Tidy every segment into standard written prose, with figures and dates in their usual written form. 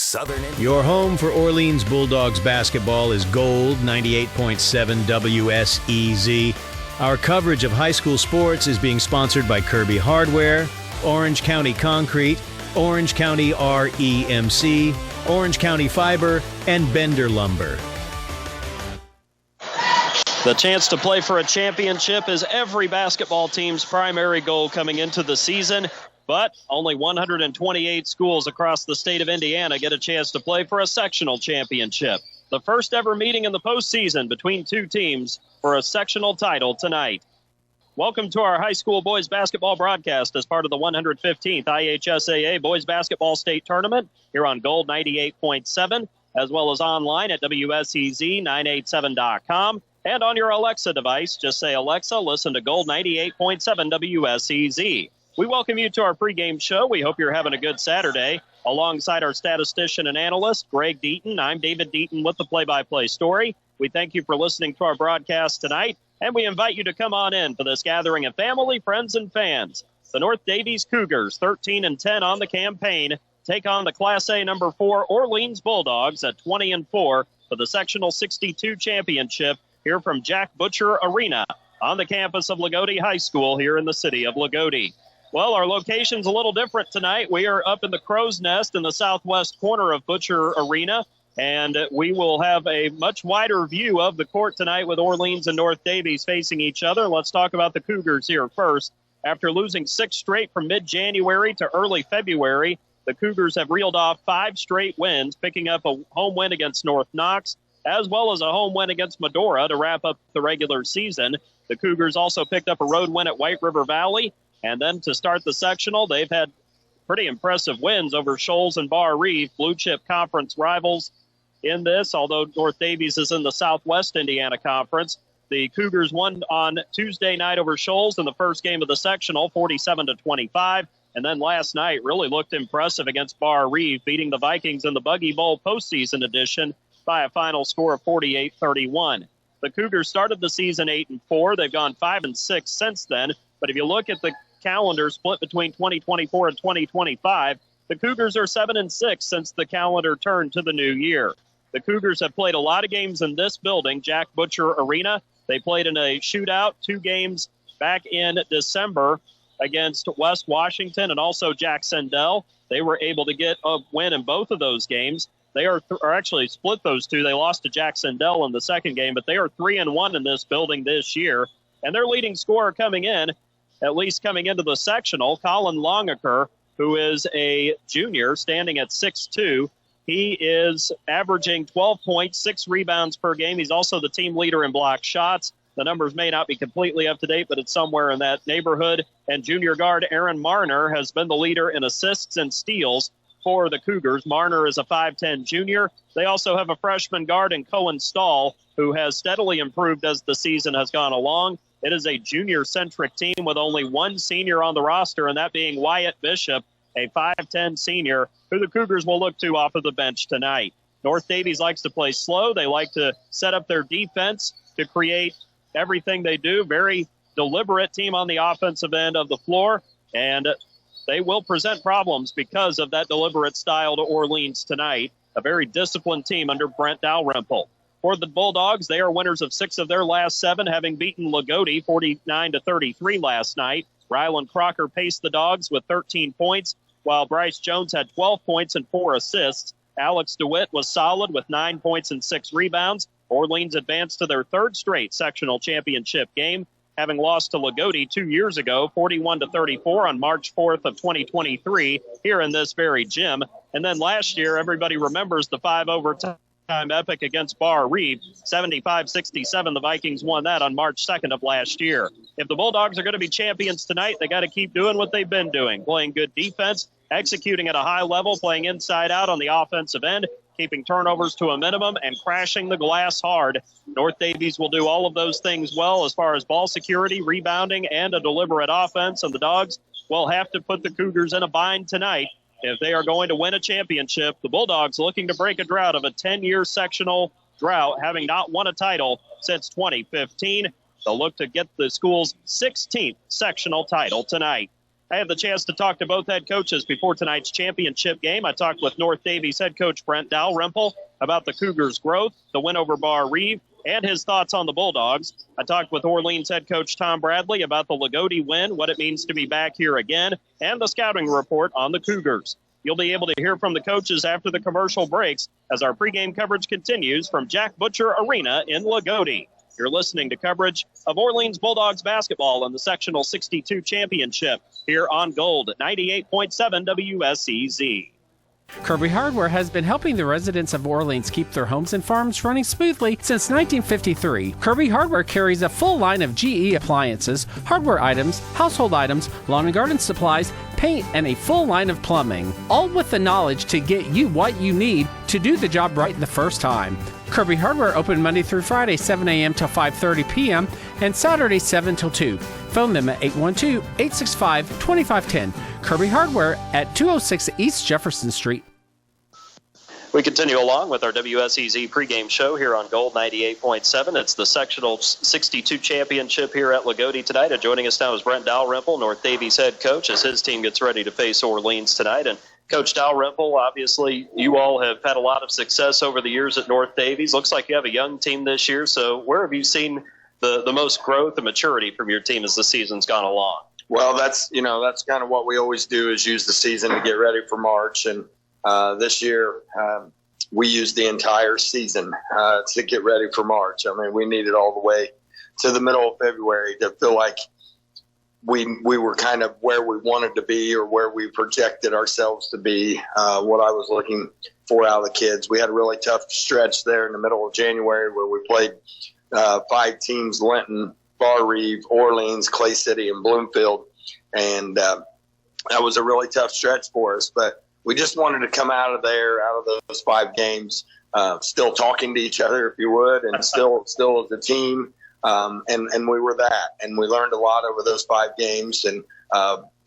Southern Indiana. Your home for Orleans Bulldogs basketball is Gold 98.7 WSEZ. Our coverage of high school sports is being sponsored by Kirby Hardware, Orange County Concrete, Orange County REMC, Orange County Fiber, and Bender Lumber. The chance to play for a championship is every basketball team's primary goal coming into the season, but only 128 schools across the state of Indiana get a chance to play for a sectional championship. The first ever meeting in the postseason between two teams for a sectional title tonight. Welcome to our high school boys basketball broadcast as part of the 115th IHSAA Boys Basketball State Tournament here on Gold 98.7, as well as online at WSEZ987.com. And on your Alexa device, just say, Alexa, listen to Gold 98.7 WSEZ. We welcome you to our pregame show. We hope you're having a good Saturday. Alongside our statistician and analyst, Greg Deaton, I'm David Deaton with the play-by-play story. We thank you for listening to our broadcast tonight, and we invite you to come on in for this gathering of family, friends, and fans. The North Daviess Cougars, 13-10 on the campaign, take on the Class A number 4 Orleans Bulldogs at 20-4 for the Sectional 62 Championship here from Jack Butcher Arena on the campus of Lagodi High School here in the city of Lagodi. Well, our location's a little different tonight. We are up in the Crow's Nest in the southwest corner of Butcher Arena, and we will have a much wider view of the court tonight with Orleans and North Daviess facing each other. Let's talk about the Cougars here first. After losing 6 straight from mid-January to early February, the Cougars have reeled off 5 straight wins, picking up a home win against North Knox, as well as a home win against Medora to wrap up the regular season. The Cougars also picked up a road win at White River Valley. And then to start the sectional, they've had pretty impressive wins over Shoals and Bar Reeve, blue chip conference rivals in this, although North Daviess is in the Southwest Indiana Conference. The Cougars won on Tuesday night over Shoals in the first game of the sectional, 47-25. And then last night really looked impressive against Bar Reeve, beating the Vikings in the Buggy Bowl postseason edition by a final score of 48-31. The Cougars started the season 8-4. They've gone 5-6 since then. But if you look at the calendar split between 2024 and 2025, the Cougars are 7-6 since the calendar turned to the new year. The Cougars have played a lot of games in this building, Jack Butcher Arena. They played in a shootout, 2 games back in December against West Washington and also Jack Sendell. They were able to get a win in both of those games. They are actually split those 2. They lost to Jack Sendell in the second game, but they are 3-1 in this building this year. And their leading scorer coming in, at least coming into the sectional, Colin Longaker, who is a junior standing at 6'2". He is averaging 12 points, 6 rebounds per game. He's also the team leader in block shots. The numbers may not be completely up to date, but it's somewhere in that neighborhood. And junior guard Aaron Marner has been the leader in assists and steals for the Cougars. Marner is a 5'10 junior. They also have a freshman guard in Cohen Stahl, who has steadily improved as the season has gone along. It is a junior-centric team with only one senior on the roster, and that being Wyatt Bishop, a 5'10 senior, who the Cougars will look to off of the bench tonight. North Daviess likes to play slow. They like to set up their defense to create everything they do. Very deliberate team on the offensive end of the floor, and they will present problems because of that deliberate style to Orleans tonight. A very disciplined team under Brent Dalrymple. For the Bulldogs, they are winners of 6 of their last 7, having beaten Lagodi 49-33 last night. Rylan Crocker paced the Dogs with 13 points, while Bryce Jones had 12 points and 4 assists. Alex DeWitt was solid with 9 points and 6 rebounds. Orleans advanced to their 3rd straight sectional championship game, having lost to Lagodi 2 years ago, 41-34 on March 4th of 2023 here in this very gym. And then last year, everybody remembers the 5 overtime epic against Bar Reeve, 75-67. The Vikings won that on March 2nd of last year. If the Bulldogs are going to be champions tonight, they got to keep doing what they've been doing, playing good defense, executing at a high level, playing inside out on the offensive end, keeping turnovers to a minimum, and crashing the glass hard. North Daviess will do all of those things well as far as ball security, rebounding, and a deliberate offense, and the Dogs will have to put the Cougars in a bind tonight if they are going to win a championship. The Bulldogs looking to break a drought of a 10-year sectional drought, having not won a title since 2015. They'll look to get the school's 16th sectional title tonight. I had the chance to talk to both head coaches before tonight's championship game. I talked with North Daviess head coach Brent Dalrymple about the Cougars' growth, the win over Bar Reeve, and his thoughts on the Bulldogs. I talked with Orleans head coach Tom Bradley about the Lagodi win, what it means to be back here again, and the scouting report on the Cougars. You'll be able to hear from the coaches after the commercial breaks as our pregame coverage continues from Jack Butcher Arena in Lagodi. You're listening to coverage of Orleans Bulldogs basketball in the Sectional 62 Championship here on Gold at 98.7 WSEZ. Kirby Hardware has been helping the residents of Orleans keep their homes and farms running smoothly since 1953. Kirby Hardware carries a full line of GE appliances, hardware items, household items, lawn and garden supplies, paint, and a full line of plumbing, all with the knowledge to get you what you need to do the job right the first time. Kirby Hardware open Monday through Friday, 7 a.m. till 5:30 p.m. and Saturday, 7 till 2. Phone them at 812-865-2510. Kirby Hardware at 206 East Jefferson Street. We continue along with our WSEZ pregame show here on Gold 98.7. It's the Sectional 62 Championship here at Lagodi tonight. And joining us now is Brent Dalrymple, North Daviess head coach, as his team gets ready to face Orleans tonight. And Coach Dalrymple, obviously you all have had a lot of success over the years at North Daviess. Looks like you have a young team this year. So where have you seen the most growth and maturity from your team as the season's gone along? Well, that's kind of what we always do, is use the season to get ready for March. And this year, we used the entire season to get ready for March. I mean, we needed all the way to the middle of February to feel like we were kind of where we wanted to be, or where we projected ourselves to be, what I was looking for out of the kids. We had a really tough stretch there in the middle of January where we played 5 teams: Linton, Bar Reeve, Orleans, Clay City, and Bloomfield. And that was a really tough stretch for us. But we just wanted to come out of those 5 games, still talking to each other, if you would, and still as a team. And we were that. And we learned a lot over those 5 games. And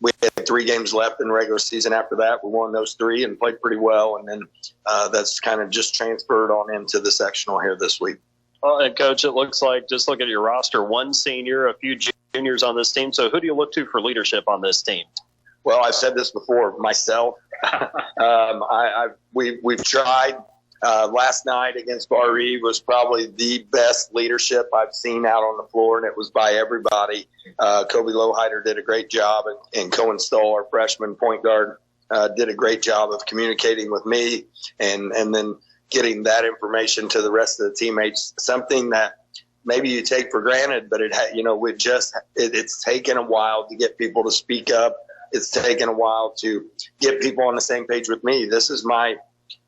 we had 3 games left in the regular season after that. We won those 3 and played pretty well. And then that's kind of just transferred on into the sectional here this week. Well, and Coach, it looks like, just look at your roster, 1 senior, a few juniors on this team. So who do you look to for leadership on this team? Well, I've said this before, myself. We've tried. Last night against Bar Reeve was probably the best leadership I've seen out on the floor, and it was by everybody. Kobe Lowhider did a great job, and Cohen Stoll, our freshman point guard, did a great job of communicating with me and then getting that information to the rest of the teammates, something that maybe you take for granted, but it's taken a while to get people to speak up. It's taken a while to get people on the same page with me. This is my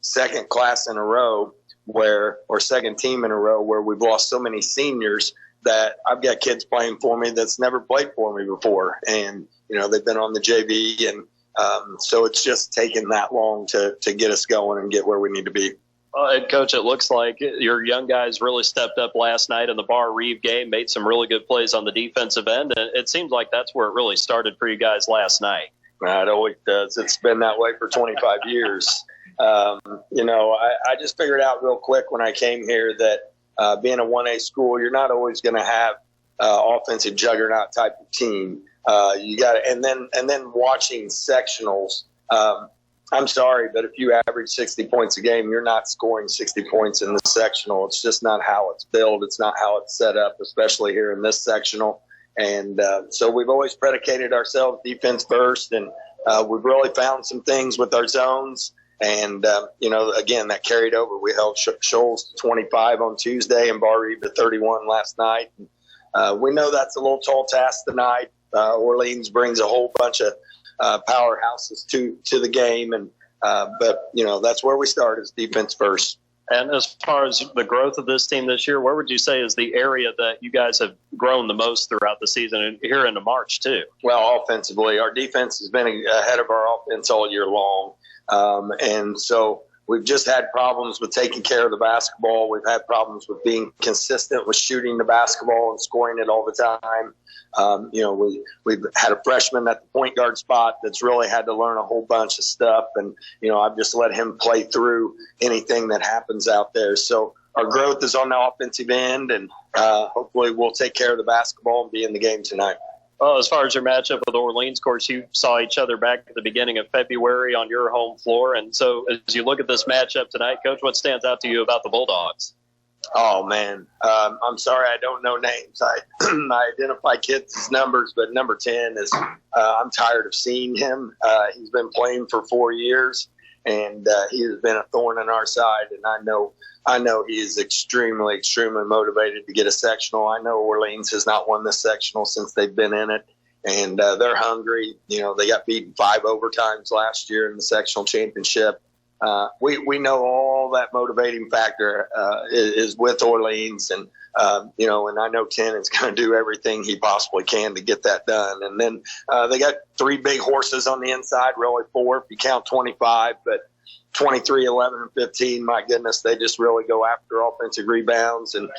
second class in a row second team in a row where we've lost so many seniors that I've got kids playing for me that's never played for me before. And, they've been on the JV. And so it's just taken that long to get us going and get where we need to be. And Coach, it looks like your young guys really stepped up last night in the Bar Reeve game, made some really good plays on the defensive end. And it seems like that's where it really started for you guys last night. It always does. It's been that way for 25 years. I just figured out real quick when I came here that being a 1A school, you're not always going to have offensive juggernaut type of team. You got and then watching sectionals. I'm sorry, but if you average 60 points a game, you're not scoring 60 points in the sectional. It's just not how it's built. It's not how it's set up, especially here in this sectional. And so we've always predicated ourselves defense first, and we've really found some things with our zones. And, again, that carried over. We held Shoals to 25 on Tuesday and Bar Reeve to 31 last night. We know that's a little tall task tonight. Orleans brings a whole bunch of powerhouses to the game. But that's where we start, is defense first. And as far as the growth of this team this year, where would you say is the area that you guys have grown the most throughout the season and here into March too? Well, offensively, our defense has been ahead of our offense all year long. And so we've just had problems with taking care of the basketball. We've had problems with being consistent with shooting the basketball and scoring it all the time. We've had a freshman at the point guard spot that's really had to learn a whole bunch of stuff. And, I've just let him play through anything that happens out there. So our growth is on the offensive end, and hopefully we'll take care of the basketball and be in the game tonight. Well, as far as your matchup with Orleans, of course, you saw each other back at the beginning of February on your home floor. And so as you look at this matchup tonight, Coach, what stands out to you about the Bulldogs? Oh, man. I'm sorry I don't know names. I identify kids' numbers, but number 10 is I'm tired of seeing him. He's been playing for 4 years, and he has been a thorn in our side. And I know he is extremely, extremely motivated to get a sectional. I know Orleans has not won this sectional since they've been in it, and they're hungry. You know, they got beaten 5 overtimes last year in the sectional championship. We know all that motivating factor is with Orleans, and and I know 10 is going to do everything he possibly can to get that done. And then they got 3 big horses on the inside, really 4 if you count 25, but 23, 11, and 15, my goodness, they just really go after offensive rebounds. And,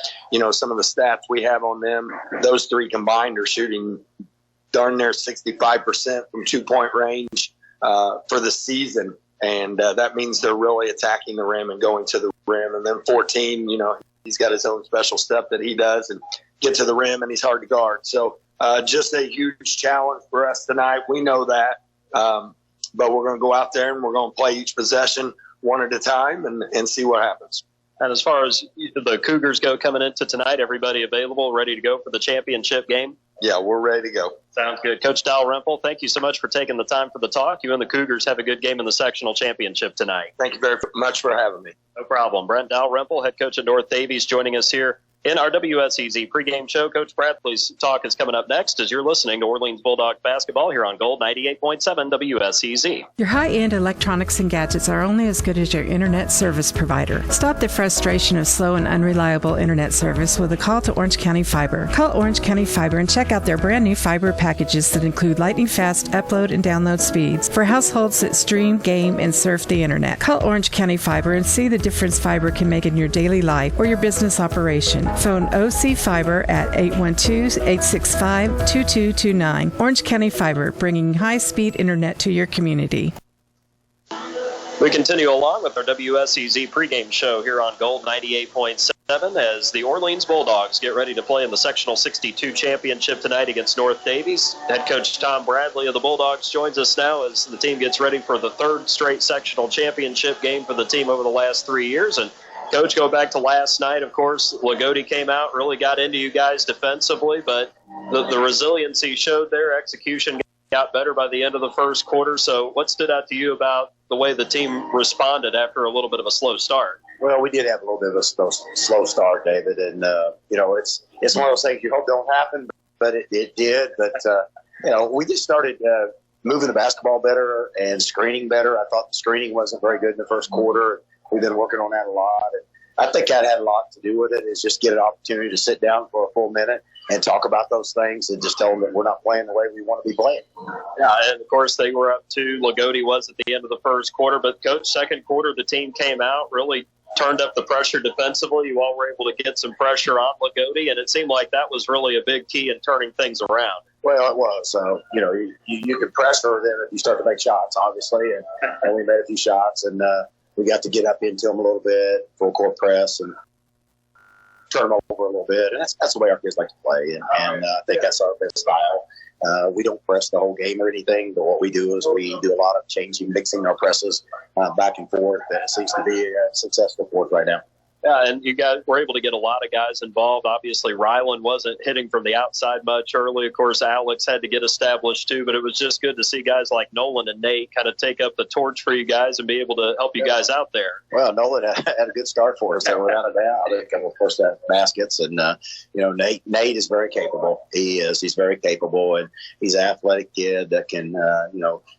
some of the stats we have on them, those 3 combined are shooting darn near 65% from 2-point range for the season. And that means they're really attacking the rim and going to the rim. And then 14, he's got his own special step that he does and get to the rim, and he's hard to guard. So just a huge challenge for us tonight. We know that. But we're going to go out there and we're going to play each possession one at a time and see what happens. And as far as the Cougars go coming into tonight, everybody available, ready to go for the championship game? Yeah, we're ready to go. Sounds good. Coach Dalrymple, thank you so much for taking the time for the talk. You and the Cougars have a good game in the sectional championship tonight. Thank you very much for having me. No problem. Brent Dalrymple, head coach at North Daviess, joining us here in our WSEZ pregame show. Coach Bradley's talk is coming up next as you're listening to Orleans Bulldogs basketball here on Gold 98.7 WSEZ. Your high-end electronics and gadgets are only as good as your internet service provider. Stop the frustration of slow and unreliable internet service with a call to Orange County Fiber. Call Orange County Fiber and check out their brand new fiber packages that include lightning-fast upload and download speeds for households that stream, game, and surf the internet. Call Orange County Fiber and see the difference fiber can make in your daily life or your business operation. Phone OC Fiber at 812-865-2229. Orange County Fiber, bringing high-speed internet to your community. We continue along with our WSEZ pregame show here on Gold 98.7 as the Orleans Bulldogs get ready to play in the Sectional 62 Championship tonight against North Daviess. Head coach Tom Bradley of the Bulldogs joins us now as the team gets ready for the 3rd straight Sectional Championship game for the team over the last 3 years. And Coach, go back to last night, of course, Lagodi came out, really got into you guys defensively, but the resiliency showed there. Execution got better by the end of the first quarter. So what stood out to you about the way the team responded after a little bit of a slow start? Well, we did have a little bit of a slow start, David, and it's one of those things you hope don't happen, but it did. But we just started moving the basketball better and screening better. I thought the screening wasn't very good in the first quarter. We've been working on that a lot, and I think that had a lot to do with it. Is just get an opportunity to sit down for a full minute and talk about those things and just tell them that we're not playing the way we want to be playing. Yeah, and of course they were up 2. Lagodi was at the end of the first quarter, but Coach, second quarter the team came out, really turned up the pressure defensively. You all were able to get some pressure on Lagodi, and it seemed like that was really a big key in turning things around. Well, it was. You can pressure them if you start to make shots, obviously, and we made a few shots, and we got to get up into them a little bit, full court press, and turn them over a little bit. And that's the way our kids like to play, and I think that's our best style. We don't press the whole game or anything, but what we do is we do a lot of changing, mixing our presses back and forth, and it seems to be successful for us right now. Yeah, and you guys were able to get a lot of guys involved. Obviously, Ryland wasn't hitting from the outside much early. Of course, Alex had to get established too, but it was just good to see guys like Nolan and Nate kind of take up the torch for you guys and be able to help you guys out there. Well, Nolan had a good start for us, so without a doubt. A couple of first baskets, and Nate is very capable. He's very capable, and he's an athletic kid that can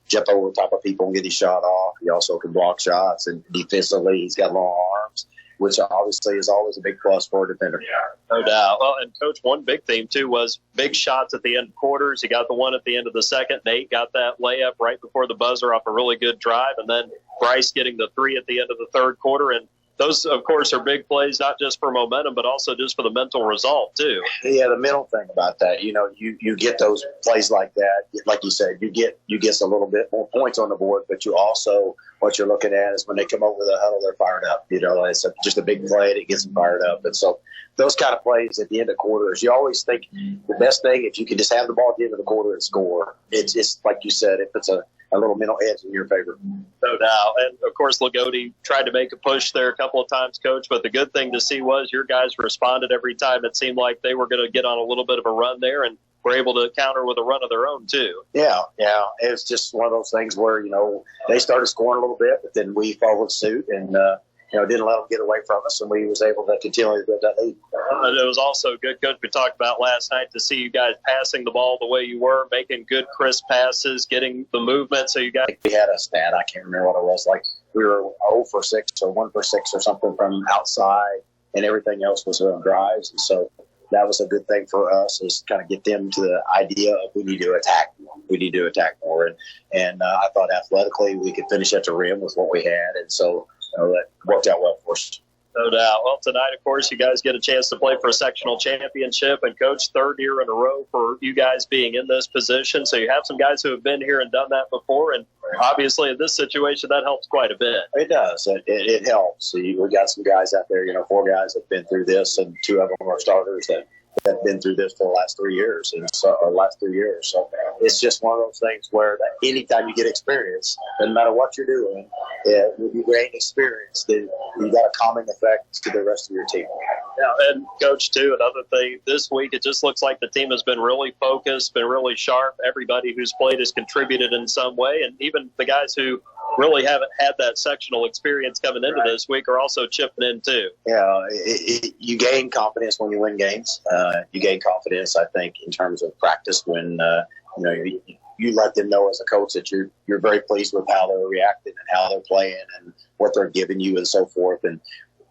jump over the top of people and get his shot off. He also can block shots, and defensively, he's got long arms, which obviously is always a big plus for a defender. Yeah, no doubt. Well, and Coach, one big theme, too, was big shots at the end of quarters. He got the one at the end of the second. Nate got that layup right before the buzzer off a really good drive. And then Bryce getting the 3 at the end of the third quarter. And those, of course, are big plays, not just for momentum, but also just for the mental result, too. Yeah, the mental thing about that, you get those plays like that. Like you said, you get a little bit more points on the board, but you also, what you're looking at is when they come over the huddle, they're fired up. It's just a big play that gets them fired up. And so those kind of plays at the end of quarters, you always think the best thing, if you can just have the ball at the end of the quarter and score, it's like you said, if it's a little mental edge in your favor. No doubt. And, of course, Lagodi tried to make a push there a couple of times, Coach, but the good thing to see was your guys responded every time. It seemed like they were going to get on a little bit of a run there and were able to counter with a run of their own, too. Yeah. It's just one of those things where, they started scoring a little bit, but then we followed suit and, didn't let them get away from us, and we was able to continue to build that lead. It was also good, Coach, we talked about last night, to see you guys passing the ball the way you were, making good, crisp passes, getting the movement. So you got. We had a stat, I can't remember what it was, like we were 0 for 6 or 1 for 6 or something from outside, and everything else was on drives. And so that was a good thing for us, is kind of get them to the idea of we need to attack more. And I thought athletically we could finish at the rim with what we had, and so that worked out well for us. No doubt. Well, tonight, of course, you guys get a chance to play for a sectional championship, and, Coach, third year in a row for you guys being in this position. So you have some guys who have been here and done that before, and obviously in this situation that helps quite a bit. It does. It helps. We got some guys out there, 4 guys that have been through this, and 2 of them are starters that have been through this for the last 3 years, So it's just one of those things where that anytime you get experience, no matter what you're doing, when you gain experience, then you got a calming effect to the rest of your team. Yeah, and Coach, too, another thing, this week it just looks like the team has been really focused, been really sharp. Everybody who's played has contributed in some way, and even the guys who really haven't had that sectional experience coming into this week are also chipping in, too. Yeah, you gain confidence when you win games. You gain confidence, I think, in terms of practice when you let them know as a coach that you're very pleased with how they're reacting and how they're playing and what they're giving you and so forth. And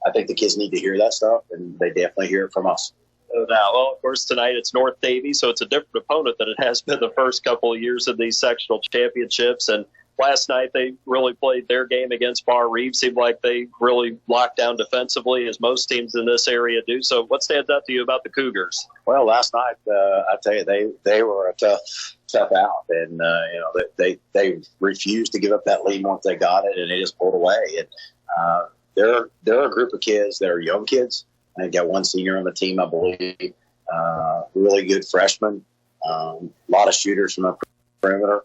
I think the kids need to hear that stuff, and they definitely hear it from us. No doubt. Well, of course, tonight it's North Daviess, so it's a different opponent than it has been the first couple of years of these sectional championships. And last night they really played their game against Bar Reeves. Seemed like they really locked down defensively, as most teams in this area do. So what stands out to you about the Cougars? Well, last night, I tell you, they were a tough out. And, they refused to give up that lead once they got it, and they just pulled away. And they're a group of kids that are young kids. They've got 1 senior on the team, I believe. Really good freshmen. A lot of shooters from the perimeter.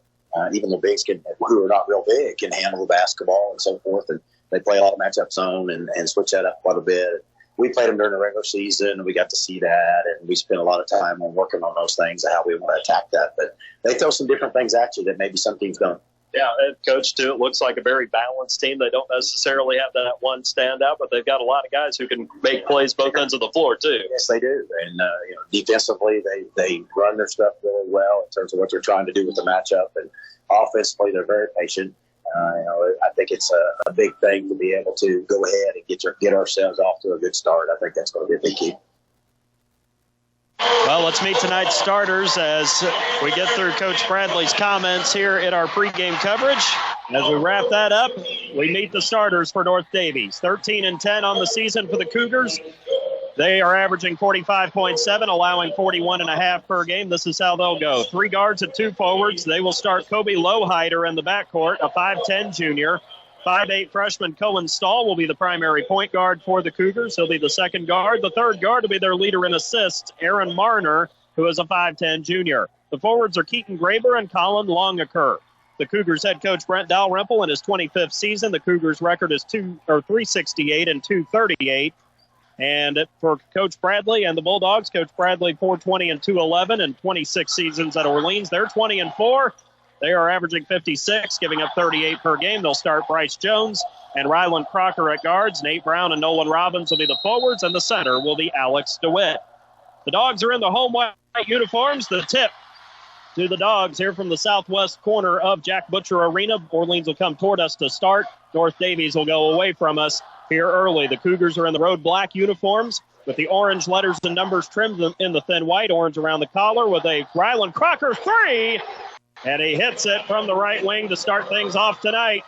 Even the bigs who are not real big can handle the basketball and so forth. And they play a lot of matchup zone and switch that up quite a bit. We played them during the regular season, and we got to see that. And we spent a lot of time on working on those things and how we want to attack that. But they throw some different things at you that maybe some teams don't. Yeah, and Coach, too, it looks like a very balanced team. They don't necessarily have that one standout, but they've got a lot of guys who can make plays both ends of the floor, too. Yes, they do. And, defensively, they run their stuff really well in terms of what they're trying to do with the matchup. And offensively, they're very patient. I think it's a big thing to be able to go ahead and get ourselves off to a good start. I think that's going to be a big key. Well, let's meet tonight's starters as we get through Coach Bradley's comments here in our pregame coverage. As we wrap that up, we meet the starters for North Daviess. 13-10 on the season for the Cougars. They are averaging 45.7, allowing 41.5 per game. This is how they'll go. 3 guards and 2 forwards. They will start Kobe Lowhider in the backcourt, a 5'10 junior. 5'8 freshman Cohen Stahl will be the primary point guard for the Cougars. He'll be the second guard. The third guard will be their leader in assists, Aaron Marner, who is a 5'10 junior. The forwards are Keaton Graber and Colin Longaker. The Cougars head coach Brent Dalrymple in his 25th season. The Cougars record is 368 and 238. And for Coach Bradley and the Bulldogs, Coach Bradley 420 and 211 and 26 seasons at Orleans. They're 20-4. They are averaging 56, giving up 38 per game. They'll start Bryce Jones and Rylan Crocker at guards. Nate Brown and Nolan Robbins will be the forwards, and the center will be Alex DeWitt. The Dogs are in the home white uniforms. The tip to the Dogs here from the southwest corner of Jack Butcher Arena. Orleans will come toward us to start. North Daviess will go away from us here early. The Cougars are in the road black uniforms with the orange letters and numbers trimmed in the thin white, orange around the collar, with a Rylan Crocker 3. And he hits it from the right wing to start things off tonight.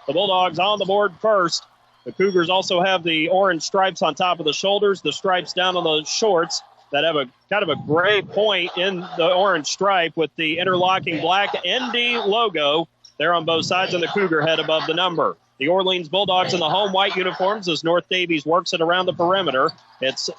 The Bulldogs on the board first. The Cougars also have the orange stripes on top of the shoulders, the stripes down on the shorts that have a kind of a gray point in the orange stripe with the interlocking black ND logo there on both sides and the Cougar head above the number. The Orleans Bulldogs in the home white uniforms as North Daviess works it around the perimeter. It's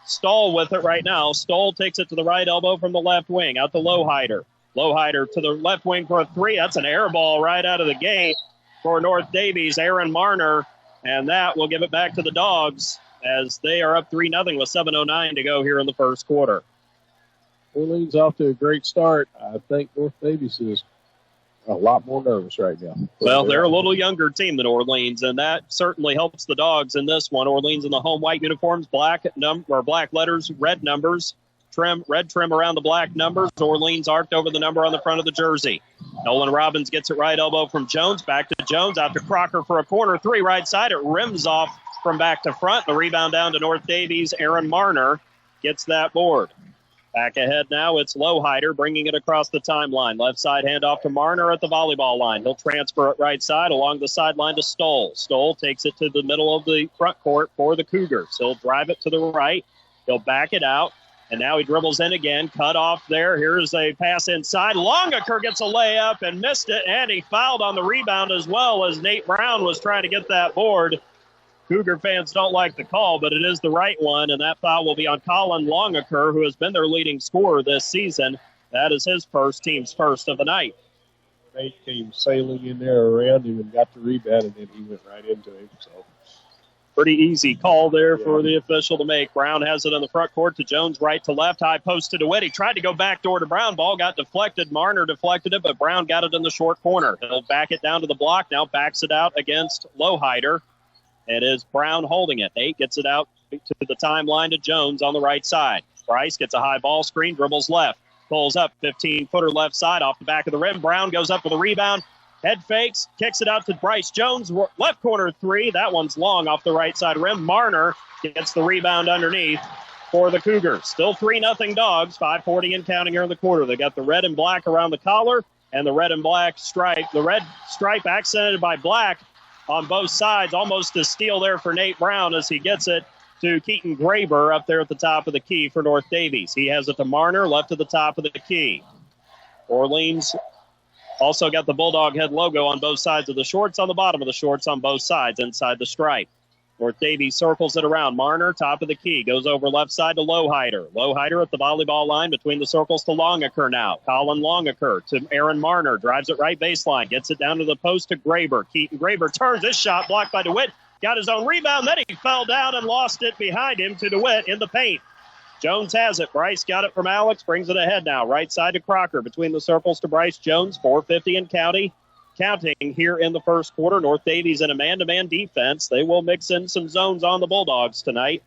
Stoll with it right now. Stoll takes it to the right elbow from the left wing, out to Lowhider. Lowhider to the left wing for a three. That's an air ball right out of the gate for North Daviess. Aaron Marner, and that will give it back to the Dogs as they are up 3-0 with 7:09 to go here in the first quarter. Orleans off to a great start. I think North Daviess is a lot more nervous right now. Well, they're a little younger team than Orleans, and that certainly helps the Dogs in this one. Orleans in the home white uniforms, black letters, red numbers, red trim around the black numbers. Orleans arced over the number on the front of the jersey. Nolan Robbins gets it right elbow from Jones, back to Jones, out to Crocker for a corner three right side. It rims off from back to front. The rebound down to North Daviess. Aaron Marner gets that board. Back ahead now, it's Lowhider bringing it across the timeline. Left side handoff to Marner at the volleyball line. He'll transfer it right side along the sideline to Stoll. Stoll takes it to the middle of the front court for the Cougars. He'll drive it to the right. He'll back it out. And now he dribbles in again. Cut off there. Here's a pass inside. Longaker gets a layup and missed it. And he fouled on the rebound as well as Nate Brown was trying to get that board. Cougar fans don't like the call, but it is the right one, and that foul will be on Colin Longaker, who has been their leading scorer this season. That is his team's first of the night. Nate came sailing in there around him and got the rebound, and then he went right into him. So, pretty easy call there for the official to make. Brown has it on the front court to Jones, right to left, high post to DeWitt. He tried to go backdoor to Brown. Ball got deflected. Marner deflected it, but Brown got it in the short corner. He'll back it down to the block, now backs it out against Lowhider. It is Brown holding it. Nate gets it out to the timeline to Jones on the right side. Bryce gets a high ball screen, dribbles left, pulls up, 15-footer left side off the back of the rim. Brown goes up for the rebound, head fakes, kicks it out to Bryce Jones, left corner three. That one's long off the right side rim. Marner gets the rebound underneath for the Cougars. Still 3-0 Dogs, 5:40 and counting here in the quarter. They got the red and black around the collar and the red and black stripe. The red stripe accented by black on both sides, almost a steal there for Nate Brown as he gets it to Keaton Graber up there at the top of the key for North Daviess. He has it to Marner, left at the top of the key. Orleans also got the Bulldog head logo on both sides of the shorts, on the bottom of the shorts on both sides inside the stripe. North Daviess circles it around. Marner, top of the key, goes over left side to Lowhider. Lowhider at the volleyball line between the circles to Longaker now. Colin Longaker to Aaron Marner. Drives it right baseline. Gets it down to the post to Graber. Keaton Graber turns his shot, blocked by DeWitt. Got his own rebound. Then he fell down and lost it behind him to DeWitt in the paint. Jones has it. Bryce got it from Alex. Brings it ahead now. Right side to Crocker. Between the circles to Bryce Jones. 4:50 and counting here in the first quarter. North Daviess in a man-to-man defense. They will mix in some zones on the Bulldogs tonight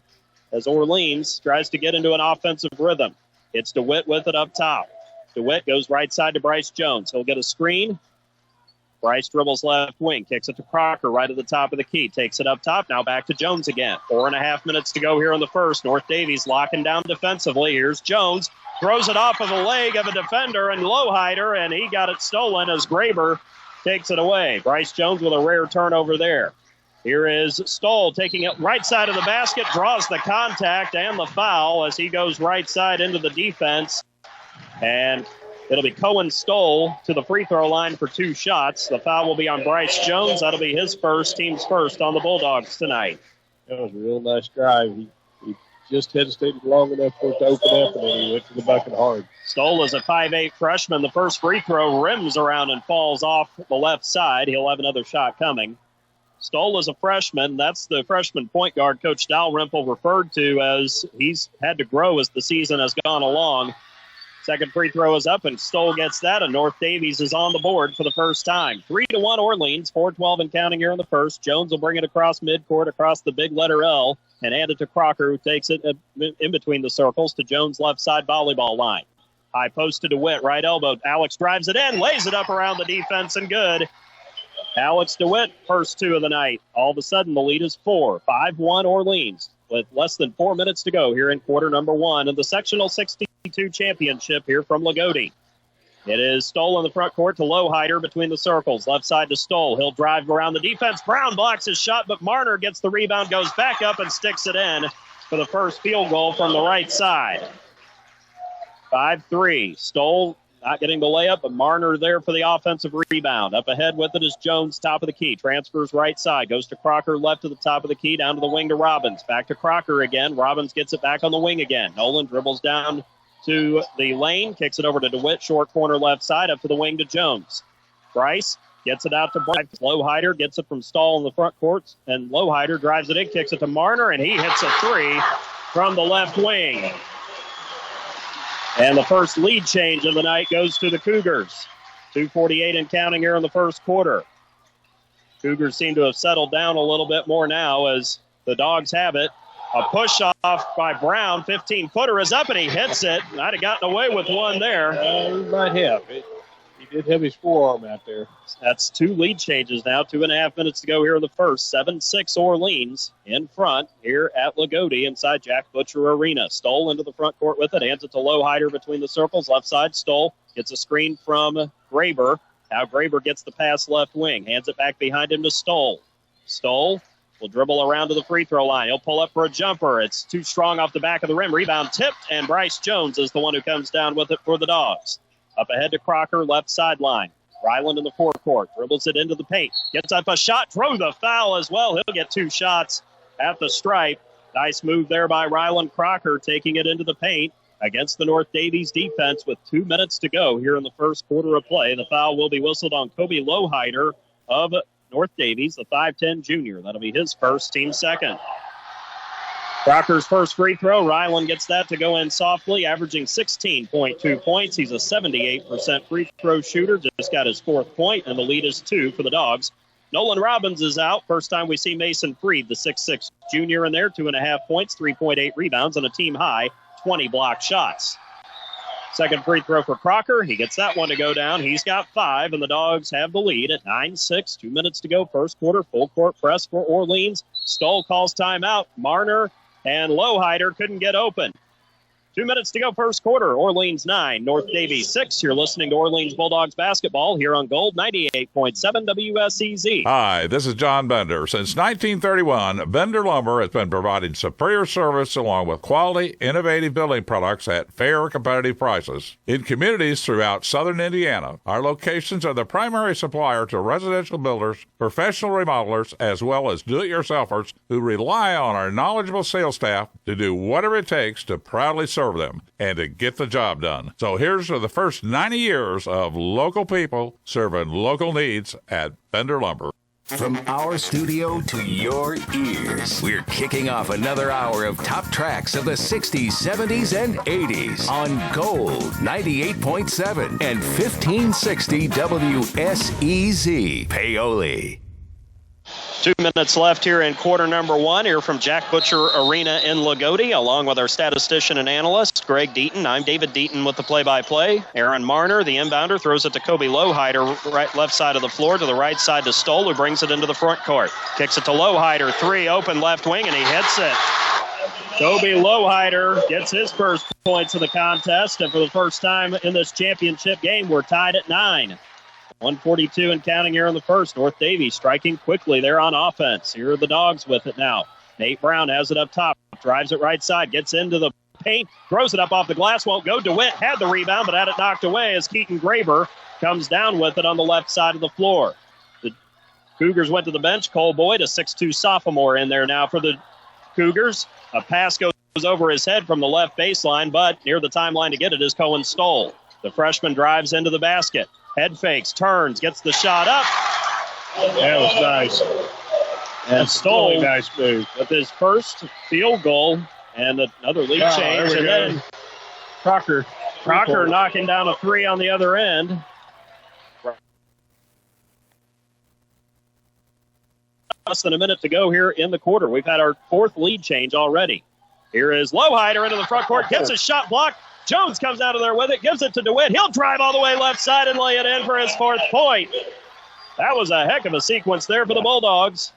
as Orleans tries to get into an offensive rhythm. It's DeWitt with it up top. DeWitt goes right side to Bryce Jones. He'll get a screen. Bryce dribbles left wing, kicks it to Crocker right at the top of the key, takes it up top, now back to Jones again. 4.5 minutes to go here in the first. North Daviess locking down defensively. Here's Jones, throws it off of the leg of a defender and Lowhider, and he got it stolen as Graber takes it away. Bryce Jones with a rare turnover there. Here is Stoll taking it right side of the basket, draws the contact and the foul as he goes right side into the defense. And it'll be Cohen Stoll to the free throw line for 2 shots. The foul will be on Bryce Jones. That'll be his first, team's first on the Bulldogs tonight. That was a real nice drive. He just hesitated long enough for it to open up, and then he went to the bucket hard. Stoll is a 5'8 freshman. The first free throw rims around and falls off the left side. He'll have another shot coming. Stoll is a freshman. That's the freshman point guard Coach Dalrymple referred to as he's had to grow as the season has gone along. Second free throw is up, and Stoll gets that, and North Daviess is on the board for the first time. 3-1 Orleans, 4:12 and counting here in the first. Jones will bring it across midcourt, across the big letter L, and hand it to Crocker, who takes it in between the circles to Jones' left side volleyball line. High post to DeWitt, right elbow. Alex drives it in, lays it up around the defense, and good. Alex DeWitt, first 2 of the night. All of a sudden, the lead is 4. 5-1 Orleans with less than 4 minutes to go here in quarter number 1 of the Sectional 62 championship here from Lagodi. It is Stoll in the front court to Lowhider between the circles. Left side to Stoll. He'll drive around the defense. Brown blocks his shot, but Marner gets the rebound, goes back up and sticks it in for the first field goal from the right side. 5-3. Stoll not getting the layup, but Marner there for the offensive rebound. Up ahead with it is Jones, top of the key. Transfers right side. Goes to Crocker, left to the top of the key, down to the wing to Robbins. Back to Crocker again. Robbins gets it back on the wing again. Nolan dribbles down to the lane, kicks it over to DeWitt, short corner left side, up to the wing to Jones. Bryce gets it out to Bryce. Lowhider gets it from Stahl in the front court, and Lowhider drives it in, kicks it to Marner, and he hits a three from the left wing. And the first lead change of the night goes to the Cougars. 2:48 and counting here in the first quarter. Cougars seem to have settled down a little bit more now as the Dogs have it. A push off by Brown. 15-footer is up, and he hits it. Might have gotten away with one there. He might have. He did have his forearm out there. That's two lead changes now. 2.5 minutes to go here in the first. 7-6 Orleans in front here at Lagodi inside Jack Butcher Arena. Stoll into the front court with it. Hands it to Lowhider between the circles. Left side, Stoll gets a screen from Graber. Now Graber gets the pass left wing. Hands it back behind him to Stoll. Stoll will dribble around to the free throw line. He'll pull up for a jumper. It's too strong off the back of the rim. Rebound tipped, and Bryce Jones is the one who comes down with it for the Dogs. Up ahead to Crocker, left sideline. Ryland in the forecourt. Dribbles it into the paint. Gets up a shot. Throw the foul as well. He'll get two shots at the stripe. Nice move there by Ryland Crocker, taking it into the paint against the North Daviess defense with 2 minutes to go here in the first quarter of play. The foul will be whistled on Kobe Lowhider of North Daviess, the 5'10 junior. That'll be his first, team second. Crocker's first free throw. Ryland gets that to go in softly, averaging 16.2 points. He's a 78% free throw shooter. Just got his fourth point, and the lead is 2 for the Dogs. Nolan Robbins is out. First time we see Mason Freed, the 6'6 junior in there. 2.5 points, 3.8 rebounds, and a team high 20 block shots. Second free throw for Crocker. He gets that one to go down. He's got 5, and the Dogs have the lead at 9-6. 2 minutes to go. First quarter, full court press for Orleans. Stoll calls timeout. Marner and Lowhider couldn't get open. 2 minutes to go, first quarter. Orleans 9, North Daviess 6. You're listening to Orleans Bulldogs basketball here on Gold 98.7 WSEZ. Hi, this is John Bender. Since 1931, Bender Lumber has been providing superior service along with quality, innovative building products at fair, competitive prices. In communities throughout southern Indiana, our locations are the primary supplier to residential builders, professional remodelers, as well as do-it-yourselfers who rely on our knowledgeable sales staff to do whatever it takes to proudly serve them and to get the job done. So here's to the first 90 years of local people serving local needs at Bender Lumber. From our studio to your ears, we're kicking off another hour of top tracks of the 60s, 70s, and 80s on Gold 98.7 and 1560 WSEZ. Paoli. 2 minutes left here in quarter number 1 here from Jack Butcher Arena in Lagodi, along with our statistician and analyst, Greg Deaton. I'm David Deaton with the play-by-play. Aaron Marner, the inbounder, throws it to Kobe Lowhider, left side of the floor, to the right side to Stoll, who brings it into the front court. Kicks it to Lowhider, 3, open left wing, and he hits it. Kobe Lowhider gets his first points of the contest, and for the first time in this championship game, we're tied at 9. 1:42 and counting here in the first. North Daviess striking quickly there on offense. Here are the Dogs with it now. Nate Brown has it up top. Drives it right side. Gets into the paint. Throws it up off the glass. Won't go. DeWitt had the rebound, but had it knocked away as Keaton Graber comes down with it on the left side of the floor. The Cougars went to the bench. Cole Boyd, a 6'2 sophomore, in there now for the Cougars. A pass goes over his head from the left baseline, but near the timeline to get it is Cohen Stoll. The freshman drives into the basket. Head fakes, turns, gets the shot up. That was nice. And Stoll really nice move with his first field goal and another lead change. And then Crocker knocking down a 3 on the other end. Less than a minute to go here in the quarter. We've had our fourth lead change already. Here is Lowhider into the front court, gets a shot blocked. Jones comes out of there with it, gives it to DeWitt. He'll drive all the way left side and lay it in for his fourth point. That was a heck of a sequence there for the Bulldogs.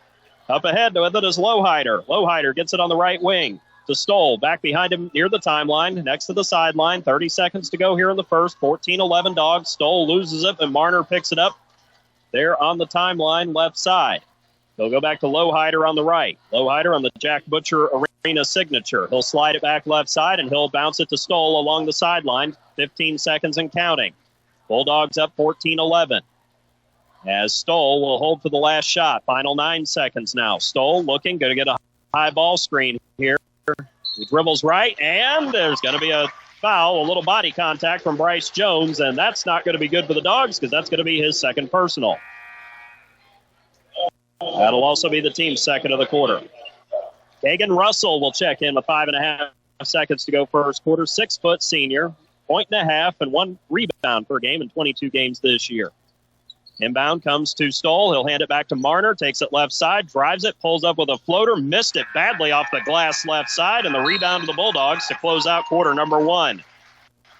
Up ahead with it is Lowhider. Lowhider gets it on the right wing to Stoll. Back behind him near the timeline, next to the sideline. 30 seconds to go here in the first. 14-11 Dogs. Stoll loses it, and Marner picks it up there on the timeline left side. They'll go back to Lowhider on the right. Lowhider on the Jack Butcher Arena signature. He'll slide it back left side, and he'll bounce it to Stoll along the sideline. 15 seconds and counting. Bulldogs up 14-11. As Stoll will hold for the last shot. Final 9 seconds now. Stoll looking, going to get a high ball screen here. He dribbles right, and there's going to be a foul, a little body contact from Bryce Jones, and that's not going to be good for the Dogs because that's going to be his second personal. That'll also be the team's second of the quarter. Kagan Russell will check in with 5.5 seconds to go first quarter. 6-foot senior, 1.5 and 1 rebound per game in 22 games this year. Inbound comes to Stoll. He'll hand it back to Marner. Takes it left side, drives it, pulls up with a floater. Missed it badly off the glass left side, and the rebound to the Bulldogs to close out quarter number 1.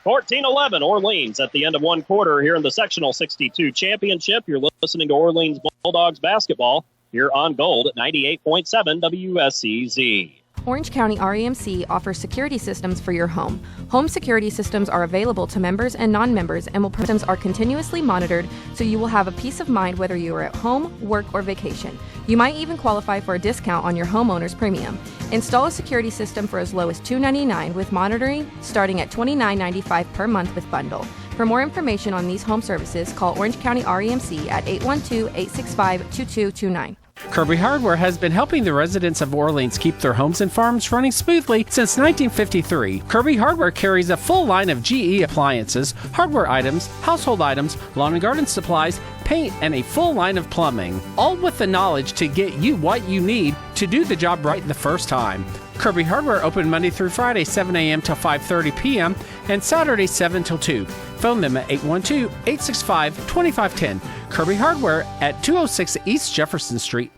14-11 Orleans at the end of one quarter here in the Sectional 62 Championship. You're listening to Orleans Bulldogs basketball here on Gold at 98.7 WSEZ. Orange County REMC offers security systems for your home. Home security systems are available to members and non-members, and systems are continuously monitored, so you will have a peace of mind whether you are at home, work, or vacation. You might even qualify for a discount on your homeowner's premium. Install a security system for as low as $299 with monitoring, starting at $29.95 per month with bundle. For more information on these home services, call Orange County REMC at 812-865-2229. Kirby Hardware has been helping the residents of Orleans keep their homes and farms running smoothly since 1953. Kirby Hardware carries a full line of GE appliances, hardware items, household items, lawn and garden supplies, paint, and a full line of plumbing, all with the knowledge to get you what you need to do the job right the first time. Kirby Hardware open Monday through Friday, 7 a.m. till 5:30 p.m. and Saturday, 7 till 2. Phone them at 812-865-2510. Kirby Hardware at 206 East Jefferson Street.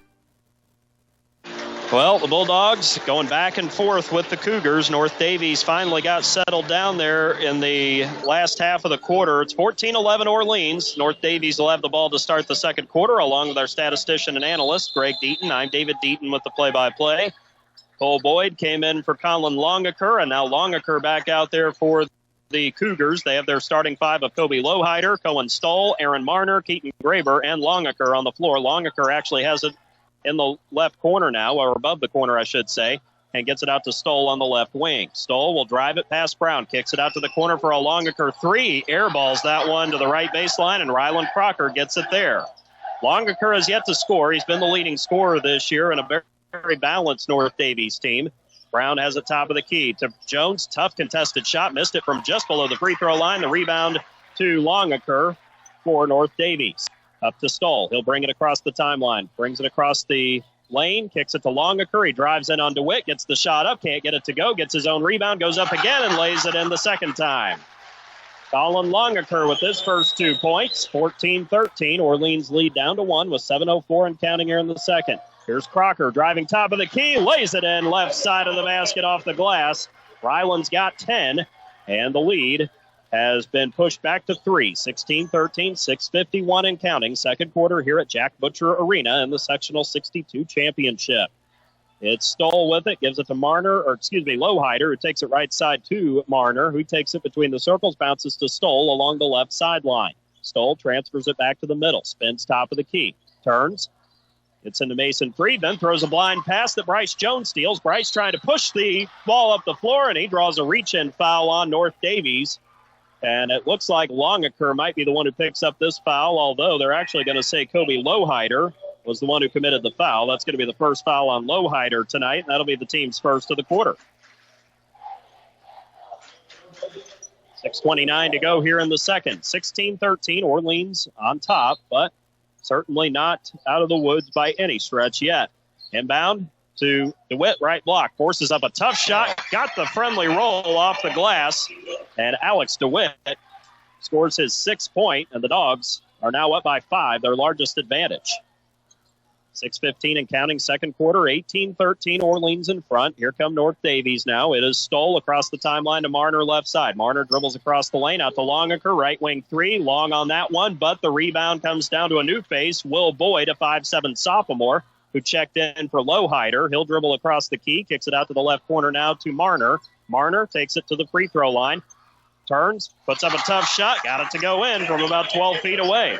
Well, the Bulldogs going back and forth with the Cougars. North Daviess finally got settled down there in the last half of the quarter. It's 14-11 Orleans. North Daviess will have the ball to start the second quarter along with our statistician and analyst, Greg Deaton. I'm David Deaton with the play-by-play. Cole Boyd came in for Colin Longaker, and now Longaker back out there for the Cougars. They have their starting five of Kobe Lowhider, Cohen Stoll, Aaron Marner, Keaton Graber, and Longaker on the floor. Longaker actually has it in the left corner now, or above the corner, I should say, and gets it out to Stoll on the left wing. Stoll will drive it past Brown, kicks it out to the corner for a Longaker three, airballs that one to the right baseline, and Ryland Crocker gets it there. Longaker has yet to score. He's been the leading scorer this year in a very balanced North Daviess team. Brown has it top of the key to Jones. Tough contested shot. Missed it from just below the free throw line. The rebound to Longaker for North Daviess. Up to Stoll. He'll bring it across the timeline. Brings it across the lane. Kicks it to Longaker. He drives in on DeWitt. Gets the shot up. Can't get it to go. Gets his own rebound. Goes up again and lays it in the second time. Colin Longaker with his first 2 points. 14-13. Orleans lead down to 1 with 7:04 and counting here in the second. Here's Crocker driving top of the key. Lays it in left side of the basket off the glass. Ryland's got 10, and the lead has been pushed back to 3. 16-13, 6:51 and counting. Second quarter here at Jack Butcher Arena in the Sectional 62 Championship. It's Stoll with it, gives it to Lowhider, who takes it right side to Marner, who takes it between the circles, bounces to Stoll along the left sideline. Stoll transfers it back to the middle, spins top of the key, turns. It's into Mason Freed, then throws a blind pass that Bryce Jones steals. Bryce trying to push the ball up the floor, and he draws a reach-in foul on North Daviess. And it looks like Longaker might be the one who picks up this foul, although they're actually going to say Kobe Lowhider was the one who committed the foul. That's going to be the first foul on Lowhider tonight, and that'll be the team's first of the quarter. 6:29 to go here in the second. 16-13, Orleans on top, but certainly not out of the woods by any stretch yet. Inbound to DeWitt, right block. Forces up a tough shot. Got the friendly roll off the glass. And Alex DeWitt scores his 6th point, and the Dogs are now up by 5, their largest advantage. 6:15 and counting, second quarter, 18-13, Orleans in front. Here come North Daviess now. It is Stoll across the timeline to Marner left side. Marner dribbles across the lane out to Longaker, right wing three, long on that one, but the rebound comes down to a new face, Will Boyd, a 5'7" sophomore, who checked in for Lowhider. He'll dribble across the key, kicks it out to the left corner now to Marner. Marner takes it to the free throw line, turns, puts up a tough shot, got it to go in from about 12 feet away.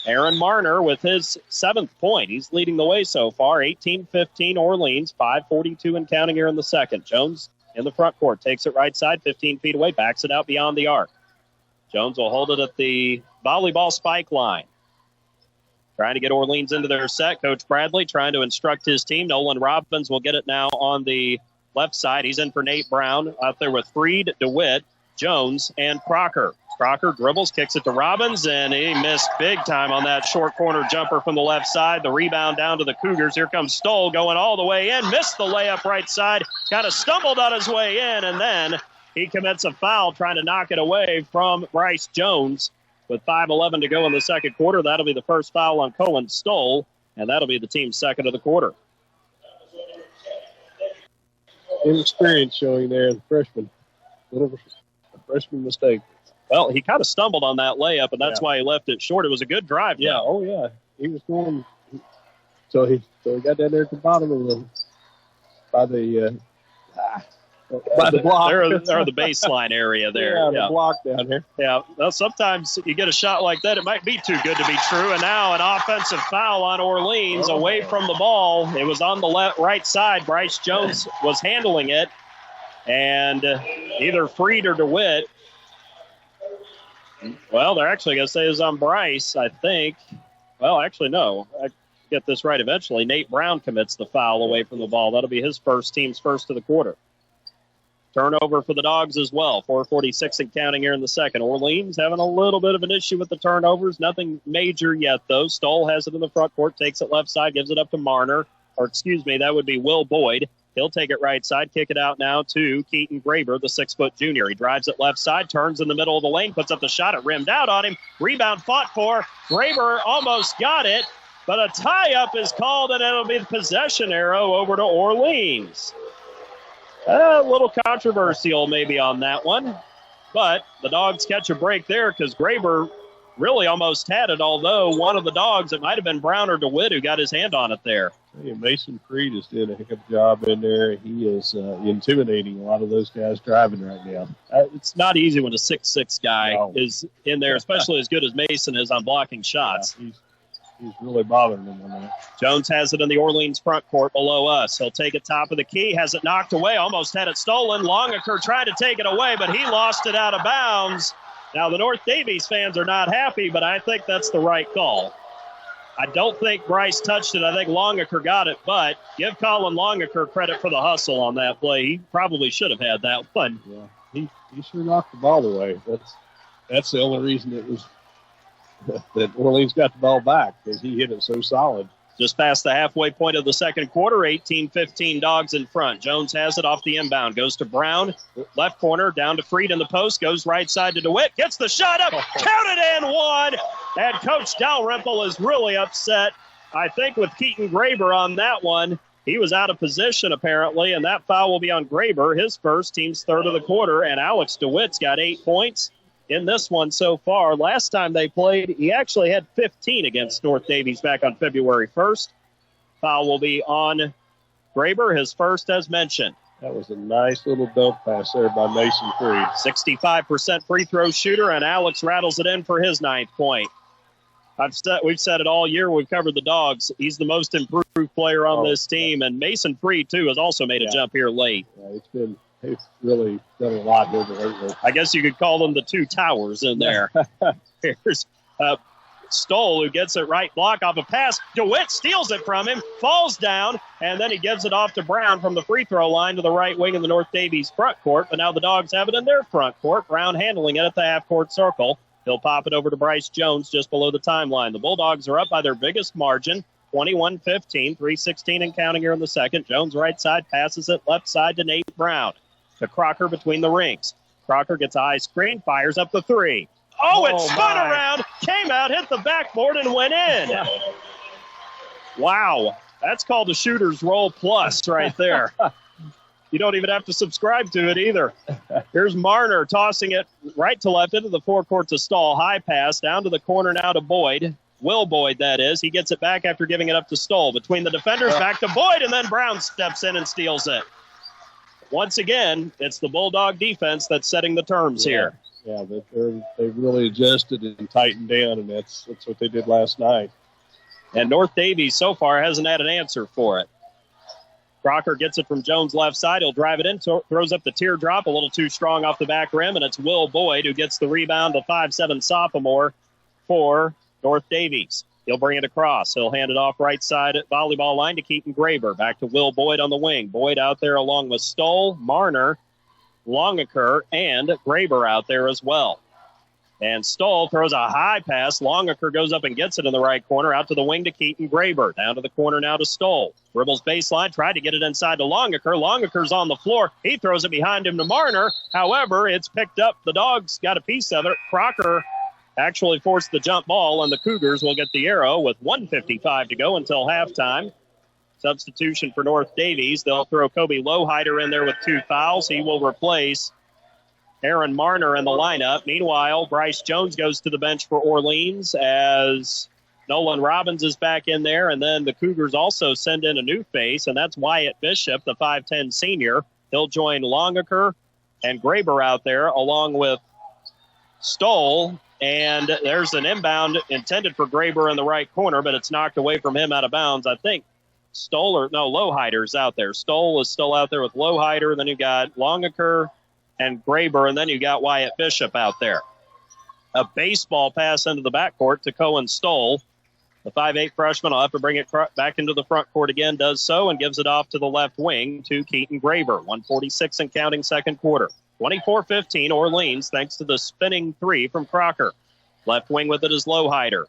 Aaron Marner with his 7th point. He's leading the way so far. 18-15 Orleans, 5:42 and counting here in the second. Jones in the front court, takes it right side, 15 feet away, backs it out beyond the arc. Jones will hold it at the volleyball spike line. Trying to get Orleans into their set. Coach Bradley trying to instruct his team. Nolan Robbins will get it now on the left side. He's in for Nate Brown out there with Freed, DeWitt, Jones, and Crocker. Crocker dribbles, kicks it to Robbins, and he missed big time on that short corner jumper from the left side. The rebound down to the Cougars. Here comes Stoll going all the way in. Missed the layup right side. Kind of stumbled on his way in, and then he commits a foul trying to knock it away from Bryce Jones. With 5:11 to go in the second quarter, that'll be the first foul on Cohen Stoll, and that'll be the team's second of the quarter. Inexperience showing there, the freshman. Little freshman mistake. Well, he kind of stumbled on that layup, and that's why he left it short. It was a good drive. Yeah, oh, yeah. He was going. So he got down there at the bottom of the by the block. Or the baseline area there. Yeah, the block down there. Yeah, well, sometimes you get a shot like that, it might be too good to be true. And now an offensive foul on Orleans away from the ball. It was on the right side. Bryce Jones was handling it. And either Freed or DeWitt. Well, they're actually going to say it was on Bryce, I think. Well, actually, no. I get this right eventually. Nate Brown commits the foul away from the ball. That'll be his team's first of the quarter. Turnover for the Dogs as well. 4:46 and counting here in the second. Orleans having a little bit of an issue with the turnovers. Nothing major yet, though. Stoll has it in the front court, takes it left side, gives it up to Marner. That would be Will Boyd. He'll take it right side, kick it out now to Keaton Graber, the 6-foot junior. He drives it left side, turns in the middle of the lane, puts up the shot. It rimmed out on him. Rebound fought for. Graber almost got it, but a tie-up is called, and it'll be the possession arrow over to Orleans. A little controversial maybe on that one, but the Dogs catch a break there because Graber really almost had it, although one of the Dogs, it might have been Brown or DeWitt, who got his hand on it there. Hey, Mason Freed is doing a heck of a job in there. He is intimidating a lot of those guys driving right now. It's not easy when a 6'6" guy is in there, especially as good as Mason is on blocking shots. Yeah, he's really bothering them on that. Jones has it in the Orleans front court below us. He'll take it top of the key, has it knocked away, almost had it stolen. Longaker tried to take it away, but he lost it out of bounds. Now, the North Daviess fans are not happy, but I think that's the right call. I don't think Bryce touched it. I think Longaker got it, but give Colin Longaker credit for the hustle on that play. He probably should have had that one. Yeah, he sure knocked the ball away. That's the only reason it was that Orleans got the ball back, because he hit it so solid. Just past the halfway point of the second quarter, 18-15 Dogs in front. Jones has it off the inbound. Goes to Brown, left corner, down to Freed in the post. Goes right side to DeWitt. Gets the shot up. Counted and one. And Coach Dalrymple is really upset, I think, with Keaton Graber on that one. He was out of position, apparently, and that foul will be on Graber, his first, team's third of the quarter. And Alex DeWitt's got 8 points in this one so far. Last time they played, he actually had 15 against North Daviess back on February 1st. Foul will be on Graber, his first as mentioned. That was a nice little dunk pass there by Mason Freed. 65% free throw shooter, and Alex rattles it in for his 9th point. We've said it all year. We've covered the Dogs. He's the most improved player on this team, and Mason Freed, too, has also made a jump here late. Yeah, it's really done a lot with it lately. I guess you could call them the two towers in there. Here's Stoll, who gets it right block off a pass. DeWitt steals it from him, falls down, and then he gives it off to Brown from the free throw line to the right wing of the North Daviess front court. But now the Dogs have it in their front court. Brown handling it at the half-court circle. He'll pop it over to Bryce Jones just below the timeline. The Bulldogs are up by their biggest margin, 21-15, 3:16 and counting here in the second. Jones right side passes it left side to Nate Brown. To Crocker between the rings. Crocker gets a high screen, fires up the three. Oh, it spun around, came out, hit the backboard, and went in. Yeah. Wow. That's called a shooter's roll plus right there. You don't even have to subscribe to it either. Here's Marner tossing it right to left into the forecourt to Stahl. High pass down to the corner now to Boyd. Will Boyd, that is. He gets it back after giving it up to Stoll. Between the defenders, back to Boyd, and then Brown steps in and steals it. Once again, it's the Bulldog defense that's setting the terms here. Yeah, they've really adjusted and tightened down, and that's what they did last night. And North Daviess so far hasn't had an answer for it. Crocker gets it from Jones' left side. He'll drive it in, throws up the teardrop, a little too strong off the back rim, and it's Will Boyd who gets the rebound, the 5'7" sophomore for North Daviess. He'll bring it across. He'll hand it off right side at volleyball line to Keaton Graber. Back to Will Boyd on the wing. Boyd out there along with Stoll, Marner, Longaker, and Graber out there as well. And Stoll throws a high pass. Longaker goes up and gets it in the right corner. Out to the wing to Keaton Graber. Down to the corner now to Stoll. Dribbles baseline. Tried to get it inside to Longaker. Longaker's on the floor. He throws it behind him to Marner. However, it's picked up. The Dogs got a piece of it. Crocker actually forced the jump ball, and the Cougars will get the arrow with 1:55 to go until halftime. Substitution for North Daviess. They'll throw Kobe Lowhider in there with 2 fouls. He will replace Aaron Marner in the lineup. Meanwhile, Bryce Jones goes to the bench for Orleans as Nolan Robbins is back in there. And then the Cougars also send in a new face, and that's Wyatt Bishop, the 5'10 senior. He'll join Longaker and Graber out there along with Stoll. And there's an inbound intended for Graber in the right corner, but it's knocked away from him out of bounds. I think Lowhider's out there. Stoll is still out there with Lowhider. Then you got Longaker and Graber, and then you got Wyatt Bishop out there. A baseball pass into the backcourt to Cohen Stoll. The 5'8 freshman will have to bring it back into the front court again, does so, and gives it off to the left wing to Keaton Graber. 1:46 and counting second quarter. 24-15 Orleans, thanks to the spinning three from Crocker. Left wing with it is Lowhider.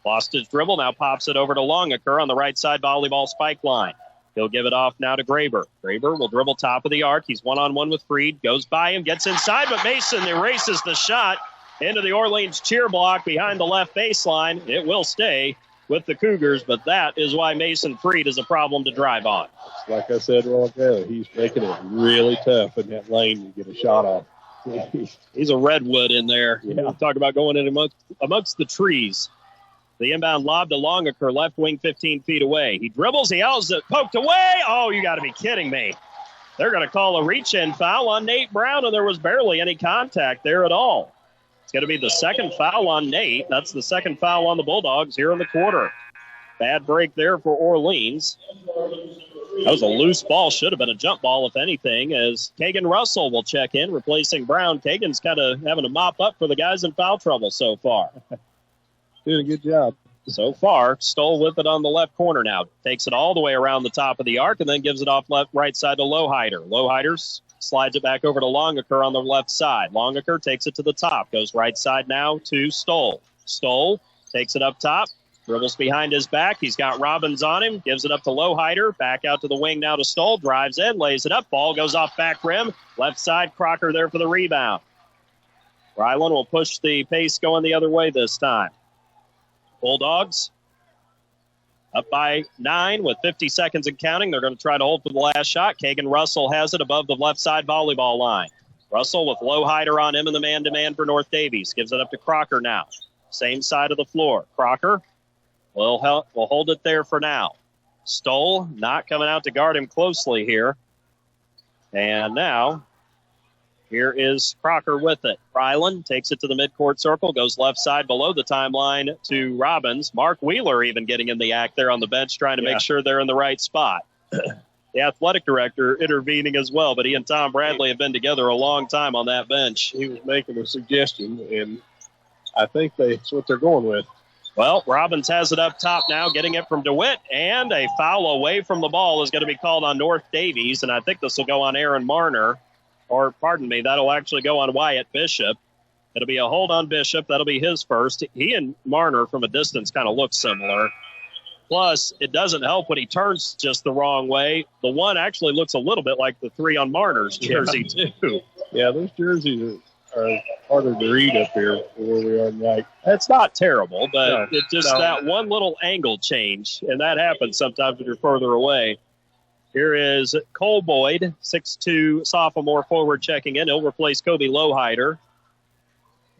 Lost his dribble, now pops it over to Longaker on the right side volleyball spike line. He'll give it off now to Graber. Graber will dribble top of the arc. He's one-on-one with Freed. Goes by him, gets inside, but Mason erases the shot into the Orleans cheer block behind the left baseline. It will stay with the Cougars, but that is why Mason Freed is a problem to drive on. Like I said a while ago, he's making it really tough in that lane to get a shot off. He's a redwood in there. Yeah. Talk about going in amongst the trees. The inbound lob to Longaker, left wing 15 feet away. He dribbles, he yells it, poked away. Oh, you got to be kidding me. They're going to call a reach-in foul on Nate Brown, and there was barely any contact there at all. It's going to be the second foul on Nate. That's the second foul on the Bulldogs here in the quarter. Bad break there for Orleans. That was a loose ball. Should have been a jump ball, if anything, as Kagan Russell will check in, replacing Brown. Kagan's kind of having to mop up for the guys in foul trouble so far. Doing a good job. So far, Stoll with it on the left corner now. Takes it all the way around the top of the arc and then gives it off right side to Lowhider. Lowhider slides it back over to Longaker on the left side. Longaker takes it to the top. Goes right side now to Stoll. Stoll takes it up top. Dribbles behind his back. He's got Robbins on him. Gives it up to Lowhider. Back out to the wing now to Stoll. Drives in. Lays it up. Ball goes off back rim. Left side. Crocker there for the rebound. Ryland will push the pace going the other way this time. Bulldogs up by 9 with 50 seconds and counting. They're going to try to hold for the last shot. Kagan Russell has it above the left side volleyball line. Russell with Lowhider on him in the man-to-man for North Daviess. Gives it up to Crocker now. Same side of the floor. Crocker will hold it there for now. Stoll not coming out to guard him closely here. And now here is Crocker with it. Ryland takes it to the midcourt circle, goes left side below the timeline to Robbins. Mark Wheeler even getting in the act there on the bench, trying to make sure they're in the right spot. The athletic director intervening as well, but he and Tom Bradley have been together a long time on that bench. He was making a suggestion, and I think that's what they're going with. Well, Robbins has it up top now, getting it from DeWitt, and a foul away from the ball is going to be called on North Daviess, and I think this will go on Aaron Marner. Or, pardon me, that'll actually go on Wyatt Bishop. It'll be a hold on Bishop. That'll be his first. He and Marner from a distance kind of look similar. Plus, it doesn't help when he turns just the wrong way. The one actually looks a little bit like the 3 on Marner's jersey, too. Yeah, those jerseys are harder to read up here where we are tonight. It's not terrible, but it's just that one little angle change, and that happens sometimes when you're further away. Here is Cole Boyd, 6'2", sophomore forward checking in. He'll replace Kobe Lowhider.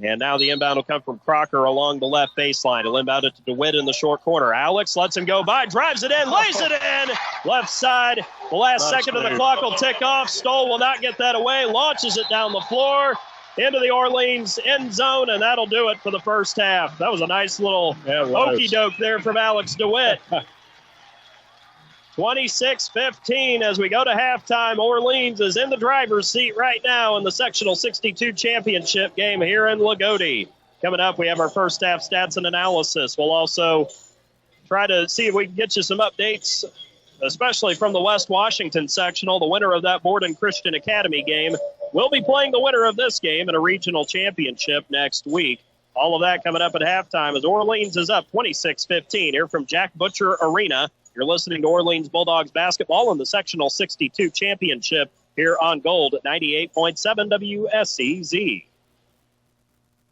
And now the inbound will come from Crocker along the left baseline. He'll inbound it to DeWitt in the short corner. Alex lets him go by, drives it in, lays it in. Left side. The last second of the clock will tick off. Stoll will not get that away. Launches it down the floor into the Orleans end zone, and that'll do it for the first half. That was a nice little okey-doke there from Alex DeWitt. 26-15 as we go to halftime. Orleans is in the driver's seat right now in the Sectional 62 championship game here in Lagodi. Coming up, we have our first half stats and analysis. We'll also try to see if we can get you some updates, especially from the West Washington sectional. The winner of that Borden Christian Academy game will be playing the winner of this game in a regional championship next week. All of that coming up at halftime as Orleans is up 26-15 here from Jack Butcher Arena. You're listening to Orleans Bulldogs basketball in the Sectional 62 championship here on Gold at 98.7 WSEZ.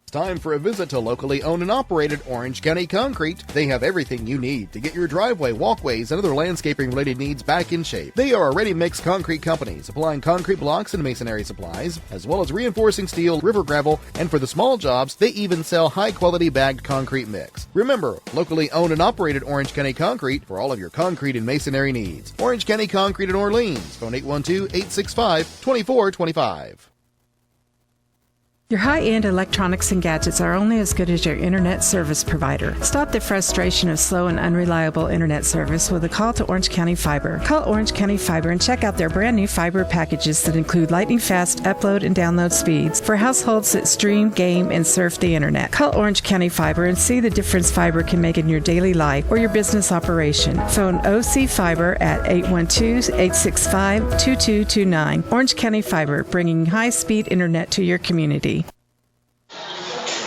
It's time for a visit to locally owned and operated Orange County Concrete. They have everything you need to get your driveway, walkways, and other landscaping-related needs back in shape. They are a ready-mix concrete company, supplying concrete blocks and masonry supplies, as well as reinforcing steel, river gravel, and for the small jobs, they even sell high-quality bagged concrete mix. Remember, locally owned and operated Orange County Concrete for all of your concrete and masonry needs. Orange County Concrete in Orleans. Phone 812-865-2425. Your high-end electronics and gadgets are only as good as your internet service provider. Stop the frustration of slow and unreliable internet service with a call to Orange County Fiber. Call Orange County Fiber and check out their brand new fiber packages that include lightning-fast upload and download speeds for households that stream, game, and surf the internet. Call Orange County Fiber and see the difference fiber can make in your daily life or your business operation. Phone OC Fiber at 812-865-2229. Orange County Fiber, bringing high-speed internet to your community.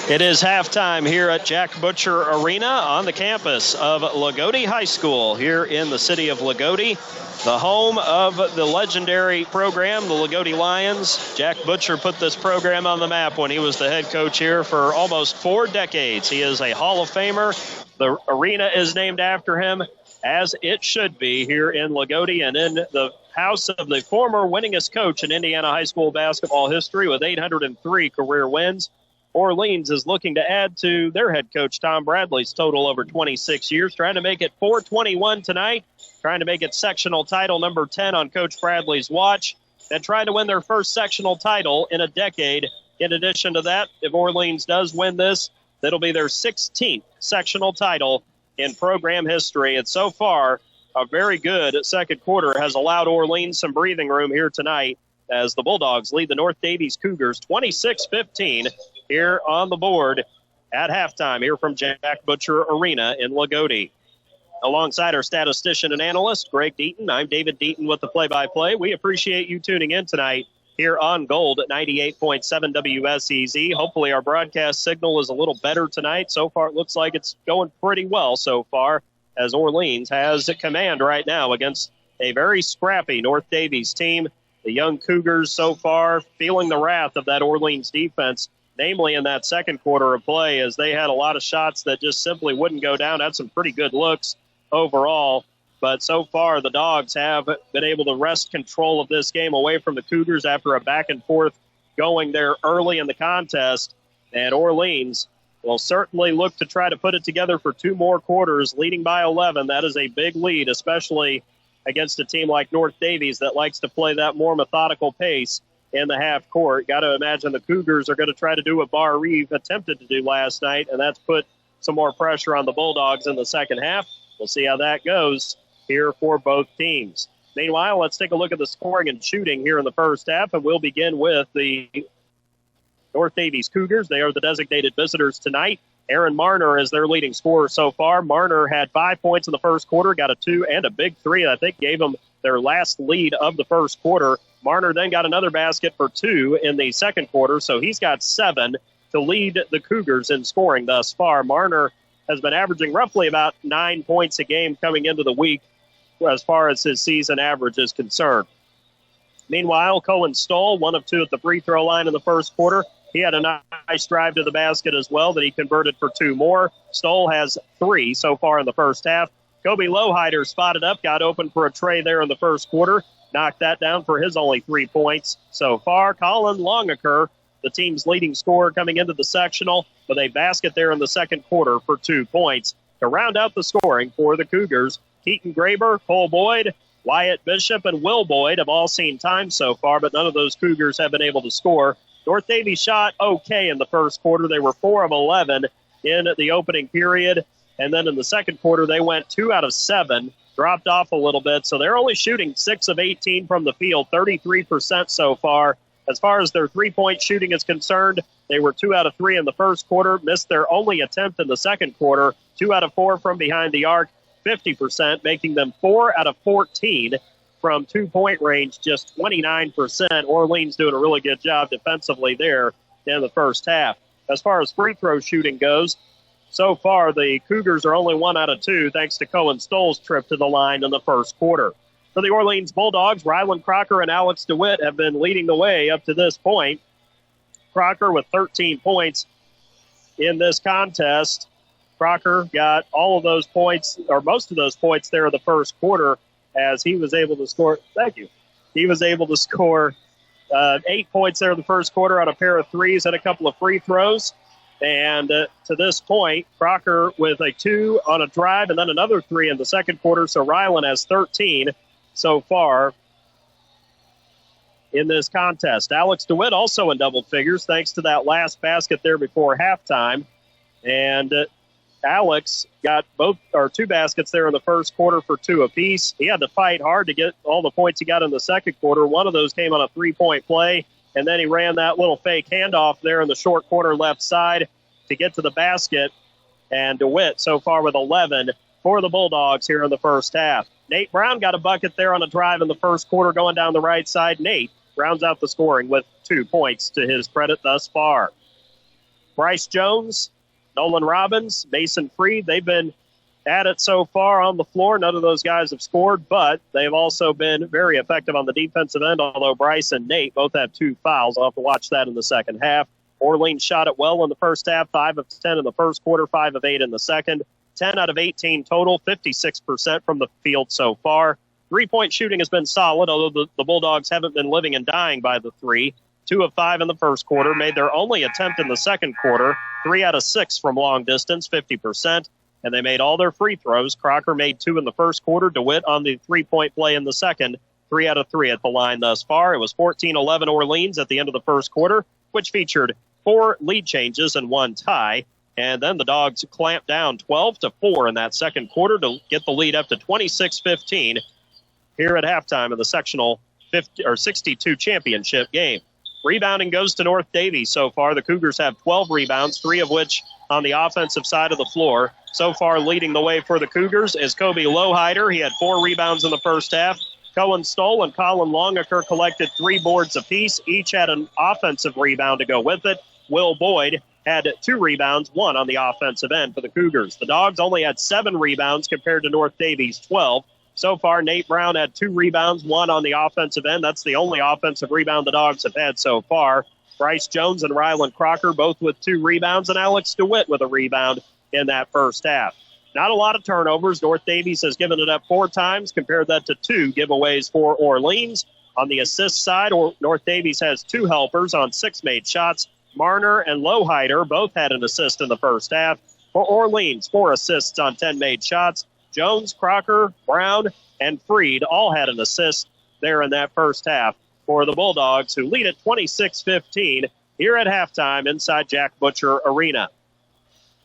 It is halftime here at Jack Butcher Arena on the campus of Lagodi High School here in the city of Lagodi, the home of the legendary program, the Lagodi Lions. Jack Butcher put this program on the map when he was the head coach here for almost 4 decades. He is a Hall of Famer. The arena is named after him, as it should be here in Lagodi and in the house of the former winningest coach in Indiana high school basketball history with 803 career wins. Orleans is looking to add to their head coach Tom Bradley's total over 26 years, trying to make it 421 tonight, trying to make it sectional title number 10 on Coach Bradley's watch, and trying to win their first sectional title in a decade. In addition to that, if Orleans does win this, that'll be their 16th sectional title in program history. And so far, a very good second quarter has allowed Orleans some breathing room here tonight as the Bulldogs lead the North Daviess Cougars 26-15 here on the board at halftime here from Jack Butcher Arena in Lagodi. Alongside our statistician and analyst, Greg Deaton, I'm David Deaton with the play-by-play. We appreciate you tuning in tonight here on Gold at 98.7 WSEZ. Hopefully our broadcast signal is a little better tonight. So far it looks like it's going pretty well so far, as Orleans has command right now against a very scrappy North Daviess team. The young Cougars so far feeling the wrath of that Orleans defense, namely in that second quarter of play, as they had a lot of shots that just simply wouldn't go down. Had some pretty good looks overall, but so far the Dogs have been able to wrest control of this game away from the Cougars after a back and forth going there early in the contest. And Orleans will certainly look to try to put it together for 2 more quarters, leading by 11. That is a big lead, especially against a team like North Daviess that likes to play that more methodical pace in the half court. Got to imagine the Cougars are going to try to do what Bar Reeve attempted to do last night, and that's put some more pressure on the Bulldogs in the second half. We'll see how that goes here for both teams. Meanwhile, let's take a look at the scoring and shooting here in the first half, and we'll begin with the North Daviess Cougars. They are the designated visitors tonight. Aaron Marner is their leading scorer so far. Marner had 5 points in the first quarter, got a 2 and a big 3 that I think gave them their last lead of the first quarter. Marner then got another basket for 2 in the second quarter, so he's got 7 to lead the Cougars in scoring thus far. Marner has been averaging roughly about 9 points a game coming into the week as far as his season average is concerned. Meanwhile, Cohen Stoll, 1 of 2 at the free throw line in the first quarter. He had a nice drive to the basket as well that he converted for 2 more. Stoll has 3 so far in the first half. Kobe Lowhider spotted up, got open for a tray there in the first quarter, knocked that down for his only 3 points so far. Colin Longaker the team's leading scorer coming into the sectional, with a basket there in the second quarter for 2 points. To round out the scoring for the Cougars, Keaton Graber, Cole Boyd, Wyatt Bishop, and Will Boyd have all seen time so far, but none of those Cougars have been able to score. North Daviess shot okay in the first quarter. They were 4 of 11 in the opening period, and then in the second quarter they went 2 out of 7, dropped off a little bit, so they're only shooting 6 of 18 from the field, 33% so far. As far as their three-point shooting is concerned, they were 2 out of 3 in the first quarter, missed their only attempt in the second quarter, 2 out of 4 from behind the arc, 50%, making them 4 out of 14 from 2-point range, just 29%. Orleans doing a really good job defensively there in the first half. As far as free throw shooting goes, so far the Cougars are only 1 out of 2 thanks to Cohen Stoll's trip to the line in the first quarter. For the Orleans Bulldogs, Rylan Crocker and Alex DeWitt have been leading the way up to this point. Crocker with 13 points in this contest. Crocker got all of those points, or most of those points there in the first quarter, as he was able to score. Thank you. He was able to score 8 points there in the first quarter on a pair of threes and a couple of free throws. And to this point, Crocker with a 2 on a drive and then another 3 in the second quarter. So Rylan has 13 so far in this contest. Alex DeWitt also in double figures thanks to that last basket there before halftime. And Alex got 2 baskets there in the first quarter for 2 apiece. He had to fight hard to get all the points he got in the second quarter. One of those came on a 3-point play, and then he ran that little fake handoff there in the short corner left side to get to the basket. And DeWitt so far with 11 for the Bulldogs here in the first half. Nate Brown got a bucket there on a drive in the first quarter going down the right side. Nate rounds out the scoring with 2 points to his credit thus far. Bryce Jones, Nolan Robbins, Mason Freed, they've been at it so far on the floor. None of those guys have scored, but they've also been very effective on the defensive end, although Bryce and Nate both have 2 fouls. I'll have to watch that in the second half. Orleans shot it well in the first half, 5 of 10 in the first quarter, 5 of 8 in the second. 10 out of 18 total, 56% from the field so far. Three-point shooting has been solid, although the Bulldogs haven't been living and dying by the 3. 2 of 5 in the first quarter, made their only attempt in the second quarter. 3 out of 6 from long distance, 50%. And they made all their free throws. Crocker made 2 in the first quarter. DeWitt on the 3-point play in the second. 3 out of 3 at the line thus far. It was 14-11 Orleans at the end of the first quarter, which featured 4 lead changes and 1 tie. And then the Dogs clamped down 12-4 in that second quarter to get the lead up to 26-15 here at halftime of the sectional 62 championship game. Rebounding goes to North Daviess so far. The Cougars have 12 rebounds, 3 of which on the offensive side of the floor. So far leading the way for the Cougars is Kobe Lowhider. He had 4 rebounds in the first half. Cohen Stoll and Colin Longaker collected 3 boards apiece. Each had an offensive rebound to go with it. Will Boyd had 2 rebounds, 1 on the offensive end for the Cougars. The Dogs only had 7 rebounds compared to North Daviess' 12. So far, Nate Brown had 2 rebounds, 1 on the offensive end. That's the only offensive rebound the Dogs have had so far. Bryce Jones and Rylan Crocker both with 2 rebounds, and Alex DeWitt with a rebound in that first half. Not a lot of turnovers. North Daviess has given it up 4 times. Compared that to 2 giveaways for Orleans. On the assist side, North Daviess has 2 helpers on 6 made shots. Marner and Lowhider both had an assist in the first half. For Orleans, 4 assists on 10 made shots. Jones, Crocker, Brown, and Freed all had an assist there in that first half for the Bulldogs, who lead at 26-15 here at halftime inside Jack Butcher Arena.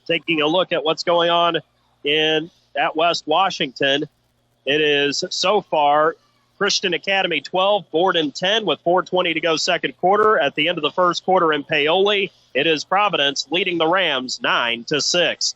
Taking a look at what's going on at West Washington, it is so far Christian Academy 12, Borden 10 with 4:20 to go second quarter. At the end of the first quarter in Paoli, it is Providence leading the Rams 9-6.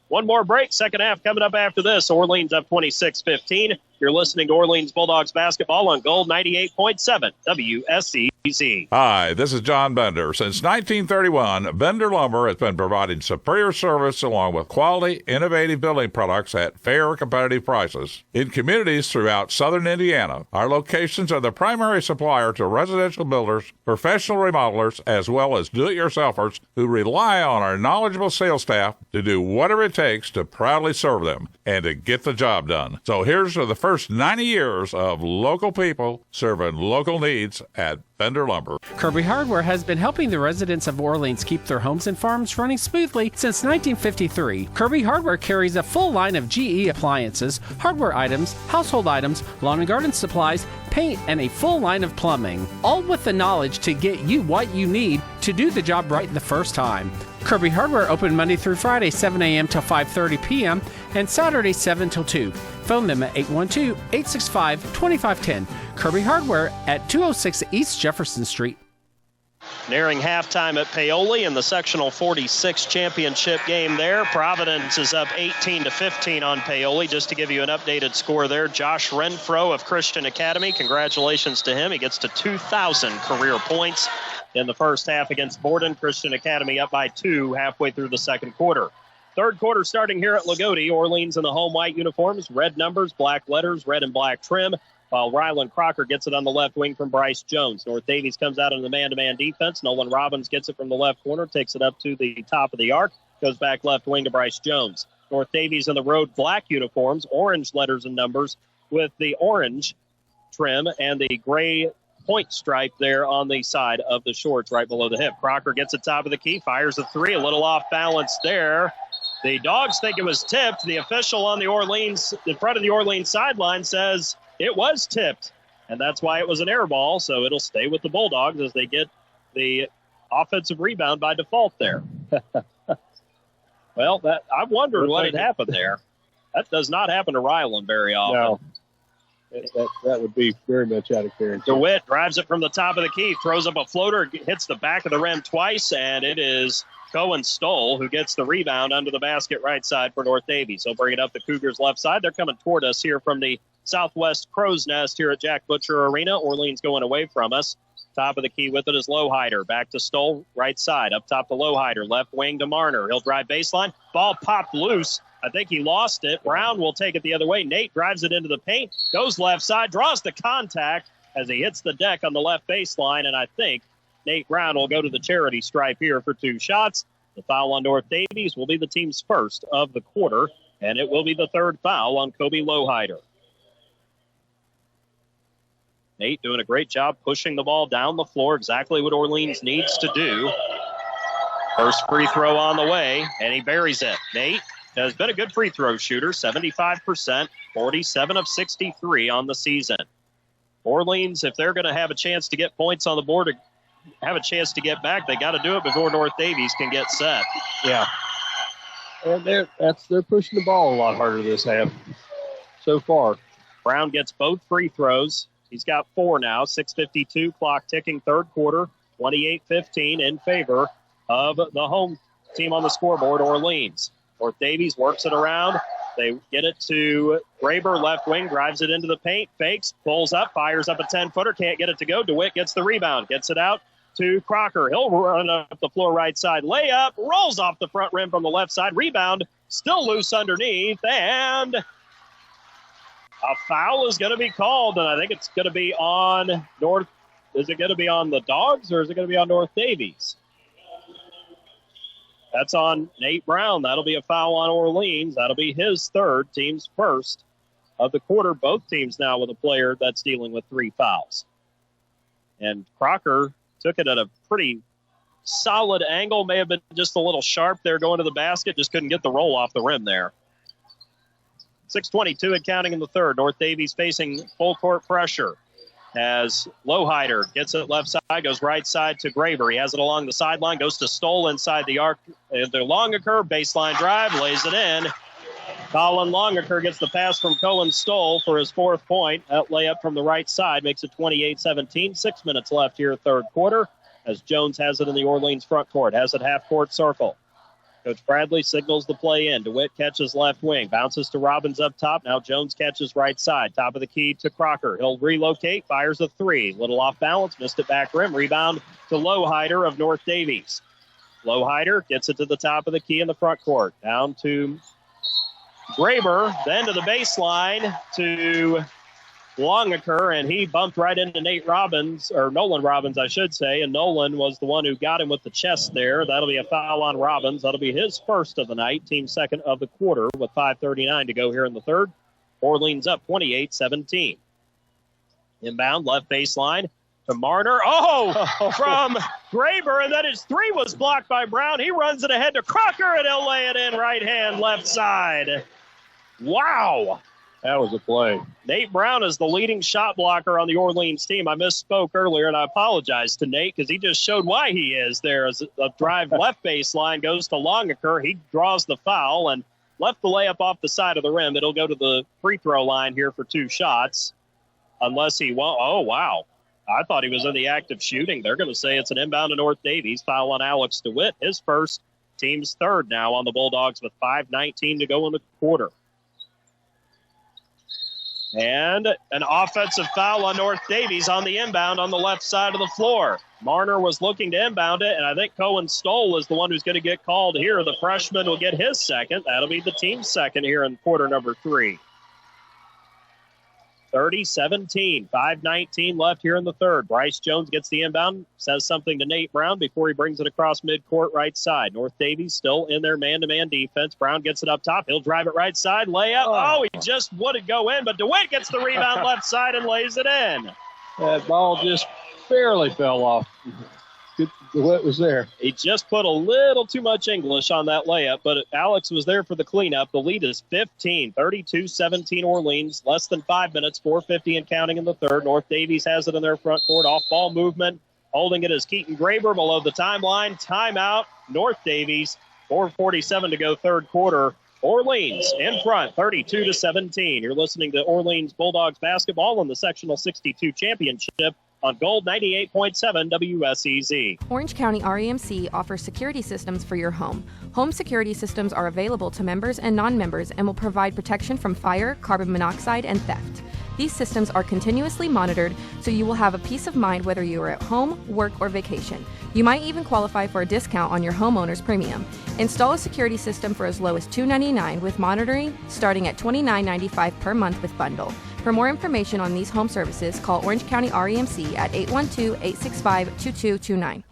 One more break, second half coming up after this. Orleans up 26-15. You're listening to Orleans Bulldogs basketball on Gold 98.7 WSEZ. Hi, this is John Bender. Since 1931, Bender Lumber has been providing superior service along with quality, innovative building products at fair, competitive prices. In communities throughout southern Indiana, our locations are the primary supplier to residential builders, professional remodelers, as well as do-it-yourselfers who rely on our knowledgeable sales staff to do whatever it takes to proudly serve them and to get the job done. So here's to the first 90 years of local people serving local needs at Bender Bender Lumber. Kirby Hardware has been helping the residents of Orleans keep their homes and farms running smoothly since 1953. Kirby Hardware carries a full line of GE appliances, hardware items, household items, lawn and garden supplies, paint, and a full line of plumbing, all with the knowledge to get you what you need to do the job right the first time. Kirby Hardware open Monday through Friday, 7 a.m. till 5:30 p.m. and Saturday, 7 till 2. Phone them at 812-865-2510. Kirby Hardware at 206 East Jefferson Street. Nearing halftime at Paoli in the Sectional 46 championship game there. Providence is up 18-15 on Paoli. Just to give you an updated score there, Josh Renfro of Christian Academy, congratulations to him. He gets to 2,000 career points in the first half against Borden. Christian Academy up by 2 halfway through the second quarter. Third quarter starting here at Lagodi. Orleans in the home white uniforms, red numbers, black letters, red and black trim, while Rylan Crocker gets it on the left wing from Bryce Jones. North Daviess comes out in the man-to-man defense. Nolan Robbins gets it from the left corner, takes it up to the top of the arc, goes back left wing to Bryce Jones. North Daviess in the road black uniforms, orange letters and numbers with the orange trim and the gray point stripe there on the side of the shorts right below the hip. Crocker gets it top of the key, fires a three, a little off balance there. The Dogs think it was tipped. The official in front of the Orleans sideline says it was tipped, and that's why it was an air ball, so it'll stay with the Bulldogs as they get the offensive rebound by default there. Well, I wondered what had happened there. That does not happen to Rylan very often. No, that would be very much out of character. DeWitt drives it from the top of the key, throws up a floater, hits the back of the rim twice, and it is Cohen Stoll who gets the rebound under the basket right side for North Daviess. He'll bring it up the Cougars' left side. They're coming toward us here from the Southwest Crow's Nest here at Jack Butcher Arena. Orleans going away from us. Top of the key with it is Lowhider. Back to Stoll, right side. Up top to Lowhider. Left wing to Marner. He'll drive baseline. Ball popped loose. I think he lost it. Brown will take it the other way. Nate drives it into the paint. Goes left side. Draws the contact as he hits the deck on the left baseline. And I think Nate Brown will go to the charity stripe here for 2 shots. The foul on North Daviess will be the team's first of the quarter. And it will be the third foul on Kobe Lowhider. Nate doing a great job pushing the ball down the floor, exactly what Orleans needs to do. First free throw on the way, and he buries it. Nate has been a good free throw shooter, 75%, 47 of 63 on the season. Orleans, if they're going to have a chance to get points on the board, have a chance to get back, they got to do it before North Daviess can get set. Yeah. And they're pushing the ball a lot harder this half so far. Brown gets both free throws. He's got 4 now, 6:52, clock ticking, third quarter, 28-15 in favor of the home team on the scoreboard, Orleans. North Daviess works it around. They get it to Graber, left wing, drives it into the paint, fakes, pulls up, fires up a 10-footer, can't get it to go. DeWitt gets the rebound, gets it out to Crocker. He'll run up the floor right side, layup, rolls off the front rim from the left side, rebound, still loose underneath, and a foul is going to be called, and I think it's going to be on North. Is it going to be on the Dogs, or is it going to be on North Daviess? That's on Nate Brown. That'll be a foul on Orleans. That'll be his third, team's first of the quarter. Both teams now with a player that's dealing with 3 fouls. And Crocker took it at a pretty solid angle. May have been just a little sharp there going to the basket. Just couldn't get the roll off the rim there. 6:22 and counting in the third. North Daviess facing full court pressure as Lowhider gets it left side, goes right side to Graber. He has it along the sideline, goes to Stoll inside the arc. The Longaker baseline drive, lays it in. Colin Longaker gets the pass from Cohen Stoll for his 4th point. That layup from the right side makes it 28-17. 6 minutes left here, third quarter, as Jones has it in the Orleans front court. Has it half court circle. Coach Bradley signals the play in. DeWitt catches left wing. Bounces to Robbins up top. Now Jones catches right side. Top of the key to Crocker. He'll relocate. Fires a 3. Little off balance. Missed it back rim. Rebound to Lowhider of North Daviess. Lowhider gets it to the top of the key in the front court. Down to Graber. Then to the baseline to Longaker, and he bumped right into Nolan Robbins, I should say, and Nolan was the one who got him with the chest there. That'll be a foul on Robbins. That'll be his first of the night, team second of the quarter with 5:39 to go here in the third. Orleans up 28-17. Inbound, left baseline, to Marner. Oh, from Graber, and then his three was blocked by Brown. He runs it ahead to Crocker, and he'll lay it in right hand, left side. Wow. That was a play. Nate Brown is the leading shot blocker on the Orleans team. I misspoke earlier, and I apologize to Nate because he just showed why he is there. As a drive left baseline goes to Longaker. He draws the foul and left the layup off the side of the rim. It'll go to the free throw line here for 2 shots. Unless he won't. Oh, wow. I thought he was in the act of shooting. They're going to say it's an inbound to North Daviess. Foul on Alex DeWitt. His first, team's third now on the Bulldogs with 5:19 to go in the quarter. And an offensive foul on North Daviess on the inbound on the left side of the floor. Marner was looking to inbound it, and I think Cohen Stoll is the one who's going to get called here. The freshman will get his second. That'll be the team's second here in quarter number 3. 30-17, 5:19 left here in the third. Bryce Jones gets the inbound, says something to Nate Brown before he brings it across midcourt right side. North Daviess still in their man-to-man defense. Brown gets it up top. He'll drive it right side, layup. Oh, he just wouldn't go in, but DeWitt gets the rebound left side and lays it in. That ball just barely fell off. DeWitt was there. He just put a little too much English on that layup, but Alex was there for the cleanup. The lead is 15, 32-17 Orleans. Less than 5 minutes, 4:50 and counting in the third. North Daviess has it in their front court. Off-ball movement. Holding it is Keaton Graber below the timeline. Timeout, North Daviess. 4:47 to go third quarter. Orleans in front, 32-17. You're listening to Orleans Bulldogs basketball in the Sectional 62 Championship on Gold 98.7 WSEZ. Orange County REMC offers security systems for your home. Home security systems are available to members and non-members and will provide protection from fire, carbon monoxide, and theft. These systems are continuously monitored, so you will have a peace of mind whether you are at home, work, or vacation. You might even qualify for a discount on your homeowner's premium. Install a security system for as low as $299 with monitoring starting at $29.95 per month with bundle. For more information on these home services, call Orange County REMC at 812-865-2229.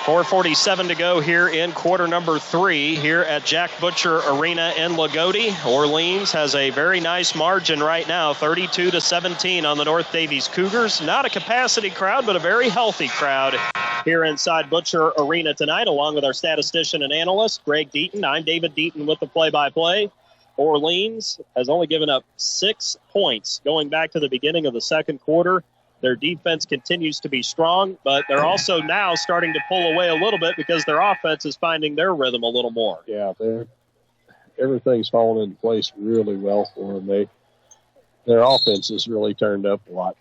4:47 to go here in quarter number 3 here at Jack Butcher Arena in Lagodi. Orleans has a very nice margin right now, 32-17 on the North Daviess Cougars. Not a capacity crowd, but a very healthy crowd here inside Butcher Arena tonight, along with our statistician and analyst, Greg Deaton. I'm David Deaton with the play-by-play. Orleans has only given up 6 points going back to the beginning of the second quarter. Their defense continues to be strong, but they're also now starting to pull away a little bit because their offense is finding their rhythm a little more. Yeah, everything's falling into place really well for them. Their offense has really turned up a lot.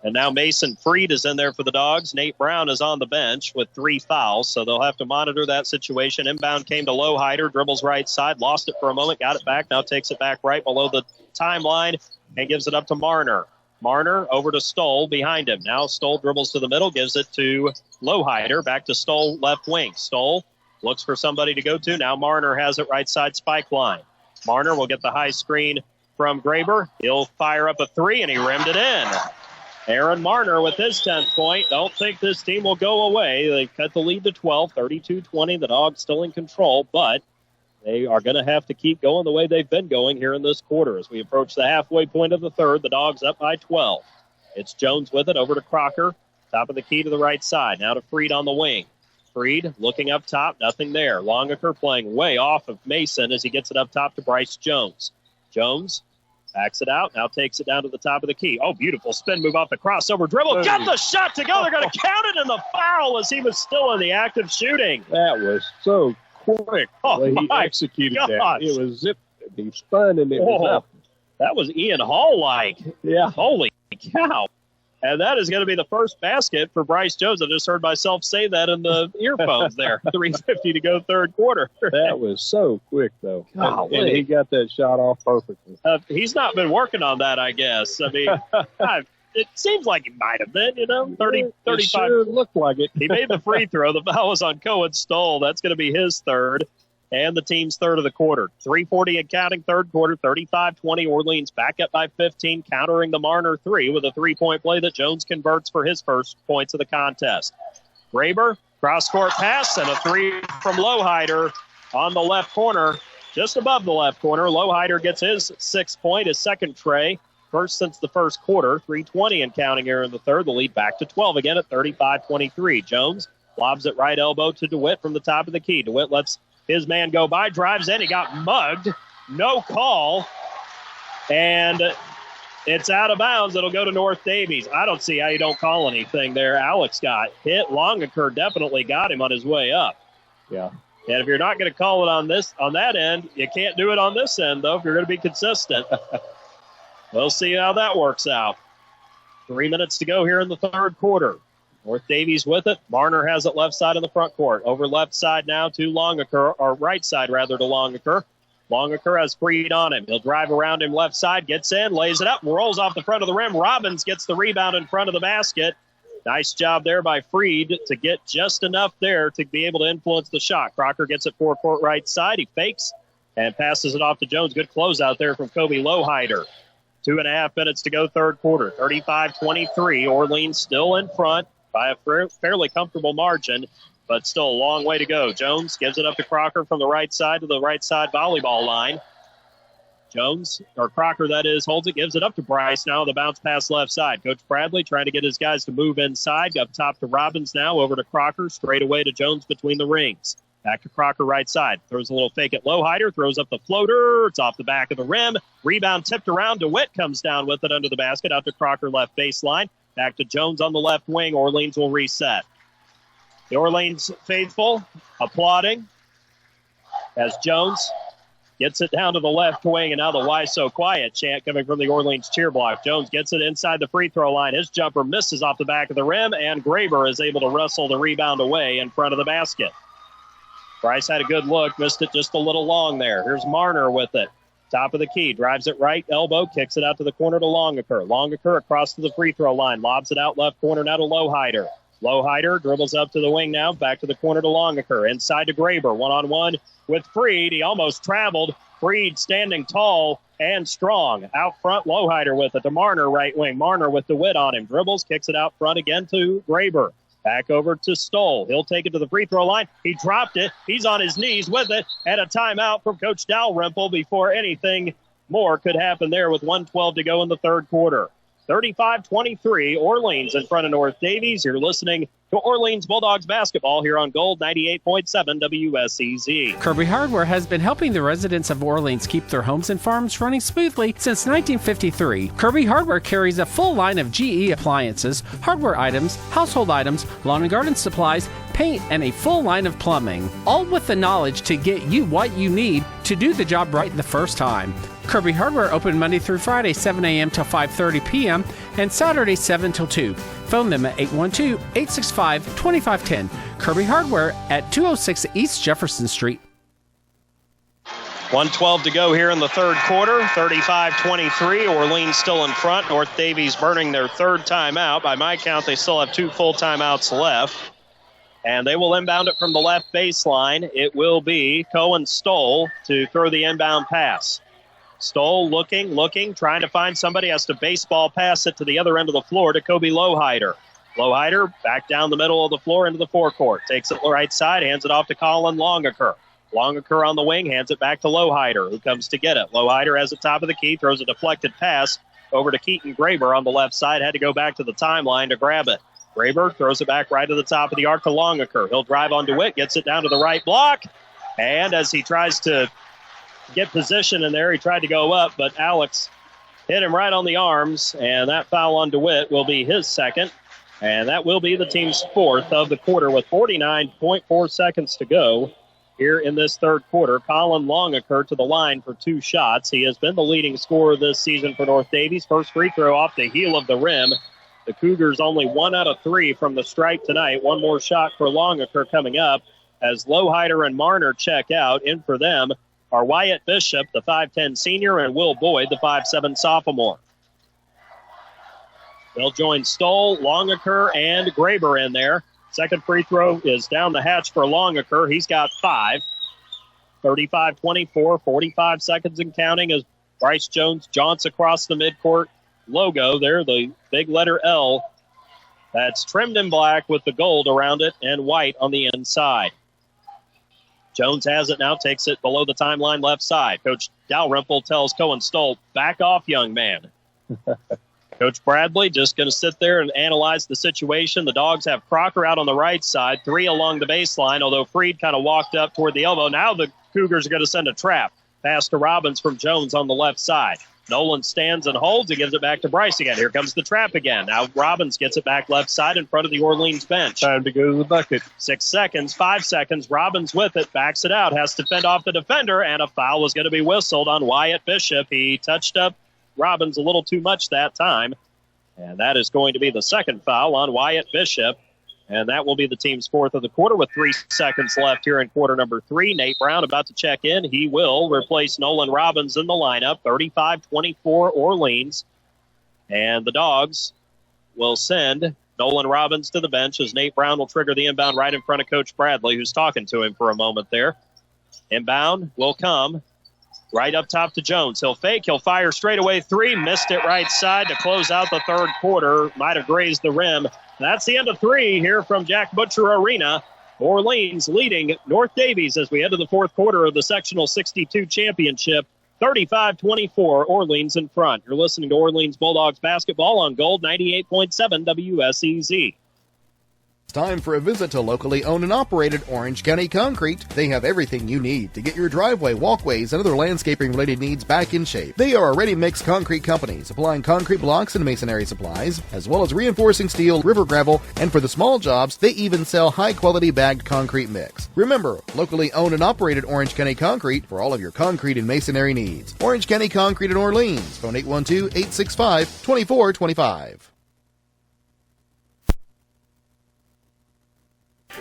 And now Mason Freed is in there for the Dogs. Nate Brown is on the bench with 3 fouls, so they'll have to monitor that situation. Inbound came to Lowhider, dribbles right side, lost it for a moment, got it back, now takes it back right below the timeline and gives it up to Marner. Marner over to Stoll behind him. Now Stoll dribbles to the middle, gives it to Lowhider, back to Stoll left wing. Stoll looks for somebody to go to. Now Marner has it right side spike line. Marner will get the high screen from Graber. He'll fire up a 3, and he rimmed it in. Aaron Marner with his 10th point. Don't think this team will go away. They cut the lead to 12, 32-20. The Dogs still in control, but they are going to have to keep going the way they've been going here in this quarter. As we approach the halfway point of the third, the Dogs up by 12. It's Jones with it over to Crocker. Top of the key to the right side. Now to Freed on the wing. Freed looking up top, nothing there. Longaker playing way off of Mason as he gets it up top to Bryce Jones. Jones backs it out, now takes it down to the top of the key. Oh, beautiful spin move off the crossover dribble. Got the shot to go. They're going to count it in the foul as he was still in the act of shooting. That was so quick the way he executed that. It was zip. He spun and it was up. That was Ian Hall-like. Yeah. Holy cow. And that is going to be the first basket for Bryce Jones. I just heard myself say that in the earphones there. 3:50 to go third quarter. That was so quick, though. And he got that shot off perfectly. He's not been working on that, I guess. I mean, it seems like he might have been, 30, 35. It sure looked like it. He made the free throw. The foul was on Cohen Stoll. That's going to be his third. And the team's third of the quarter. 3:40 and counting, third quarter, 35-20. Orleans back up by 15, countering the Marner 3 with a 3-point play that Jones converts for his first points of the contest. Graber, cross-court pass, and a 3 from Lowhider on the left corner, just above the left corner. Lowhider gets his 6th point, his second tray. first since the first quarter. 3:20 and counting here in the third. The lead back to 12 again at 35-23. Jones lobs it right elbow to DeWitt from the top of the key. DeWitt lets his man go by, drives in. He got mugged. No call. And it's out of bounds. It'll go to North Daviess. I don't see how you don't call anything there. Alex got hit. Longaker definitely got him on his way up. Yeah. And if you're not going to call it on that end, you can't do it on this end, though, if you're going to be consistent. We'll see how that works out. 3 minutes to go here in the third quarter. North Daviess with it. Marner has it left side of the front court. Over left side now to Longaker, or right side rather to Longaker. Longaker has Freed on him. He'll drive around him left side, gets in, lays it up, and rolls off the front of the rim. Robbins gets the rebound in front of the basket. Nice job there by Freed to get just enough there to be able to influence the shot. Crocker gets it forecourt right side. He fakes and passes it off to Jones. Good closeout there from Kobe Lowhider. 2.5 minutes to go, third quarter. 35-23. Orleans still in front by a fairly comfortable margin, but still a long way to go. Jones gives it up to Crocker from the right side to the right side volleyball line. Jones, or Crocker that is, holds it, gives it up to Bryce. Now the bounce pass left side. Coach Bradley trying to get his guys to move inside. Up top to Robbins now, over to Crocker, straight away to Jones between the rings. Back to Crocker right side. Throws a little fake at Lowhider, throws up the floater. It's off the back of the rim. Rebound tipped around. DeWitt comes down with it under the basket out to Crocker left baseline. Back to Jones on the left wing. Orleans will reset. The Orleans faithful applauding as Jones gets it down to the left wing, and now the Why So Quiet chant coming from the Orleans cheer block. Jones gets it inside the free throw line. His jumper misses off the back of the rim, and Graber is able to wrestle the rebound away in front of the basket. Bryce had a good look, missed it just a little long there. Here's Marner with it. Top of the key, drives it right elbow, kicks it out to the corner to Longaker. Longaker across to the free throw line, lobs it out left corner now to Lowhider. Lowhider dribbles up to the wing now, back to the corner to Longaker. Inside to Graber, one-on-one with Freed. He almost traveled. Freed standing tall and strong. Out front, Lowhider with it to Marner, right wing. Marner with DeWitt on him. Dribbles, kicks it out front again to Graber. Back over to Stoll. He'll take it to the free throw line. He dropped it. He's on his knees with it. And a timeout from Coach Dalrymple before anything more could happen there with 1:12 to go in the third quarter. 35-23, Orleans in front of North Daviess. You're listening to Orleans Bulldogs basketball here on Gold 98.7 WSEZ. Kirby Hardware has been helping the residents of Orleans keep their homes and farms running smoothly since 1953. Kirby Hardware carries a full line of GE appliances, hardware items, household items, lawn and garden supplies, paint, and a full line of plumbing, all with the knowledge to get you what you need to do the job right the first time. Kirby Hardware open Monday through Friday, 7 a.m. till 5:30 p.m. and Saturday, 7 till 2. Phone them at 812-865-2510. Kirby Hardware at 206 East Jefferson Street. 1:12 to go here in the third quarter. 35-23. Orleans still in front. North Daviess burning their third timeout. By my count, they still have 2 full timeouts left. And they will inbound it from the left baseline. It will be Cohen Stoll to throw the inbound pass. Stoll looking, trying to find somebody, has to baseball pass it to the other end of the floor to Kobe Lowhider. Lowhider back down the middle of the floor into the forecourt. Takes it right side, hands it off to Colin Longaker. Longaker on the wing, hands it back to Lowhider, who comes to get it. Lowhider has the top of the key, throws a deflected pass over to Keaton Graber on the left side. Had to go back to the timeline to grab it. Graber throws it back right to the top of the arc to Longaker. He'll drive on DeWitt, gets it down to the right block. And as he tries to get position in there, he tried to go up, but Alex hit him right on the arms, and that foul on DeWitt will be his second, and that will be the team's fourth of the quarter with 49.4 seconds to go here in this third quarter. Colin Longaker to the line for 2 shots. He has been the leading scorer this season for North Daviess. First free throw off the heel of the rim. The Cougars only 1 out of 3 from the stripe tonight. One more shot for Longaker coming up as Lowhider and Marner check out. In for them are Wyatt Bishop, the 5'10 senior, and Will Boyd, the 5'7 sophomore. They'll join Stoll, Longaker, and Graber in there. Second free throw is down the hatch for Longaker. He's got 5. 35-24, 45 seconds and counting as Bryce Jones jaunts across the midcourt logo there, the big letter L. That's trimmed in black with the gold around it and white on the inside. Jones has it now, takes it below the timeline left side. Coach Dalrymple tells Cohen Stoll, back off, young man. Coach Bradley just going to sit there and analyze the situation. The Dogs have Crocker out on the right side, 3 along the baseline, although Freed kind of walked up toward the elbow. Now the Cougars are going to send a trap. Pass to Robbins from Jones on the left side. Nolan stands and holds and gives it back to Bryce again. Here comes the trap again. Now Robbins gets it back left side in front of the Orleans bench. Time to go to the bucket. 6 seconds, 5 seconds. Robbins with it, backs it out, has to fend off the defender, and a foul was going to be whistled on Wyatt Bishop. He touched up Robbins a little too much that time, and that is going to be the second foul on Wyatt Bishop. And that will be the team's 4th of the quarter with 3 seconds left here in quarter number 3. Nate Brown about to check in. He will replace Nolan Robbins in the lineup. 35-24 Orleans. And the Dogs will send Nolan Robbins to the bench as Nate Brown will trigger the inbound right in front of Coach Bradley, who's talking to him for a moment there. Inbound will come right up top to Jones. He'll fake. He'll fire straight away 3. Missed it right side to close out the third quarter. Might have grazed the rim. That's the end of 3 here from Jack Butcher Arena. Orleans leading North Daviess as we head to the fourth quarter of the Sectional 62 Championship. 35-24, Orleans in front. You're listening to Orleans Bulldogs basketball on Gold 98.7 WSEZ. It's time for a visit to locally owned and operated Orange County Concrete. They have everything you need to get your driveway, walkways, and other landscaping-related needs back in shape. They are a ready-mix concrete company, supplying concrete blocks and masonry supplies, as well as reinforcing steel, river gravel, and for the small jobs, they even sell high-quality bagged concrete mix. Remember, locally owned and operated Orange County Concrete for all of your concrete and masonry needs. Orange County Concrete in Orleans. Phone 812-865-2425.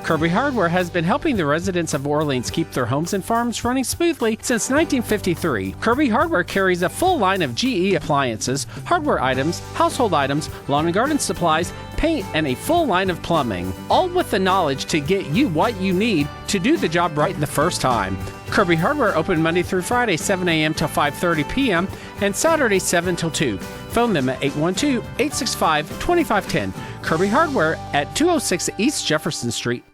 Kirby Hardware has been helping the residents of Orleans keep their homes and farms running smoothly since 1953. Kirby Hardware carries a full line of GE appliances, hardware items, household items, lawn and garden supplies, paint, and a full line of plumbing, all with the knowledge to get you what you need to do the job right the first time. Kirby Hardware open Monday through Friday, 7 a.m. till 5:30 p.m. and Saturday, 7 till 2. Phone them at 812-865-2510. Kirby Hardware at 206 East Jefferson Street.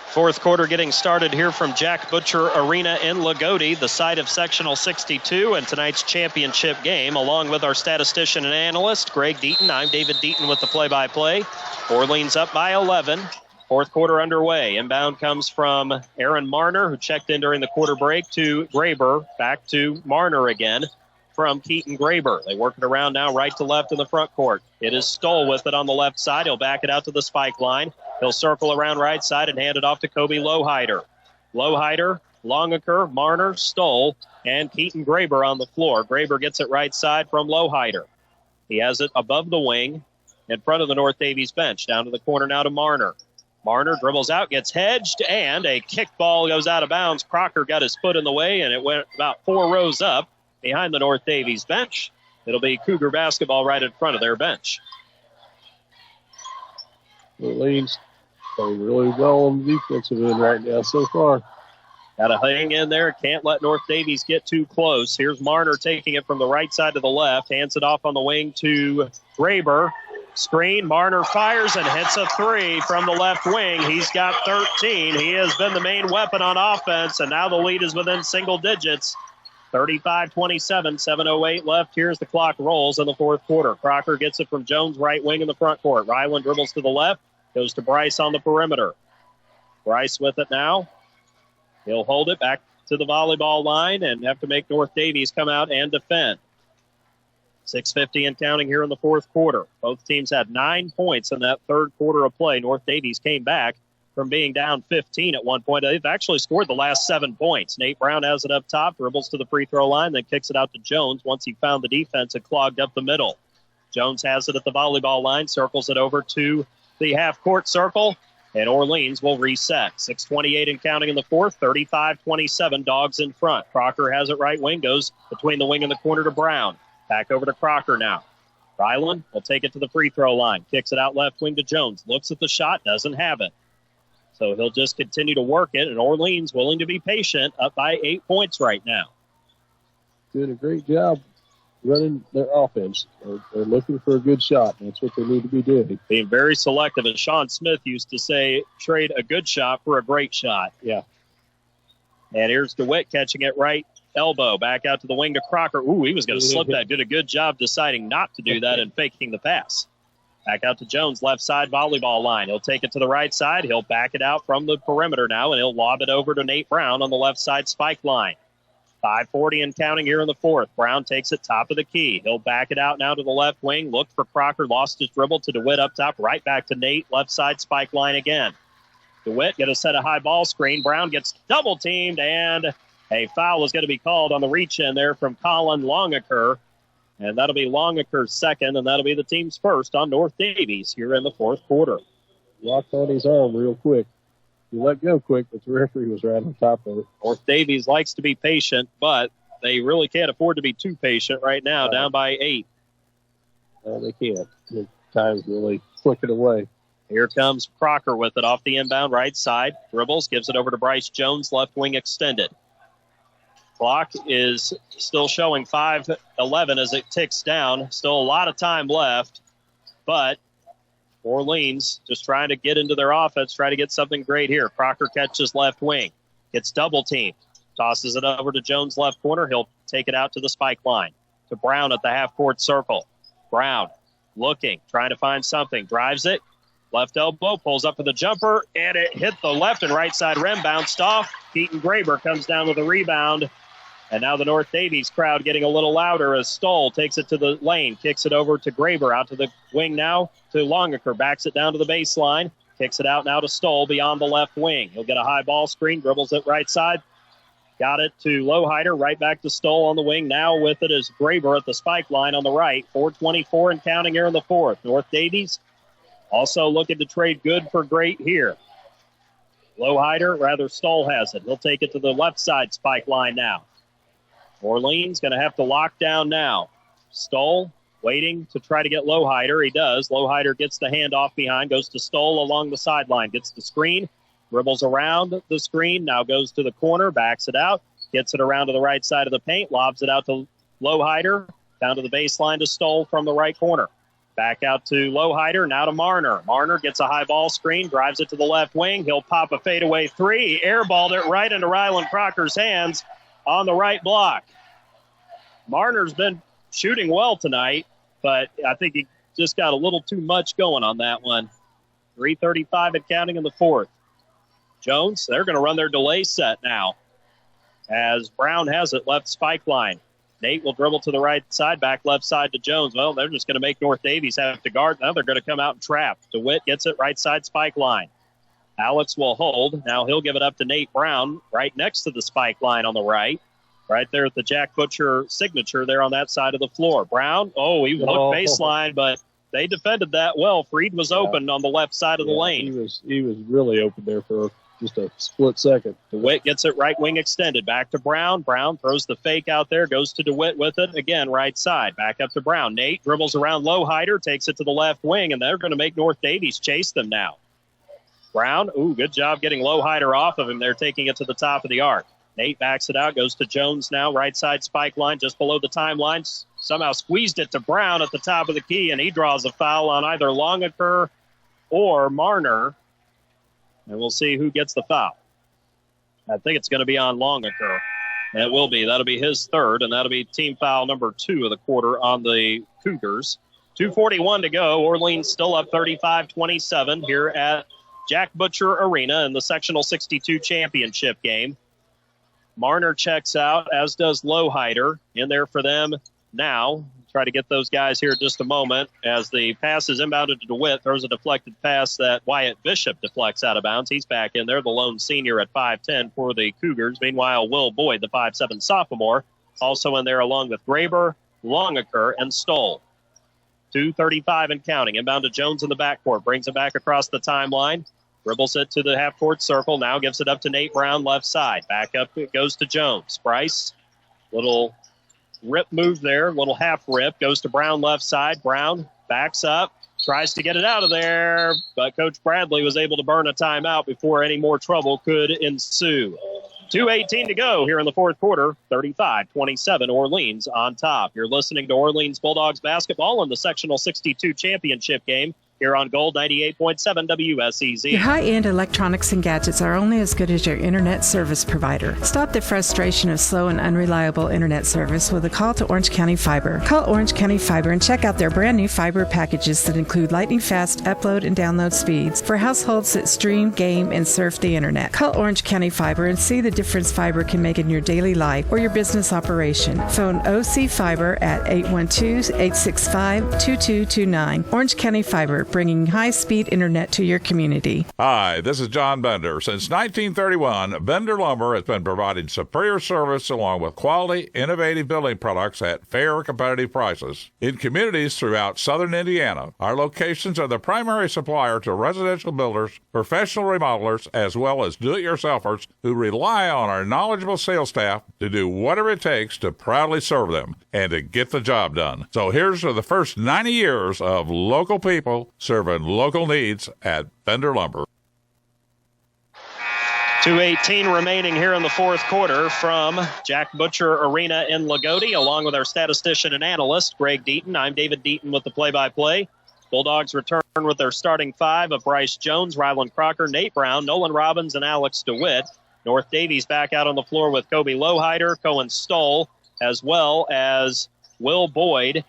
Fourth quarter getting started here from Jack Butcher Arena in Lagodi, the site of Sectional 62 and tonight's championship game, along with our statistician and analyst, Greg Deaton. I'm David Deaton with the play-by-play. Orleans up by 11. Fourth quarter underway. Inbound comes from Aaron Marner, who checked in during the quarter break, to Graber. Back to Marner again from Keaton Graber. They work it around now right to left in the front court. It is Stoll with it on the left side. He'll back it out to the spike line. He'll circle around right side and hand it off to Kobe Lowhider. Lowhider, Longaker, Marner, Stoll, and Keaton Graber on the floor. Graber gets it right side from Lowhider. He has it above the wing in front of the North Daviess bench. Down to the corner now to Marner. Marner dribbles out, gets hedged, and a kickball goes out of bounds. Crocker got his foot in the way, and it went about 4 rows up behind the North Daviess bench. It'll be Cougar basketball right in front of their bench. Orleans playing really well on the defensive end right now so far. Got to hang in there. Can't let North Daviess get too close. Here's Marner taking it from the right side to the left. Hands it off on the wing to Graber. Screen. Marner fires and hits a 3 from the left wing. He's got 13. He has been the main weapon on offense, and now the lead is within single digits. 35-27, 7:08 left. Here's the clock rolls in the fourth quarter. Crocker gets it from Jones, right wing in the front court. Ryland dribbles to the left, goes to Bryce on the perimeter. Bryce with it now. He'll hold it back to the volleyball line and have to make North Daviess come out and defend. 6:50 and counting here in the fourth quarter. Both teams had 9 points in that third quarter of play. North Daviess came back from being down 15 at one point. They've actually scored the last 7 points. Nate Brown has it up top, dribbles to the free throw line, then kicks it out to Jones once he found the defense and clogged up the middle. Jones has it at the volleyball line, circles it over to the half-court circle, and Orleans will reset. 6:28 and counting in the fourth, 35-27, Dogs in front. Crocker has it right wing, goes between the wing and the corner to Brown. Back over to Crocker now. Ryland will take it to the free throw line, kicks it out left wing to Jones, looks at the shot, doesn't have it. So he'll just continue to work it, and Orleans willing to be patient, up by 8 points right now. Doing a great job running their offense. They're looking for a good shot. That's what they need to be doing. Being very selective, as Sean Smith used to say, trade a good shot for a great shot. Yeah. And here's DeWitt catching it right elbow. Back out to the wing to Crocker. Ooh, he was going to slip that. Did a good job deciding not to do that and faking the pass. Back out to Jones, left side volleyball line. He'll take it to the right side. He'll back it out from the perimeter now, and he'll lob it over to Nate Brown on the left side spike line. 5:40 and counting here in the fourth. Brown takes it top of the key. He'll back it out now to the left wing. Looked for Crocker, lost his dribble to DeWitt up top. Right back to Nate, left side spike line again. DeWitt get a set of high ball screen. Brown gets double teamed, and a foul is going to be called on the reach in there from Colin Longaker. And that'll be Longaker's second, and that'll be the team's first on North Daviess here in the fourth quarter. Locked on his arm real quick. He let go quick, but the referee was right on top of it. North Daviess likes to be patient, but they really can't afford to be too patient right now, down by 8. No, they can't. The time's really clicking away. Here comes Crocker with it off the inbound right side. Dribbles, gives it over to Bryce Jones, left wing extended. Clock is still showing 5:11 as it ticks down. Still a lot of time left, but Orleans just trying to get into their offense, try to get something great here. Crocker catches left wing, gets double teamed, tosses it over to Jones left corner. He'll take it out to the spike line, to Brown at the half-court circle. Brown looking, trying to find something, drives it, left elbow, pulls up for the jumper, and it hit the left and right side rim, bounced off. Keaton Graber comes down with a rebound. And now the North Daviess crowd getting a little louder as Stoll takes it to the lane, kicks it over to Graber, out to the wing now to Longaker, backs it down to the baseline, kicks it out now to Stoll beyond the left wing. He'll get a high ball screen, dribbles it right side, got it to Lowhider, right back to Stoll on the wing. Now with it is Graber at the spike line on the right. 4:24 and counting here in the fourth. North Daviess also looking to trade good for great here. Stoll has it. He'll take it to the left side spike line now. Orleans going to have to lock down now. Stoll waiting to try to get Lowhider. He does. Lowhider gets the handoff behind, goes to Stoll along the sideline, gets the screen, dribbles around the screen, now goes to the corner, backs it out, gets it around to the right side of the paint, lobs it out to Lowhider, down to the baseline to Stoll from the right corner. Back out to Lowhider, now to Marner. Marner gets a high ball screen, drives it to the left wing. He'll pop a fadeaway three. Airballed it right into Rylan Crocker's hands on the right block. Marner's been shooting well tonight, but I think he just got a little too much going on that one. 3:35 and counting in the fourth. Jones, they're going to run their delay set now as Brown has it left spike line. Nate will dribble to the right side, back left side to Jones. Well, they're just going to make North Daviess have to guard. Now they're going to come out and trap. DeWitt gets it right side spike line. Alex will hold. Now he'll give it up to Nate Brown right next to the spike line on the right. Right there at the Jack Butcher signature there on that side of the floor. Brown, he looked baseline, but they defended that well. Freed was open on the left side of the lane. He was really open there for just a split second. DeWitt gets it right wing extended. Back to Brown. Brown throws the fake out there, goes to DeWitt with it. Again, right side. Back up to Brown. Nate dribbles around Lowhider, takes it to the left wing, and they're going to make North Daviess chase them now. Brown, good job getting Lowhider off of him. They're taking it to the top of the arc. Nate backs it out, goes to Jones now, right side spike line, just below the timeline. Somehow squeezed it to Brown at the top of the key, and he draws a foul on either Longaker or Marner. And we'll see who gets the foul. I think it's going to be on Longaker. It will be. That'll be his third, and that'll be team foul number 2 of the quarter on the Cougars. 2:41 to go. Orleans still up 35-27 here at Jack Butcher Arena in the Sectional 62 championship game. Marner checks out, as does Lowhider. In there for them now. Try to get those guys here in just a moment as the pass is inbounded to DeWitt. Throws a deflected pass that Wyatt Bishop deflects out of bounds. He's back in there, the lone senior at 5'10" for the Cougars. Meanwhile, Will Boyd, the 5'7" sophomore, also in there along with Graber, Longaker, and Stoll. 2:35 and counting. Inbound to Jones in the backcourt. Brings it back across the timeline. Dribbles it to the half-court circle. Now gives it up to Nate Brown, left side. Back up it goes to Jones. Bryce, little rip move there, little half rip. Goes to Brown, left side. Brown backs up, tries to get it out of there, but Coach Bradley was able to burn a timeout before any more trouble could ensue. 2:18 to go here in the fourth quarter. 35-27, Orleans on top. You're listening to Orleans Bulldogs basketball in the Sectional 62 championship game here on Gold 98.7 WSEZ. Your high-end electronics and gadgets are only as good as your internet service provider. Stop the frustration of slow and unreliable internet service with a call to Orange County Fiber. Call Orange County Fiber and check out their brand new fiber packages that include lightning-fast upload and download speeds for households that stream, game, and surf the internet. Call Orange County Fiber and see the difference fiber can make in your daily life or your business operation. Phone OC Fiber at 812-865-2229. Orange County Fiber, bringing high-speed internet to your community. Hi, this is John Bender. Since 1931, Bender Lumber has been providing superior service along with quality, innovative building products at fair, competitive prices. In communities throughout southern Indiana, our locations are the primary supplier to residential builders, professional remodelers, as well as do-it-yourselfers who rely on our knowledgeable sales staff to do whatever it takes to proudly serve them and to get the job done. So here's to the first 90 years of local people serving local needs at Bender Lumber. 2:18 remaining here in the fourth quarter from Jack Butcher Arena in Lagodi, along with our statistician and analyst, Greg Deaton. I'm David Deaton with the play-by-play. Bulldogs return with their starting five of Bryce Jones, Ryland Crocker, Nate Brown, Nolan Robbins, and Alex DeWitt. North Daviess back out on the floor with Kobe Lowhider, Cohen Stoll, as well as Will Boyd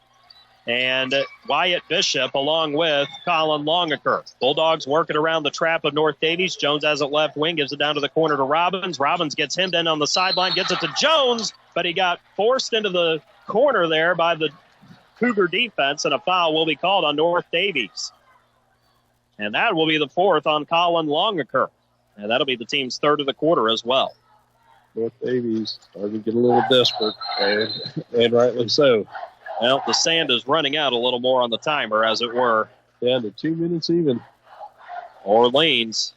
and Wyatt Bishop, along with Colin Longaker. Bulldogs working around the trap of North Daviess. Jones has it left wing, gives it down to the corner to Robbins. Robbins gets him in on the sideline, gets it to Jones, but he got forced into the corner there by the Cougar defense, and a foul will be called on North Daviess. And that will be the fourth on Colin Longaker. And that'll be the team's third of the quarter as well. North Daviess starting to get a little desperate, and rightly so. Well, the sand is running out a little more on the timer, as it were. Down to 2 minutes even. Orleans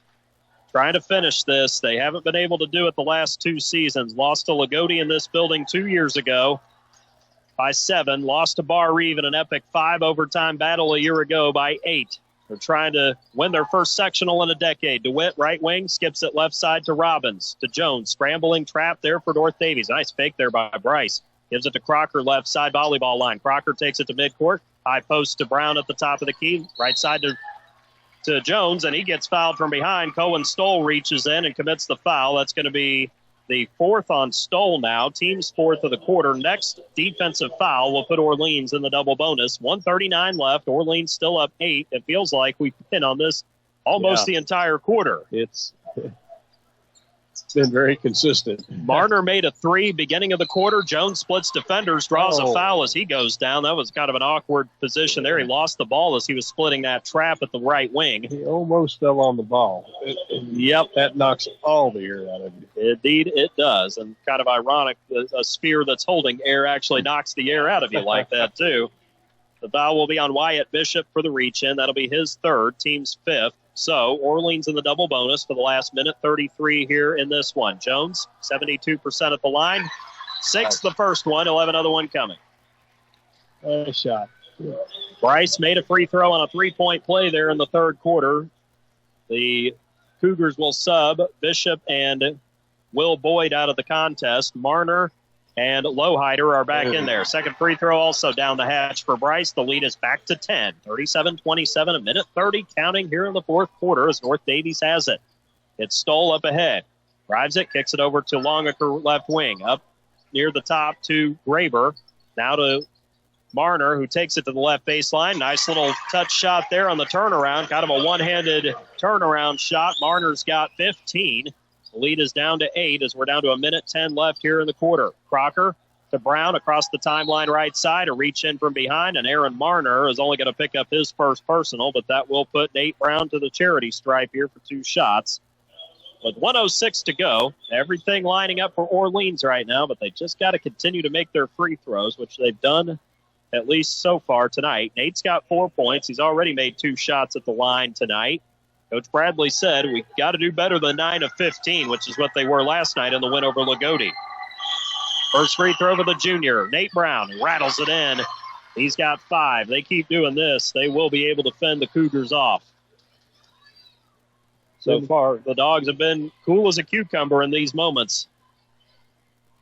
trying to finish this. They haven't been able to do it the last two seasons. Lost to Lagodi in this building 2 years ago by 7. Lost to Bar Reeve in an epic 5-overtime battle a year ago by 8. They're trying to win their first sectional in a decade. DeWitt, right wing, skips it left side to Robbins. To Jones, scrambling trap there for North Daviess. Nice fake there by Bryce. Gives it to Crocker, left side volleyball line. Crocker takes it to midcourt. High post to Brown at the top of the key. Right side to Jones, and he gets fouled from behind. Cohen Stoll reaches in and commits the foul. That's going to be the fourth on Stoll now. Team's fourth of the quarter. Next defensive foul will put Orleans in the double bonus. 1:39 left. Orleans still up 8. It feels like we've been on this almost the entire quarter. It's been very consistent. Marner made a 3 beginning of the quarter. Jones splits defenders, draws a foul as he goes down. That was kind of an awkward position there. He lost the ball as he was splitting that trap at the right wing. He almost fell on the ball. Yep. That knocks all the air out of you. Indeed, it does. And kind of ironic, a sphere that's holding air actually knocks the air out of you like that, too. The foul will be on Wyatt Bishop for the reach-in. That'll be his third, team's fifth. So Orleans in the double bonus for the last minute 33 here in this one. Jones, 72% at the line. 6 the first one. He'll have another one coming. Nice shot. Bryce made a free throw on a three-point play there in the third quarter. The Cougars will sub Bishop and Will Boyd out of the contest. Marner and Lowhider are back in there. Second free throw also down the hatch for Bryce. The lead is back to 10. 37-27, a minute 30 counting here in the fourth quarter as North Daviess has it. It's Stoll up ahead. Drives it, kicks it over to Longaker left wing. Up near the top to Graber. Now to Marner, who takes it to the left baseline. Nice little touch shot there on the turnaround. Kind of a one-handed turnaround shot. Marner's got 15. The lead is down to 8 as we're down to a minute 10 left here in the quarter. Crocker to Brown across the timeline right side. A reach in from behind, and Aaron Marner is only going to pick up his first personal, but that will put Nate Brown to the charity stripe here for 2 shots. With 1:06 to go, everything lining up for Orleans right now, but they just got to continue to make their free throws, which they've done at least so far tonight. Nate's got 4 points. He's already made 2 shots at the line tonight. Coach Bradley said we got to do better than 9 of 15, which is what they were last night in the win over Lagodi. First free throw for the junior. Nate Brown rattles it in. He's got 5. They keep doing this. They will be able to fend the Cougars off. So far, the Dogs have been cool as a cucumber in these moments.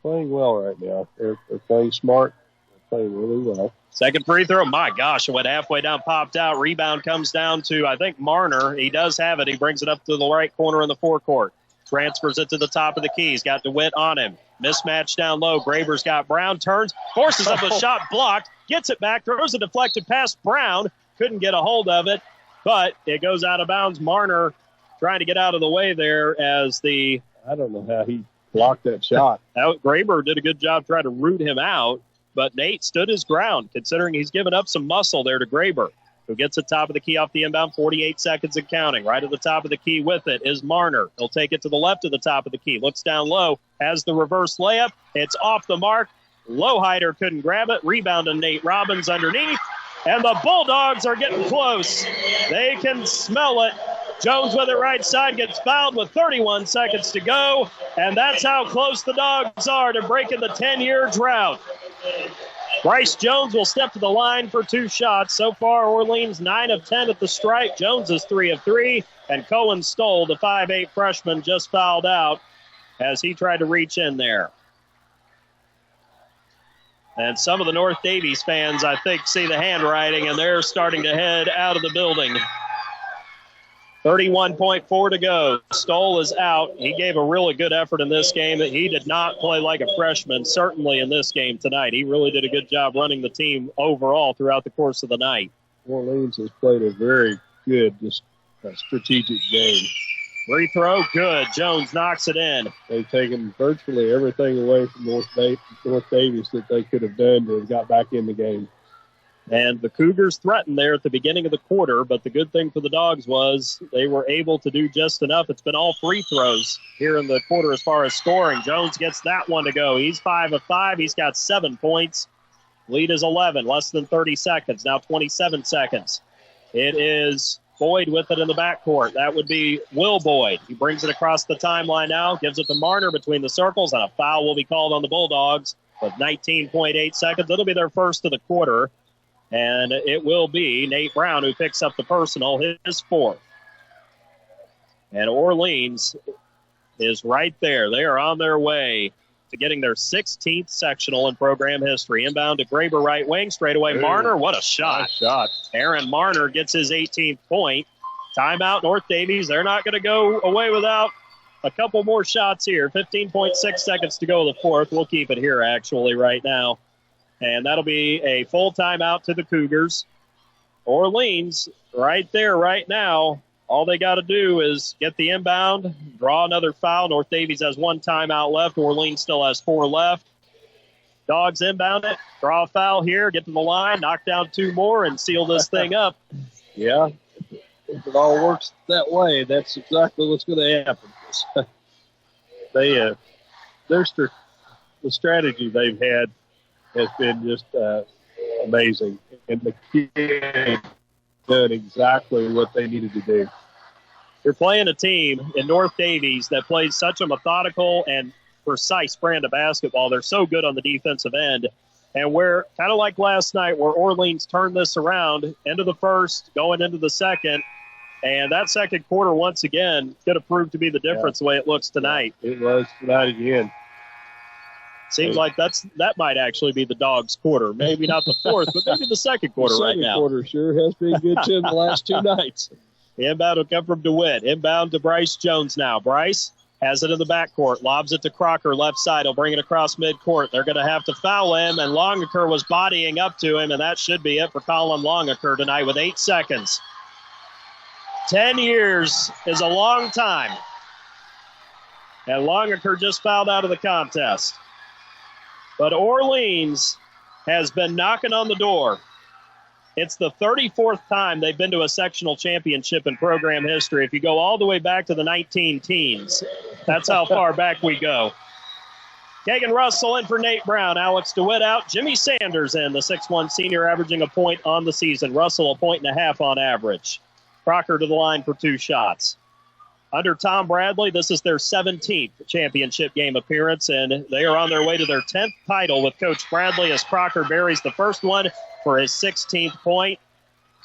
Playing well right now. They're playing smart. playing really well. Second free throw, my gosh, it went halfway down, popped out. Rebound comes down to, I think, Marner. He does have it. He brings it up to the right corner in the forecourt. Transfers it to the top of the key. He's got DeWitt on him. Mismatch down low. Graber's got Brown. Turns, forces up a shot blocked. Gets it back, throws a deflected pass. Brown couldn't get a hold of it, but it goes out of bounds. Marner trying to get out of the way there as the... I don't know how he blocked that shot. Graber did a good job trying to root him out, but Nate stood his ground, considering he's given up some muscle there to Graber, who gets the top of the key off the inbound, 48 seconds and counting. Right at the top of the key with it is Marner. He'll take it to the left of the top of the key. Looks down low, has the reverse layup. It's off the mark. Lowhider couldn't grab it. Rebound to Nate Robbins underneath. And the Bulldogs are getting close. They can smell it. Jones with it right side, gets fouled with 31 seconds to go. And that's how close the Dogs are to breaking the 10-year drought. Bryce Jones will step to the line for 2 shots. So far, Orleans 9 of 10 at the stripe. Jones is 3 of 3. And Cohen Stoll, the 5'8 freshman, just fouled out as he tried to reach in there. And some of the North Daviess fans, I think, see the handwriting, and they're starting to head out of the building. 31.4 to go. Stoll is out. He gave a really good effort in this game. He did not play like a freshman, certainly in this game tonight. He really did a good job running the team overall throughout the course of the night. Orleans has played a very good, strategic game. Free throw, good. Jones knocks it in. They've taken virtually everything away from North Daviess that they could have done to have got back in the game. And the Cougars threatened there at the beginning of the quarter, but the good thing for the Dogs was they were able to do just enough. It's been all free throws here in the quarter as far as scoring. Jones gets that one to go. He's 5 of 5. He's got 7 points. Lead is 11, less than 30 seconds, now 27 seconds. It is Boyd with it in the backcourt. That would be Will Boyd. He brings it across the timeline now, gives it to Marner between the circles, and a foul will be called on the Bulldogs with 19.8 seconds. It'll be their first of the quarter, and it will be Nate Brown who picks up the personal, his 4th. And Orleans is right there. They are on their way to getting their 16th sectional in program history. Inbound to Graber right wing, straight away Marner. What a shot. Nice shot. Aaron Marner gets his 18th point. Timeout, North Daviess. They're not going to go away without a couple more shots here. 15.6 seconds to go the 4th. We'll keep it here actually right now. And that'll be a full timeout to the Cougars. Orleans right there right now. All they got to do is get the inbound, draw another foul. North Daviess has 1 timeout left. Orleans still has 4 left. Dogs inbound it, draw a foul here, get to the line, knock down 2 more, and seal this thing up. Yeah, if it all works that way, that's exactly what's going to happen. The strategy they've had has been just amazing. And the kids done exactly what they needed to do. You're playing a team in North Daviess that plays such a methodical and precise brand of basketball. They're so good on the defensive end. And we're kind of like last night where Orleans turned this around, end of the first, going into the second. And that second quarter, once again, could have proved to be the difference the way it looks tonight. It was tonight again. Seems like that might actually be the Dogs' quarter. Maybe not the 4th, but maybe the second quarter right now. The second quarter sure has been good too in the last 2 nights. The inbound will come from DeWitt. Inbound to Bryce Jones now. Bryce has it in the backcourt. Lobs it to Crocker, left side. He'll bring it across midcourt. They're going to have to foul him, and Longaker was bodying up to him, and that should be it for Colin Longaker tonight with 8 seconds. 10 years is a long time. And Longaker just fouled out of the contest. But Orleans has been knocking on the door. It's the 34th time they've been to a sectional championship in program history. If you go all the way back to the 19 teens, that's how far back we go. Kagan Russell in for Nate Brown. Alex DeWitt out. Jimmy Sanders in, the 6'1 senior, averaging a point on the season. Russell 1.5 points on average. Crocker to the line for 2 shots. Under Tom Bradley, this is their 17th championship game appearance, and they are on their way to their 10th title with Coach Bradley as Crocker buries the first one for his 16th point.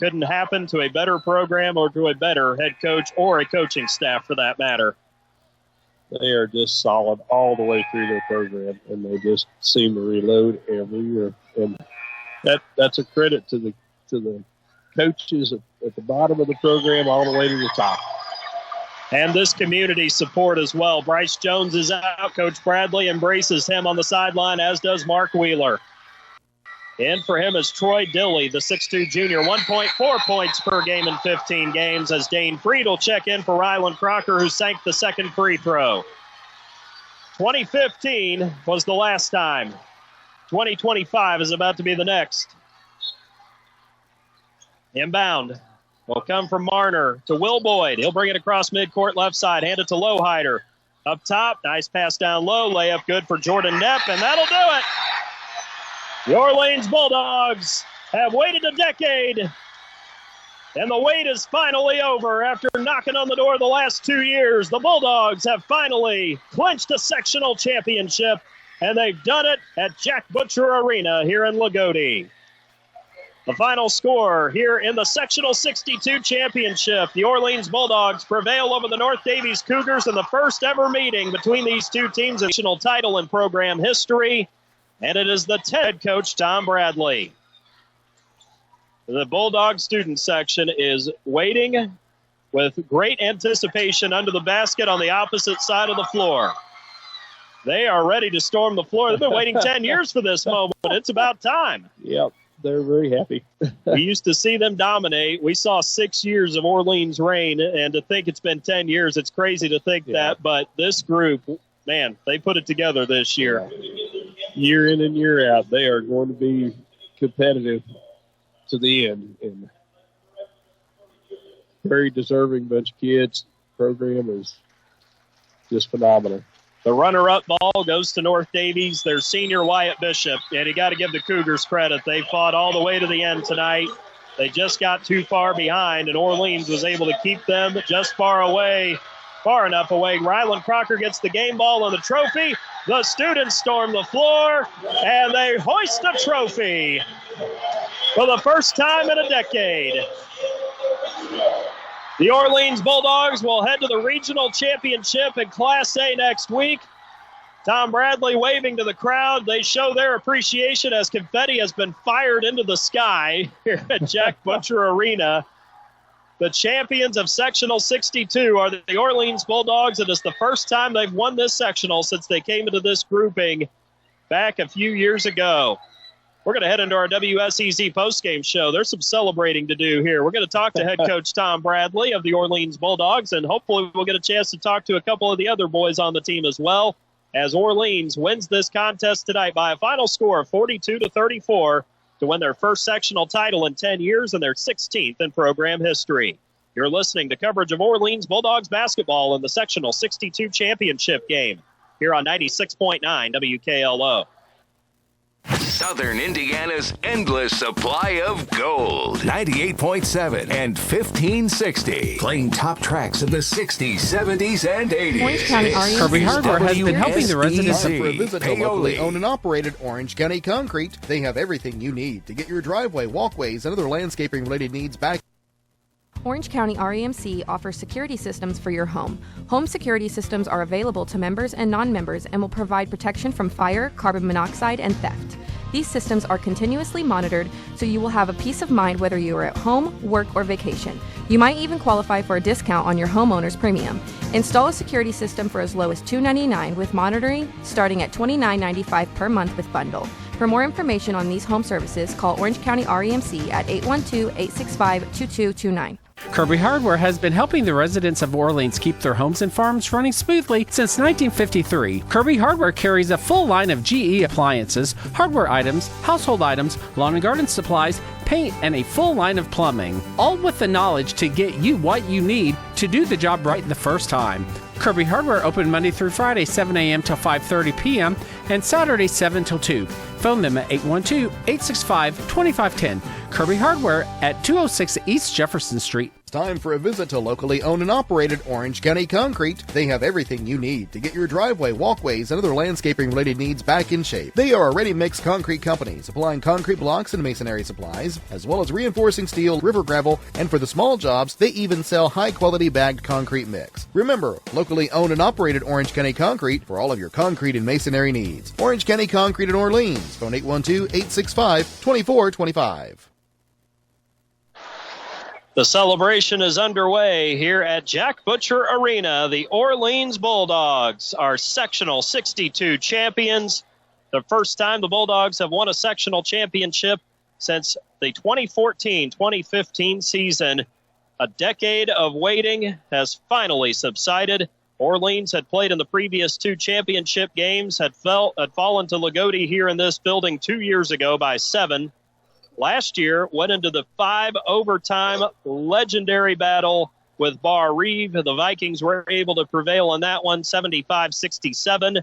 Couldn't happen to a better program or to a better head coach or a coaching staff for that matter. They are just solid all the way through their program, and they just seem to reload every year. and that's a credit to the coaches at the bottom of the program all the way to the top. And this community support as well. Bryce Jones is out. Coach Bradley embraces him on the sideline, as does Mark Wheeler. In for him is Troy Dilley, the 6'2 junior, 1.4 points per game in 15 games, as Dane Freed will check in for Rylan Crocker, who sank the second free throw. 2015 was the last time. 2025 is about to be the next. Inbound will come from Marner to Will Boyd. He'll bring it across midcourt left side, hand it to Lowhider. Up top, nice pass down low, layup good for Jordan Knepp, and that'll do it. The Orleans Bulldogs have waited a decade, and the wait is finally over. After knocking on the door the last 2 years, the Bulldogs have finally clinched a sectional championship, and they've done it at Jack Butcher Arena here in Lagodi. The final score here in the Sectional 62 Championship. The Orleans Bulldogs prevail over the North Daviess Cougars in the first ever meeting between these two teams in national title in program history. And it is the head coach, Tom Bradley. The Bulldog student section is waiting with great anticipation under the basket on the opposite side of the floor. They are ready to storm the floor. They've been waiting 10 years for this moment. It's about time. Yep. They're very happy. We used to see them dominate. We saw 6 years of Orleans reign, and to think it's been 10 years, it's crazy to think that. But this group, man, they put it together this year. Year in and year out, they are going to be competitive to the end. And very deserving bunch of kids. Program is just phenomenal. The runner-up ball goes to North Daviess, their senior Wyatt Bishop. And you got to give the Cougars credit. They fought all the way to the end tonight. They just got too far behind, and Orleans was able to keep them just far enough away. Rylan Crocker gets the game ball and the trophy. The students storm the floor, and they hoist a trophy for the first time in a decade. The Orleans Bulldogs will head to the regional championship in Class A next week. Tom Bradley waving to the crowd. They show their appreciation as confetti has been fired into the sky here at Jack Butcher Arena. The champions of Sectional 62 are the Orleans Bulldogs. It is the first time they've won this sectional since they came into this grouping back a few years ago. We're going to head into our WSEZ postgame show. There's some celebrating to do here. We're going to talk to head coach Tom Bradley of the Orleans Bulldogs, and hopefully we'll get a chance to talk to a couple of the other boys on the team as well, as Orleans wins this contest tonight by a final score of 42-34 to win their first sectional title in 10 years and their 16th in program history. You're listening to coverage of Orleans Bulldogs basketball in the Sectional 62 Championship game here on 96.9 WKLO. Southern Indiana's endless supply of gold. 98.7 and 1560. Playing top tracks of the 60s, 70s, and 80s. Orange County REMC. Kirby Hardware has been helping the residents Time for a visit to locally owned and operated Orange County Concrete. They have everything you need to get your driveway, walkways, and other landscaping-related needs back. Orange County REMC offers security systems for your home. Home security systems are available to members and non-members and will provide protection from fire, carbon monoxide, and theft. These systems are continuously monitored, so you will have a peace of mind whether you are at home, work, or vacation. You might even qualify for a discount on your homeowner's premium. Install a security system for as low as $299 with monitoring, starting at $29.95 per month with bundle. For more information on these home services, call Orange County REMC at 812-865-2229. Kirby Hardware has been helping the residents of Orleans keep their homes and farms running smoothly since 1953. Kirby Hardware carries a full line of GE appliances, hardware items, household items, lawn and garden supplies, paint, and a full line of plumbing, all with the knowledge to get you what you need to do the job right the first time. Kirby Hardware open Monday through Friday, 7 a.m. till 5:30 p.m. and Saturday, 7 till 2. Phone them at 812-865-2510. Kirby Hardware at 206 East Jefferson Street, Time for a visit to locally owned and operated Orange County Concrete. They have everything you need to get your driveway, walkways, and other landscaping-related needs back in shape. They are a ready-mix concrete company, supplying concrete blocks and masonry supplies, as well as reinforcing steel, river gravel, and for the small jobs, they even sell high-quality bagged concrete mix. Remember, locally owned and operated Orange County Concrete for all of your concrete and masonry needs. Orange County Concrete in Orleans. Phone 812-865-2425. The celebration is underway here at Jack Butcher Arena. The Orleans Bulldogs are sectional 62 champions. The first time the Bulldogs have won a sectional championship since the 2014-2015 season. A decade of waiting has finally subsided. Orleans had played in the previous two championship games, had fallen to Lagodi here in this building 2 years ago by 7. Last year, went into the 5-overtime legendary battle with Bar Reeve. The Vikings were able to prevail in that one, 75-67.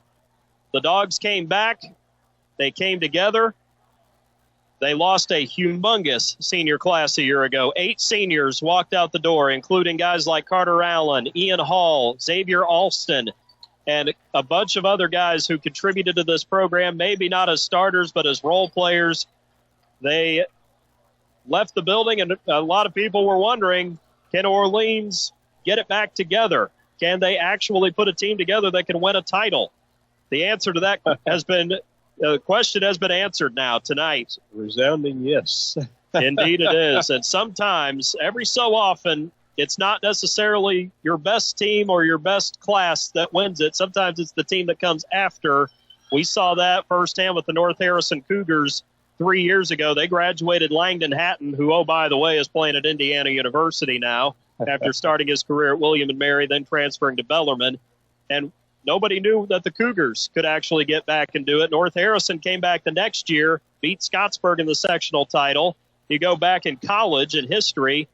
The Dogs came back. They came together. They lost a humongous senior class a year ago. 8 seniors walked out the door, including guys like Carter Allen, Ian Hall, Xavier Alston, and a bunch of other guys who contributed to this program, maybe not as starters, but as role players. They left the building, and a lot of people were wondering, can Orleans get it back together? Can they actually put a team together that can win a title? The answer to that the question has been answered now tonight. Resounding yes. Indeed it is. And sometimes, every so often, it's not necessarily your best team or your best class that wins it. Sometimes it's the team that comes after. We saw that firsthand with the North Harrison Cougars 3 years ago. They graduated Langdon Hatton, who, oh, by the way, is playing at Indiana University now after starting his career at William & Mary, then transferring to Bellarmine. And nobody knew that the Cougars could actually get back and do it. North Harrison came back the next year, beat Scottsburg in the sectional title. You go back in college in history,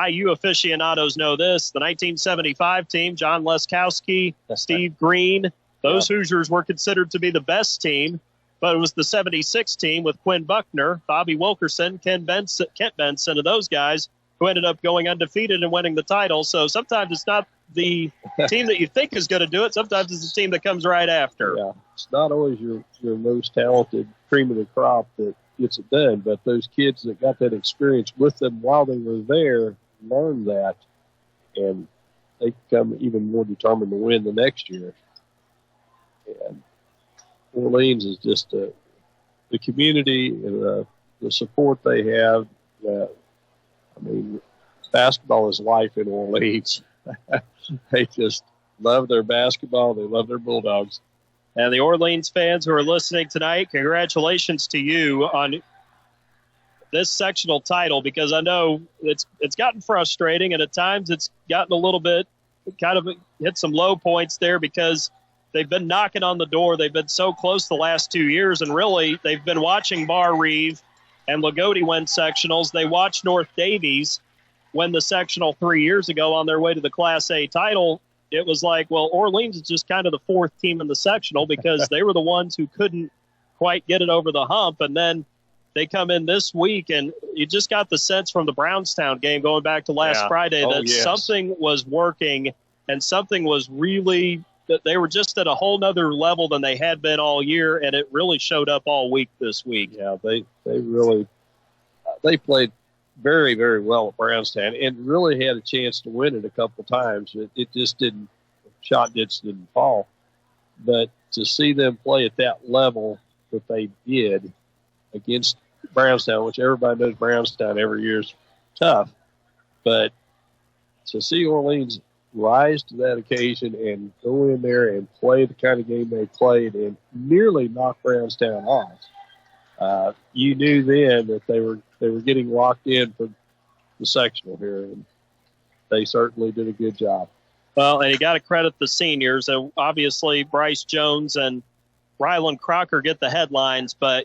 IU aficionados know this. The 1975 team, John Leskowski, Steve Green, those Hoosiers were considered to be the best team. But it was the 76 team with Quinn Buckner, Bobby Wilkerson, Kent Benson, and those guys who ended up going undefeated and winning the title. So sometimes it's not the team that you think is going to do it. Sometimes it's the team that comes right after. Yeah, it's not always your most talented cream of the crop that gets it done, but those kids that got that experience with them while they were there learned that, and they become even more determined to win the next year. And Orleans is just the community and the support they have. Basketball is life in Orleans. They just love their basketball. They love their Bulldogs. And the Orleans fans who are listening tonight, congratulations to you on this sectional title, because I know it's gotten frustrating, and at times it's gotten a little bit, kind of hit some low points there because they've been knocking on the door. They've been so close the last 2 years, and really they've been watching Bar Reeve and Lagodi win sectionals. They watched North Daviess win the sectional 3 years ago on their way to the Class A title. It was like, well, Orleans is just kind of the fourth team in the sectional because they were the ones who couldn't quite get it over the hump. And then they come in this week, and you just got the sense from the Brownstown game going back to last Friday that something was working and something was really – that they were just at a whole nother level than they had been all year, and it really showed up all week this week. Yeah, they really they played very, very well at Brownstown and really had a chance to win it a couple times. It just didn't – shot didn't fall. But to see them play at that level that they did against Brownstown, which everybody knows Brownstown every year is tough, but to see Orleans – rise to that occasion and go in there and play the kind of game they played and nearly knock Brownstown off. You knew then that they were getting locked in for the sectional here, and they certainly did a good job. Well, and you got to credit the seniors. Obviously, Bryce Jones and Ryland Crocker get the headlines, but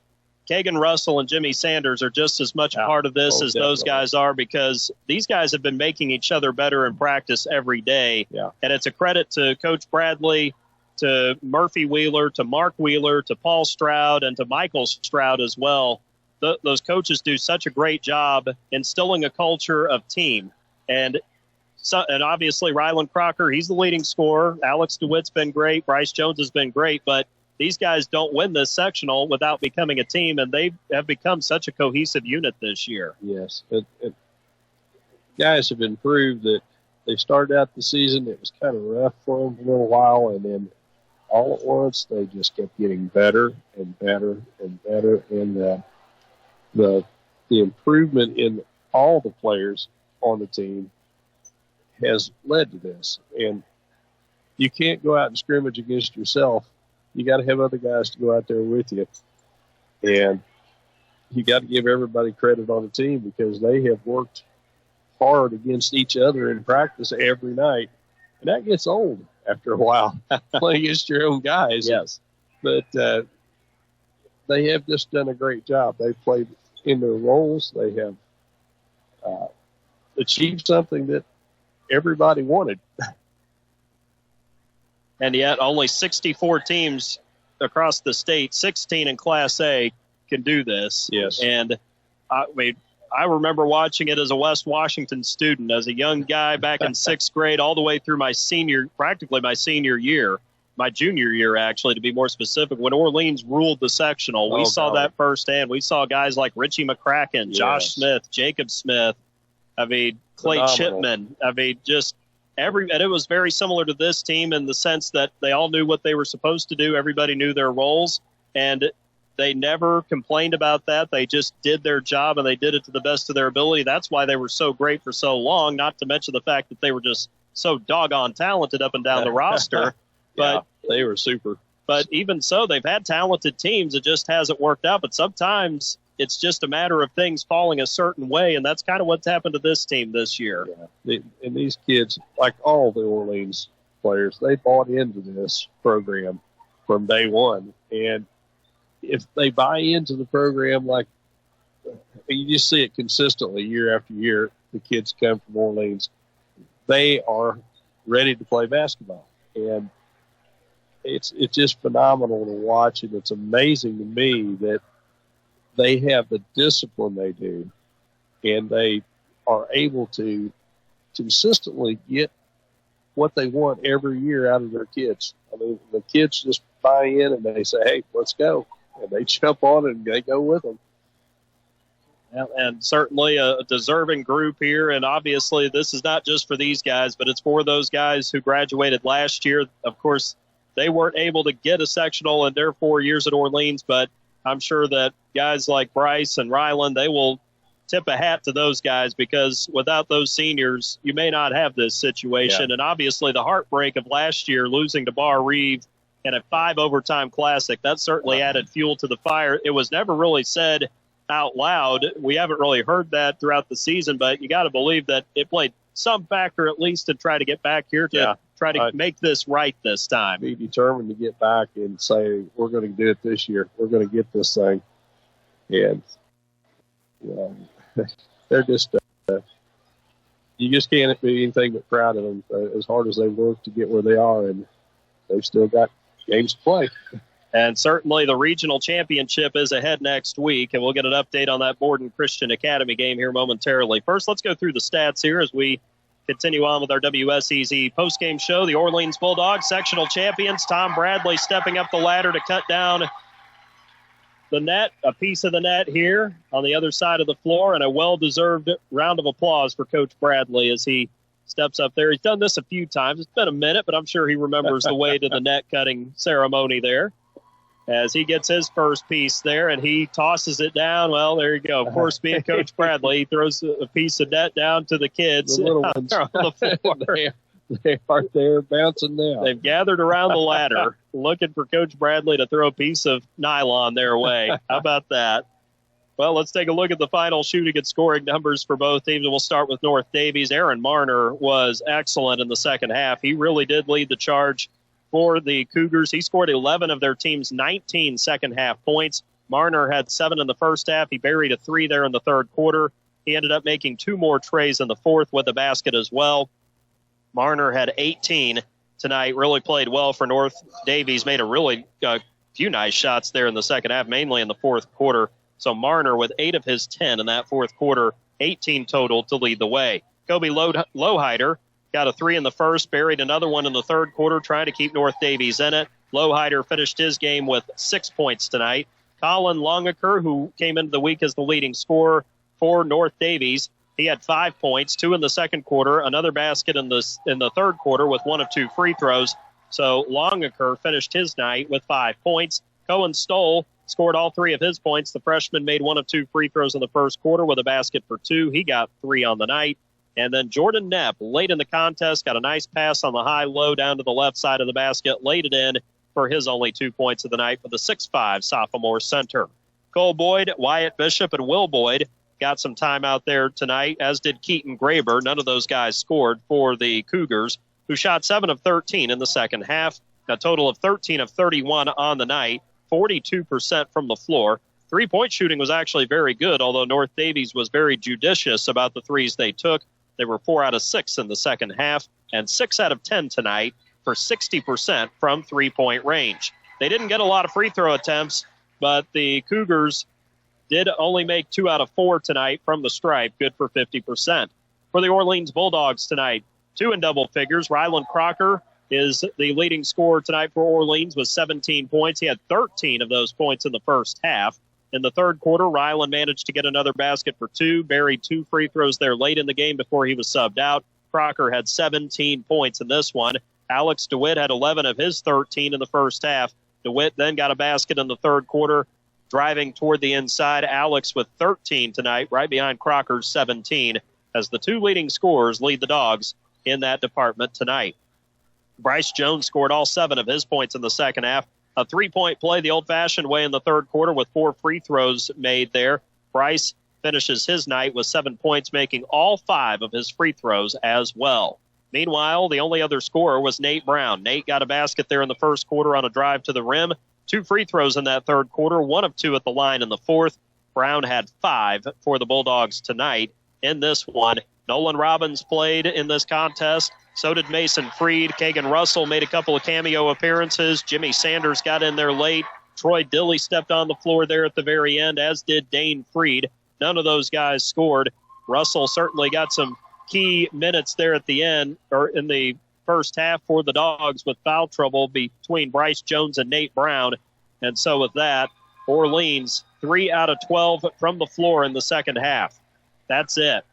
Kagan Russell and Jimmy Sanders are just as much a part of this as those guys are, because these guys have been making each other better in practice every day. Yeah. And it's a credit to Coach Bradley, to Murphy Wheeler, to Mark Wheeler, to Paul Stroud, and to Michael Stroud as well. Those coaches do such a great job instilling a culture of team. And obviously Ryland Crocker, he's the leading scorer. Alex DeWitt's been great. Bryce Jones has been great. But these guys don't win this sectional without becoming a team, and they have become such a cohesive unit this year. Yes. Guys have improved. That they started out the season, it was kind of rough for them a little while, and then all at once they just kept getting better and better and better. And the improvement in all the players on the team has led to this. And you can't go out and scrimmage against yourself. You got to have other guys to go out there with you. And you got to give everybody credit on the team because they have worked hard against each other in practice every night. And that gets old after a while, playing against your own guys. Yes. But they have just done a great job. They've played in their roles. They have achieved something that everybody wanted. And yet only 64 teams across the state, 16 in Class A, can do this. Yes. And I remember watching it as a West Washington student, as a young guy back in sixth grade, all the way through practically my senior year, my junior year, actually, to be more specific. When Orleans ruled the sectional, we saw that firsthand. We saw guys like Richie McCracken, Josh Smith, Jacob Smith, Clay Chipman. And it was very similar to this team in the sense that they all knew what they were supposed to do. Everybody knew their roles, and they never complained about that. They just did their job, and they did it to the best of their ability. That's why they were so great for so long, not to mention the fact that they were just so doggone talented up and down the roster. But they were super. But even so, they've had talented teams. It just hasn't worked out. But sometimes it's just a matter of things falling a certain way, and that's kind of what's happened to this team this year. Yeah. And these kids, like all the Orleans players, they bought into this program from day one. And if they buy into the program, like you just see it consistently year after year, the kids come from Orleans, they are ready to play basketball. And it's just phenomenal to watch, and it's amazing to me that they have the discipline they do, and they are able to consistently get what they want every year out of their kids. I mean, the kids just buy in and they say, hey, let's go. And they jump on it and they go with them. And certainly a deserving group here. And obviously this is not just for these guys, but it's for those guys who graduated last year. Of course, they weren't able to get a sectional in their 4 years at Orleans, but I'm sure that guys like Bryce and Ryland, they will tip a hat to those guys, because without those seniors, you may not have this situation. Yeah. And obviously the heartbreak of last year, losing to Bar Reeve in a 5-overtime classic, that certainly added fuel to the fire. It was never really said out loud. We haven't really heard that throughout the season, but you got to believe that it played some factor at least to try to get back here to try to make this right this time. Be determined to get back and say, we're going to do it this year. We're going to get this thing. And they're just, you just can't be anything but proud of them as hard as they work to get where they are. And they've still got games to play. And certainly the regional championship is ahead next week, and we'll get an update on that Borden Christian Academy game here momentarily. First, let's go through the stats here as we continue on with our WSEZ postgame show. The Orleans Bulldogs, sectional champions. Tom Bradley stepping up the ladder to cut down the net, a piece of the net here on the other side of the floor, and a well-deserved round of applause for Coach Bradley as he steps up there. He's done this a few times. It's been a minute, but I'm sure he remembers the way to the net-cutting ceremony there. As he gets his first piece there, and he tosses it down. Well, there you go. Of course, being Coach Bradley, he throws a piece of net down to the kids the little ones on the floor. They are there bouncing down. They've gathered around the ladder looking for Coach Bradley to throw a piece of nylon their way. How about that? Well, let's take a look at the final shooting and scoring numbers for both teams. We'll start with North Daviess. Aaron Marner was excellent in the second half. He really did lead the charge for the Cougars. He scored 11 of their team's 19 second-half points. Marner had 7 in the first half. He buried a 3 there in the third quarter. He ended up making 2 more trays in the fourth with a basket as well. Marner had 18 tonight, really played well for North Daviess, made a really few nice shots there in the second half, mainly in the fourth quarter. So Marner with 8 of his 10 in that fourth quarter, 18 total to lead the way. Kobe Lowhider got a 3 in the first, buried another one in the third quarter, trying to keep North Daviess in it. Lowhider finished his game with 6 points tonight. Colin Longaker, who came into the week as the leading scorer for North Daviess, he had 5 points, 2 in the second quarter, another basket in the third quarter with 1 of 2 free throws. So Longaker finished his night with 5 points. Cohen Stoll scored all 3 of his points. The freshman made 1 of 2 free throws in the first quarter with a basket for 2. He got 3 on the night. And then Jordan Knapp, late in the contest, got a nice pass on the high-low down to the left side of the basket, laid it in for his only 2 points of the night for the 6'5" sophomore center. Cole Boyd, Wyatt Bishop, and Will Boyd got some time out there tonight, as did Keaton Graber. None of those guys scored for the Cougars, who shot 7 of 13 in the second half, a total of 13 of 31 on the night, 42% from the floor. Three-point shooting was actually very good, although North Daviess was very judicious about the threes they took. They were 4 out of 6 in the second half and 6 out of 10 tonight for 60% from three-point range. They didn't get a lot of free throw attempts, but the Cougars did only make 2 out of 4 tonight from the stripe, good for 50%. For the Orleans Bulldogs tonight, 2 in double figures. Ryland Crocker is the leading scorer tonight for Orleans with 17 points. He had 13 of those points in the first half. In the third quarter, Ryland managed to get another basket for 2, buried 2 free throws there late in the game before he was subbed out. Crocker had 17 points in this one. Alex DeWitt had 11 of his 13 in the first half. DeWitt then got a basket in the third quarter, driving toward the inside. Alex with 13 tonight, right behind Crocker's 17, as the 2 leading scorers lead the Dogs in that department tonight. Bryce Jones scored all 7 of his points in the second half. A 3-point play the old-fashioned way in the third quarter with 4 free throws made there. Bryce finishes his night with 7 points, making all 5 of his free throws as well. Meanwhile, the only other scorer was Nate Brown. Nate got a basket there in the first quarter on a drive to the rim. 2 free throws in that third quarter, 1 of 2 at the line in the fourth. Brown had 5 for the Bulldogs tonight in this one. Nolan Robbins played in this contest. So did Mason Freed. Kagan Russell made a couple of cameo appearances. Jimmy Sanders got in there late. Troy Dilley stepped on the floor there at the very end, as did Dane Freed. None of those guys scored. Russell certainly got some key minutes there at the end, or in the first half for the Dogs, with foul trouble between Bryce Jones and Nate Brown. And so with that, Orleans 3 out of 12 from the floor in the second half. That's it.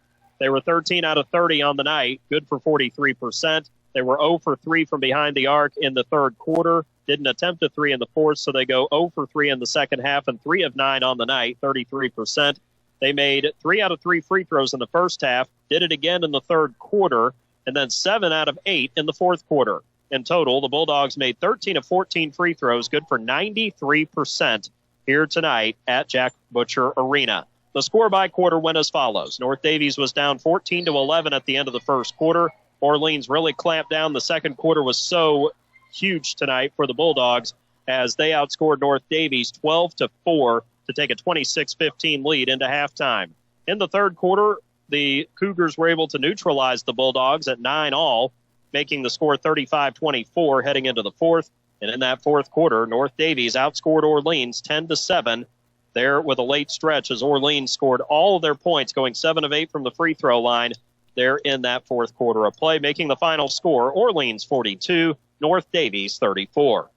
They were 13 out of 30 on the night, good for 43%. They were 0 for 3 from behind the arc in the third quarter. Didn't attempt a 3 in the fourth, so they go 0 for 3 in the second half and 3 of 9 on the night, 33%. They made 3 out of 3 free throws in the first half, did it again in the third quarter, and then 7 out of 8 in the fourth quarter. In total, the Bulldogs made 13 of 14 free throws, good for 93% here tonight at Jack Butcher Arena. The score by quarter went as follows. North Daviess was down 14-11 at the end of the first quarter. Orleans really clamped down. The second quarter was so huge tonight for the Bulldogs as they outscored North Daviess 12-4 to take a 26-15 lead into halftime. In the third quarter, the Cougars were able to neutralize the Bulldogs at 9-all, making the score 35-24 heading into the fourth. And in that fourth quarter, North Daviess outscored Orleans 10-7. There with a late stretch as Orleans scored all of their points, going 7 of 8 from the free throw line there in that fourth quarter of play, making the final score Orleans 42, North Daviess 34.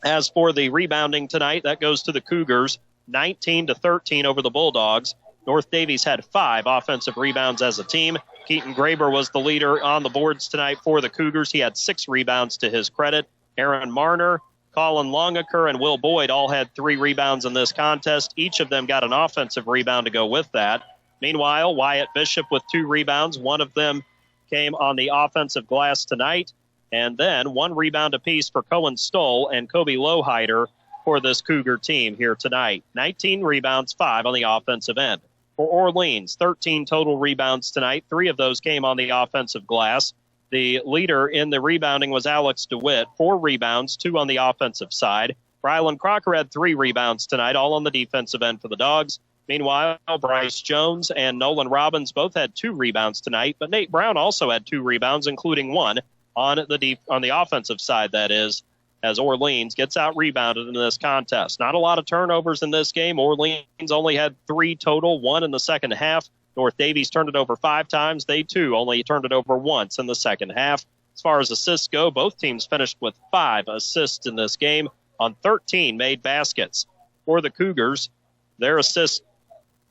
As for the rebounding tonight, that goes to the Cougars, 19-13 over the Bulldogs. North Daviess had 5 offensive rebounds as a team. Keaton Graber was the leader on the boards tonight for the Cougars. He had 6 rebounds to his credit. Aaron Marner, Colin Longaker, and Will Boyd all had 3 rebounds in this contest. Each of them got an offensive rebound to go with that. Meanwhile, Wyatt Bishop with 2 rebounds. One of them came on the offensive glass tonight. And then 1 rebound apiece for Cohen Stoll and Kobe Lowhider for this Cougar team here tonight. 19 rebounds, 5 on the offensive end. For Orleans, 13 total rebounds tonight. 3 of those came on the offensive glass. The leader in the rebounding was Alex DeWitt, 4 rebounds, 2 on the offensive side. Ryland Crocker had 3 rebounds tonight, all on the defensive end for the Dogs. Meanwhile, Bryce Jones and Nolan Robbins both had 2 rebounds tonight, but Nate Brown also had 2 rebounds, including 1 on the offensive side, that is, as Orleans gets out-rebounded in this contest. Not a lot of turnovers in this game. Orleans only had 3 total, 1 in the second half. North Daviess turned it over 5 times. They, too, only turned it over once in the second half. As far as assists go, both teams finished with 5 assists in this game on 13 made baskets. For the Cougars, their assist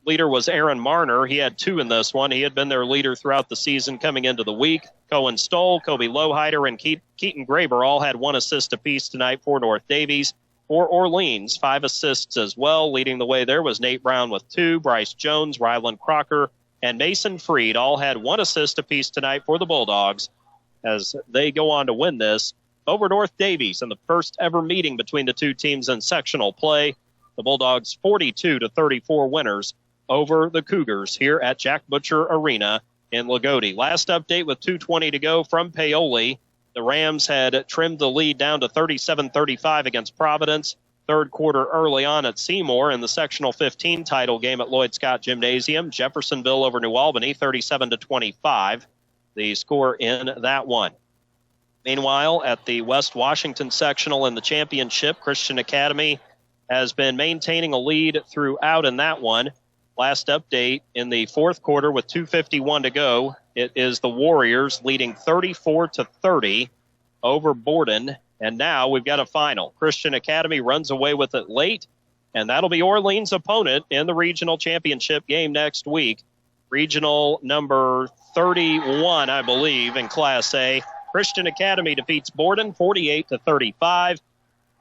leader was Aaron Marner. He had 2 in this one. He had been their leader throughout the season coming into the week. Cohen Stoll, Kobe Lowhider, and Keaton Graber all had 1 assist apiece tonight for North Daviess. For Orleans, 5 assists as well. Leading the way there was Nate Brown with 2, Bryce Jones, Ryland Crocker, and Mason Freed all had 1 assist apiece tonight for the Bulldogs as they go on to win this over North Daviess in the first ever meeting between the two teams in sectional play. The Bulldogs 42-34 winners over the Cougars here at Jack Butcher Arena in Lagodi. Last update with 2:20 to go from Paoli. The Rams had trimmed the lead down to 37-35 against Providence. Third quarter early on at Seymour in the Sectional 15 title game at Lloyd Scott Gymnasium. Jeffersonville over New Albany, 37-25. The score in that one. Meanwhile, at the West Washington sectional in the championship, Christian Academy has been maintaining a lead throughout in that one. Last update in the fourth quarter with 2:51 to go. It is the Warriors leading 34-30 over Borden. And now we've got a final. Christian Academy runs away with it late, and that'll be Orleans' opponent in the regional championship game next week. Regional number 31, I believe, in Class A. Christian Academy defeats Borden 48-35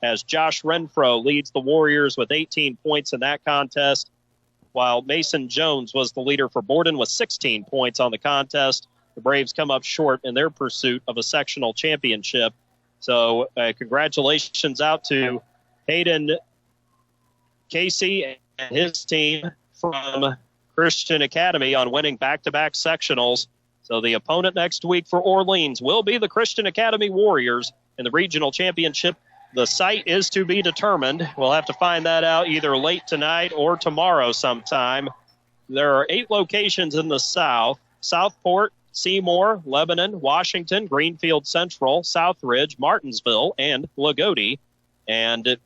as Josh Renfro leads the Warriors with 18 points in that contest, while Mason Jones was the leader for Borden with 16 points on the contest. The Braves come up short in their pursuit of a sectional championship. So congratulations out to Hayden Casey and his team from Christian Academy on winning back-to-back sectionals. So the opponent next week for Orleans will be the Christian Academy Warriors in the regional championship. The site is to be determined. We'll have to find that out either late tonight or tomorrow sometime. There are 8 locations in the South: Southport, Seymour, Lebanon, Washington, Greenfield Central, Southridge, Martinsville, and Lagodi. And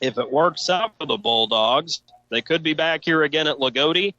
if it works out for the Bulldogs, they could be back here again at Lagodi.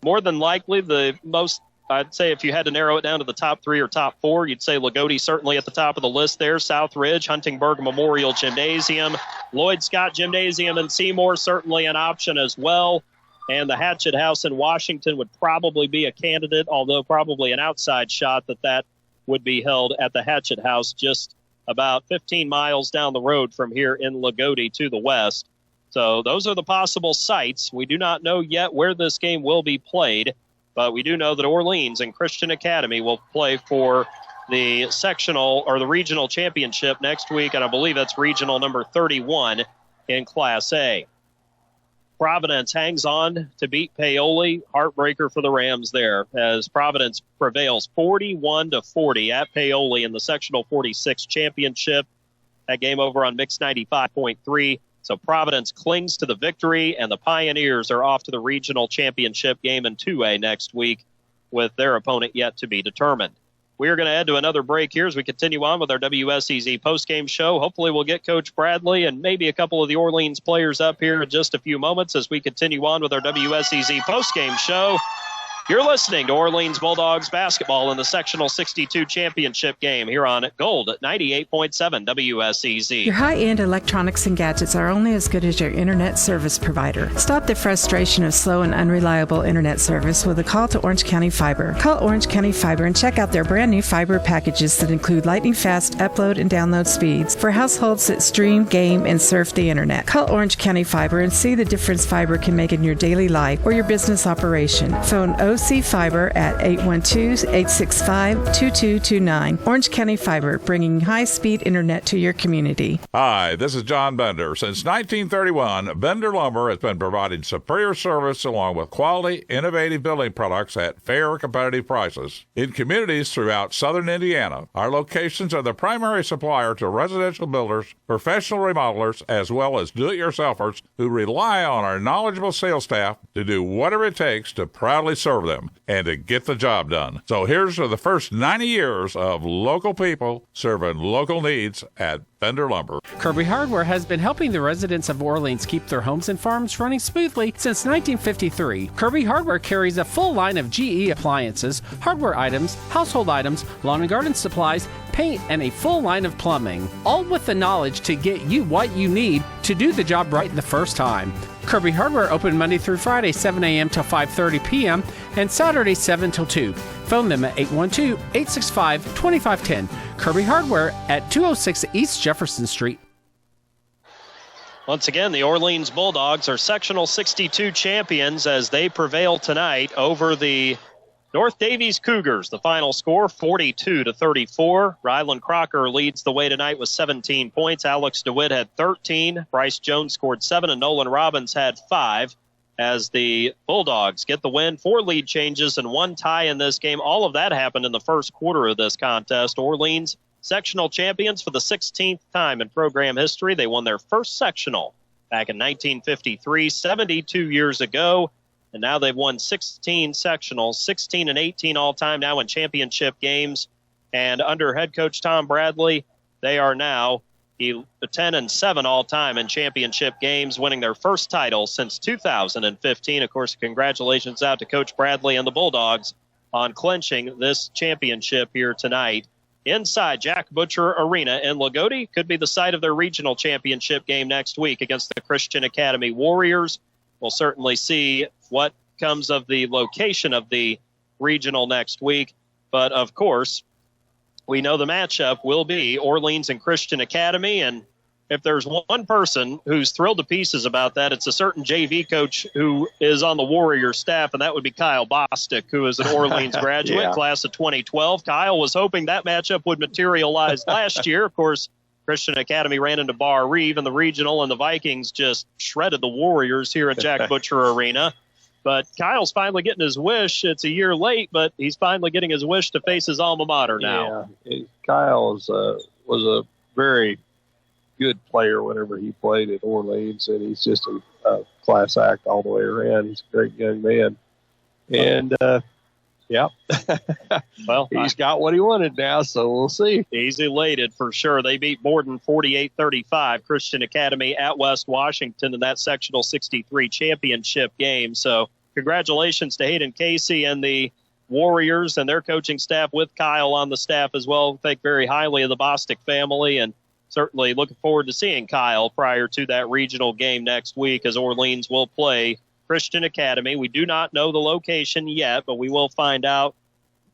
More than likely, the most, I'd say if you had to narrow it down to the top 3 or top 4, you'd say Lagodi certainly at the top of the list there. Southridge, Huntingburg Memorial Gymnasium, Lloyd Scott Gymnasium, and Seymour certainly an option as well. And the Hatchet House in Washington would probably be a candidate, although probably an outside shot that would be held at the Hatchet House just about 15 miles down the road from here in Lagodi to the west. So those are the possible sites. We do not know yet where this game will be played, but we do know that Orleans and Christian Academy will play for the sectional or the regional championship next week, and I believe that's regional number 31 in Class A. Providence hangs on to beat Paoli. Heartbreaker for the Rams there as Providence prevails 41-40 at Paoli in the Sectional 46 championship. That game over on Mix 95.3. So Providence clings to the victory, and the Pioneers are off to the regional championship game in 2A next week with their opponent yet to be determined. We are going to head to another break here as we continue on with our WSEZ postgame show. Hopefully we'll get Coach Bradley and maybe a couple of the Orleans players up here in just a few moments as we continue on with our WSEZ postgame show. You're listening to Orleans Bulldogs basketball in the Sectional 62 championship game here on Gold at 98.7 WSEZ. Your high-end electronics and gadgets are only as good as your internet service provider. Stop the frustration of slow and unreliable internet service with a call to Orange County Fiber. Call Orange County Fiber and check out their brand new fiber packages that include lightning-fast upload and download speeds for households that stream, game, and surf the internet. Call Orange County Fiber and see the difference fiber can make in your daily life or your business operation. Phone OC Fiber at 812-865-2229. Orange County Fiber, bringing high-speed internet to your community. Hi, this is John Bender. Since 1931, Bender Lumber has been providing superior service along with quality, innovative building products at fair, competitive prices. In communities throughout southern Indiana, our locations are the primary supplier to residential builders, professional remodelers, as well as do-it-yourselfers who rely on our knowledgeable sales staff to do whatever it takes to proudly serve serve them and to get the job done. So here's to the first 90 years of local people serving local needs at Bender Lumber. Kirby Hardware has been helping the residents of Orleans keep their homes and farms running smoothly since 1953. Kirby Hardware carries a full line of GE appliances, hardware items, household items, lawn and garden supplies, paint, and a full line of plumbing, all with the knowledge to get you what you need to do the job right the first time. Kirby Hardware open Monday through Friday, 7 a.m. till 5:30 p.m. and Saturday, 7 till 2. Phone them at 812-865-2510. Kirby Hardware at 206 East Jefferson Street. Once again, the Orleans Bulldogs are Sectional 62 champions as they prevail tonight over the North Daviess Cougars. The final score, 42-34. Ryland Crocker leads the way tonight with 17 points. Alex DeWitt had 13. Bryce Jones scored 7, and Nolan Robbins had 5. As the Bulldogs get the win, 4 lead changes and 1 tie in this game. All of that happened in the first quarter of this contest. Orleans sectional champions for the 16th time in program history. They won their first sectional back in 1953, 72 years ago. And now they've won 16 sectionals, 16 and 18 all-time now in championship games. And under head coach Tom Bradley, they are now 10 and 7 all-time in championship games, winning their first title since 2015. Of course, congratulations out to Coach Bradley and the Bulldogs on clinching this championship here tonight. Inside Jack Butcher Arena in Lagodi could be the site of their regional championship game next week against the Christian Academy Warriors. We'll certainly see what comes of the location of the regional next week. But, of course, we know the matchup will be Orleans and Christian Academy. And if there's one person who's thrilled to pieces about that, it's a certain JV coach who is on the Warrior staff, and that would be Kyle Bostic, who is an Orleans graduate, class of 2012. Kyle was hoping that matchup would materialize last year. Of course, Christian Academy ran into Bar Reeve in the regional, and the Vikings just shredded the Warriors here at Jack Butcher Arena. But Kyle's finally getting his wish. It's a year late, but he's finally getting his wish to face his alma mater now. Yeah, Kyle was a very good player whenever he played at Orleans, and he's just a class act all the way around. He's a great young man. And, well, he's got what he wanted now, so we'll see. He's elated for sure. They beat Borden 48-35, Christian Academy at West Washington in that sectional 63 championship game. So congratulations to Hayden Casey and the Warriors and their coaching staff with Kyle on the staff as well. Think very highly of the Bostic family, and certainly looking forward to seeing Kyle prior to that regional game next week as Orleans will play Christian Academy. We do not know the location yet, but we will find out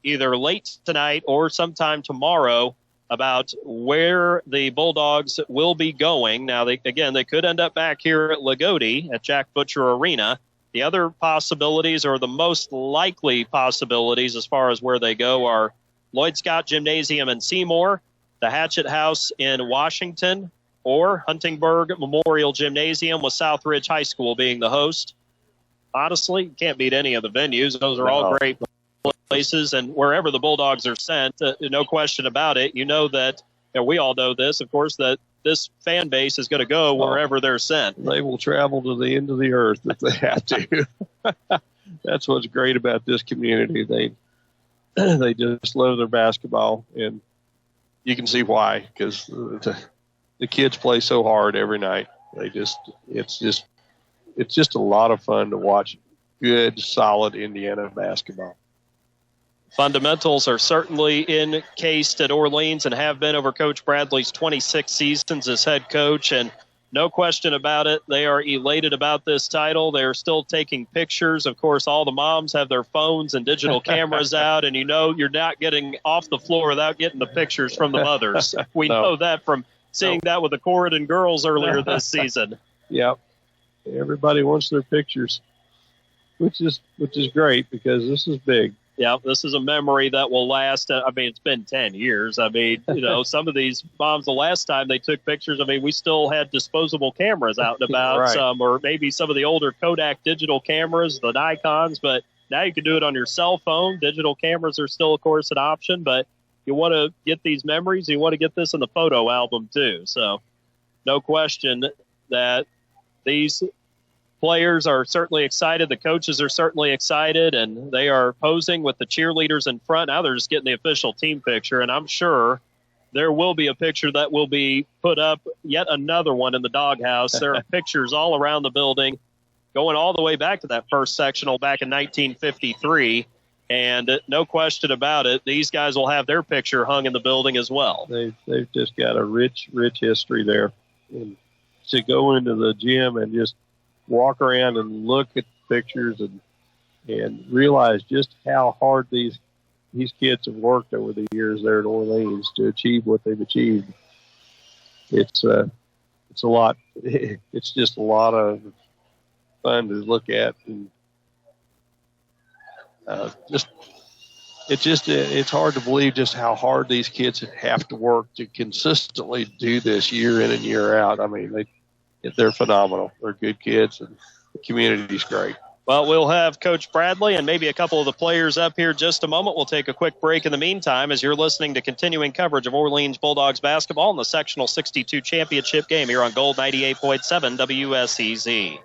either late tonight or sometime tomorrow about where the Bulldogs will be going. Now, they could end up back here at Lagodi at Jack Butcher Arena. The other possibilities, or the most likely possibilities as far as where they go, are Lloyd Scott Gymnasium in Seymour, the Hatchet House in Washington, or Huntingburg Memorial Gymnasium with Southridge High School being the host. Honestly, you can't beat any of the venues. Those are all great places, and wherever the Bulldogs are sent, no question about it. You know that, and we all know this, of course, that this fan base is going to go wherever they're sent. They will travel to the end of the earth if they have to. That's what's great about this community. They just love their basketball, and you can see why, because the kids play so hard every night. It's just a lot of fun to watch good, solid Indiana basketball. Fundamentals are certainly encased at Orleans and have been over Coach Bradley's 26 seasons as head coach, and no question about it, they are elated about this title. They're still taking pictures. Of course, all the moms have their phones and digital cameras out, and you know you're not getting off the floor without getting the pictures from the mothers. We know that from seeing that with the Corridon girls earlier this season. Yep. Everybody wants their pictures, which is great because this is big. Yeah, this is a memory that will last. I mean, it's been 10 years. I mean, you know, some of these moms, the last time they took pictures, I mean, we still had disposable cameras out and about, right. Or maybe some of the older Kodak digital cameras, the Nikons, but now you can do it on your cell phone. Digital cameras are still, of course, an option, but you want to get these memories, you want to get this in the photo album too. So no question that these players are certainly excited. The coaches are certainly excited, and they are posing with the cheerleaders in front. Now they're just getting the official team picture, and I'm sure there will be a picture that will be put up, yet another one in the doghouse. There are pictures all around the building going all the way back to that first sectional back in 1953. And no question about it, these guys will have their picture hung in the building as well. They've just got a rich history there. And to go into the gym and just walk around and look at the pictures and realize just how hard these kids have worked over the years there at Orleans to achieve what they've achieved. It's a lot. It's just a lot of fun to look at, and it's hard to believe just how hard these kids have to work to consistently do this year in and year out. I mean, they're phenomenal. They're good kids, and the community's great. Well, we'll have Coach Bradley and maybe a couple of the players up here just a moment. We'll take a quick break in the meantime as you're listening to continuing coverage of Orleans Bulldogs basketball in the Sectional 62 championship game here on Gold 98.7 WSEZ.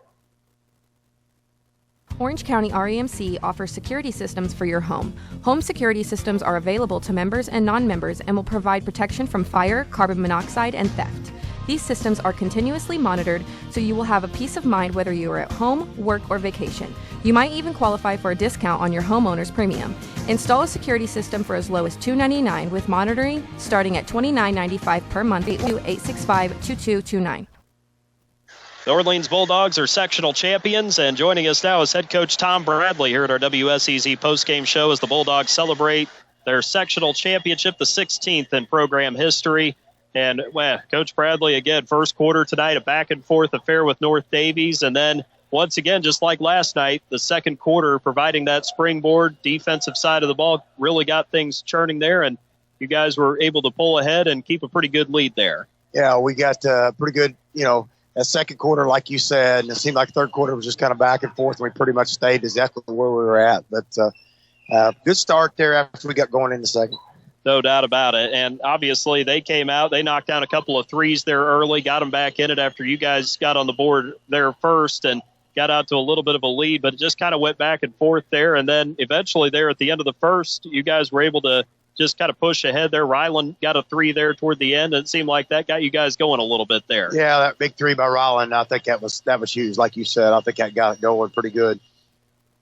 Orange County REMC offers security systems for your home. Home security systems are available to members and non-members and will provide protection from fire, carbon monoxide, and theft. These systems are continuously monitored, so you will have a peace of mind whether you are at home, work, or vacation. You might even qualify for a discount on your homeowner's premium. Install a security system for as low as $299 with monitoring starting at $29.95 per month. 865-2229. The Orleans Bulldogs are sectional champions, and joining us now is head coach Tom Bradley here at our WSEZ postgame show as the Bulldogs celebrate their sectional championship, the 16th in program history. And, well, Coach Bradley, again, first quarter tonight, a back-and-forth affair with North Daviess. And then, once again, just like last night, the second quarter providing that springboard defensive side of the ball really got things churning there, and you guys were able to pull ahead and keep a pretty good lead there. Yeah, we got pretty good, that second quarter, like you said, and it seemed like third quarter was just kind of back and forth, and we pretty much stayed exactly where we were at. But good start there after we got going in the second. No doubt about it. And obviously they came out, they knocked down a couple of threes there early, got them back in it after you guys got on the board there first and got out to a little bit of a lead, but it just kind of went back and forth there. And then eventually there at the end of the first, you guys were able to just kind of push ahead there. Ryland got a three there toward the end. It seemed like that got you guys going a little bit there. Yeah, that big three by Ryland, I think that was huge. Like you said, I think that got it going pretty good.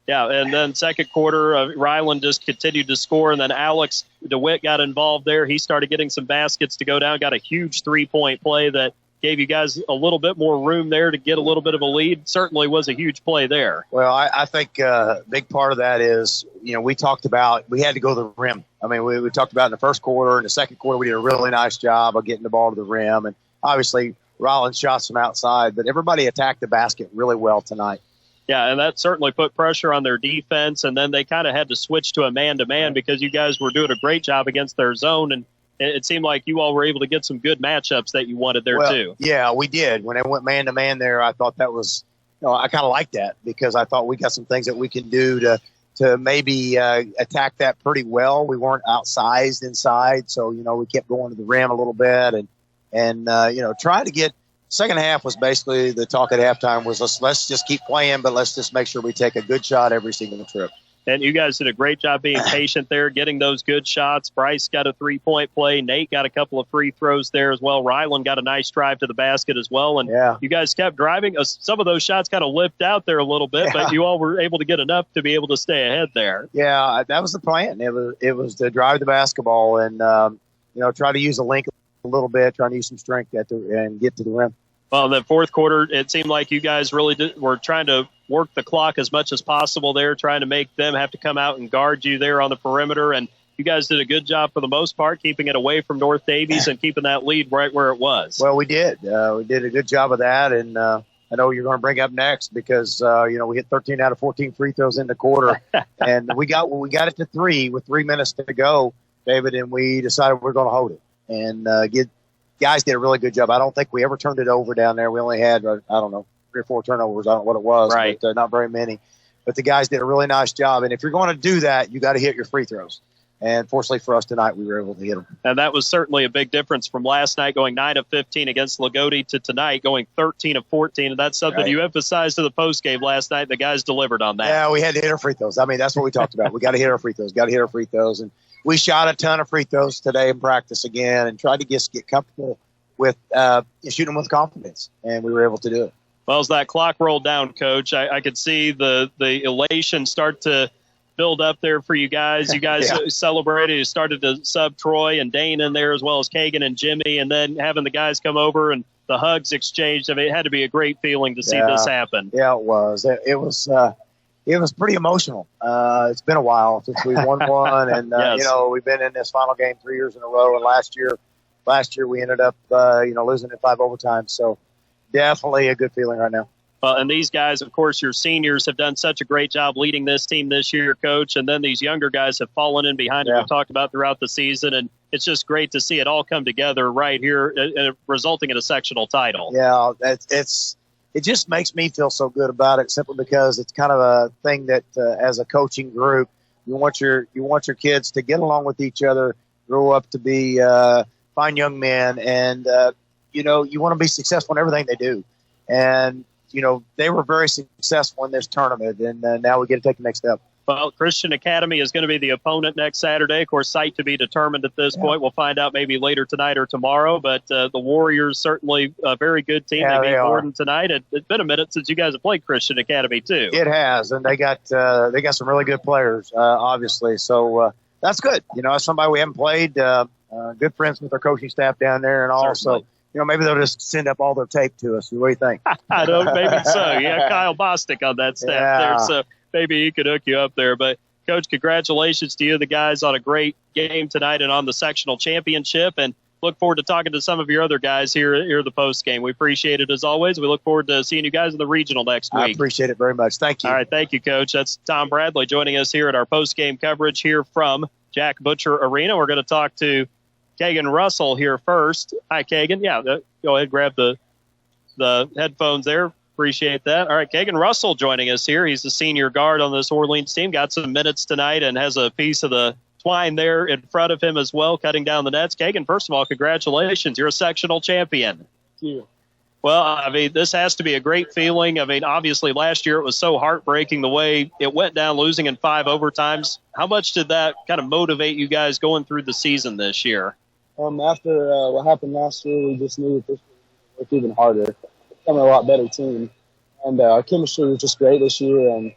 Yeah, and then second quarter, Ryland just continued to score, and then Alex DeWitt got involved there. He started getting some baskets to go down, got a huge three-point play that gave you guys a little bit more room there to get a little bit of a lead. Certainly was a huge play there. Well, I think a big part of that is, we talked about we had to go to the rim. I mean, we talked about in the first quarter and the second quarter we did a really nice job of getting the ball to the rim. And obviously Ryland shot some outside, but everybody attacked the basket really well tonight. Yeah, and that certainly put pressure on their defense, and then they kind of had to switch to a man-to-man because you guys were doing a great job against their zone, and it seemed like you all were able to get some good matchups that you wanted there too. Yeah, we did. When they went man-to-man there, I thought that was I kind of liked that because I thought we got some things that we can do to maybe attack that pretty well. We weren't outsized inside, so, we kept going to the rim a little bit and trying to get – second half was basically the talk at halftime was let's just keep playing, but let's just make sure we take a good shot every single trip. And you guys did a great job being patient there, getting those good shots. Bryce got a three-point play. Nate got a couple of free throws there as well. Ryland got a nice drive to the basket as well. And you guys kept driving. Some of those shots kind of lipped out there a little bit, but you all were able to get enough to be able to stay ahead there. Yeah, that was the plan. It was to drive the basketball and, try to use the length a little bit, trying to use some strength and get to the rim. Well, in the fourth quarter, it seemed like you guys really were trying to work the clock as much as possible there, trying to make them have to come out and guard you there on the perimeter. And you guys did a good job for the most part, keeping it away from North Daviess and keeping that lead right where it was. Well, we did. We did a good job of that. And I know you're going to bring up next because, we hit 13 out of 14 free throws in the quarter. And we got it to 3 with 3 minutes to go, David, and we decided we're going to hold it and guys did a really good job. I don't think we ever turned it over down there. We only had, 3 or 4 turnovers. I don't know what it was, right. But not very many. But the guys did a really nice job. And if you're going to do that, you got to hit your free throws. And fortunately for us tonight, we were able to hit them. And that was certainly a big difference from last night, going 9 of 15 against Lagodi, to tonight going 13 of 14. And that's something you emphasized to the postgame last night. The guys delivered on that. Yeah, we had to hit our free throws. I mean, that's what we talked about. We got to hit our free throws. And we shot a ton of free throws today in practice again and tried to get comfortable with shooting them with confidence. And we were able to do it. Well, as that clock rolled down, Coach, I could see the elation start to build up there for you guys. You guys celebrated. You started to sub Troy and Dane in there, as well as Kagan and Jimmy, and then having the guys come over and the hugs exchanged. I mean, it had to be a great feeling to see this happen. Yeah, it was. It was pretty emotional. It's been a while since we won one, and we've been in this final game 3 years in a row. And last year we ended up losing in 5 overtimes. So definitely a good feeling right now. Well, and these guys, of course, your seniors have done such a great job leading this team this year, Coach. And then these younger guys have fallen in behind them. We've talked about throughout the season. And it's just great to see it all come together right here, resulting in a sectional title. Yeah, it just makes me feel so good about it, simply because it's kind of a thing that as a coaching group, you want your kids to get along with each other, grow up to be fine young men, and you want to be successful in everything they do. And they were very successful in this tournament, and now we get to take the next step. Well, Christian Academy is going to be the opponent next Saturday. Of course, site to be determined at this point. We'll find out maybe later tonight or tomorrow. But the Warriors, certainly a very good team. Yeah, they beat Gordon tonight. It's been a minute since you guys have played Christian Academy, too. It has, and they got some really good players, obviously. So that's good. As somebody we haven't played, good friends with our coaching staff down there, and also, maybe they'll just send up all their tape to us. What do you think? I don't, maybe so. You have Kyle Bostic on that staff there, so maybe he could hook you up there. But, Coach, congratulations to you, the guys, on a great game tonight and on the sectional championship. And look forward to talking to some of your other guys here at the post game. We appreciate it as always. We look forward to seeing you guys in the regional next week. I appreciate it very much. Thank you. All right, thank you, Coach. That's Tom Bradley joining us here at our post game coverage here from Jack Butcher Arena. We're going to talk to Kagan Russell here first. Hi, Kagan. Yeah, go ahead, grab the headphones there. Appreciate that. All right, Kagan Russell joining us here. He's the senior guard on this Orleans team. Got some minutes tonight and has a piece of the twine there in front of him as well, cutting down the nets. Kagan, first of all, congratulations. You're a sectional champion. Thank you. Well, I mean, this has to be a great feeling. I mean, obviously last year it was so heartbreaking the way it went down, losing in 5 overtimes. How much did that kind of motivate you guys going through the season this year? After what happened last year, we just knew that this would work even harder. Becoming a lot better team. And our chemistry was just great this year, and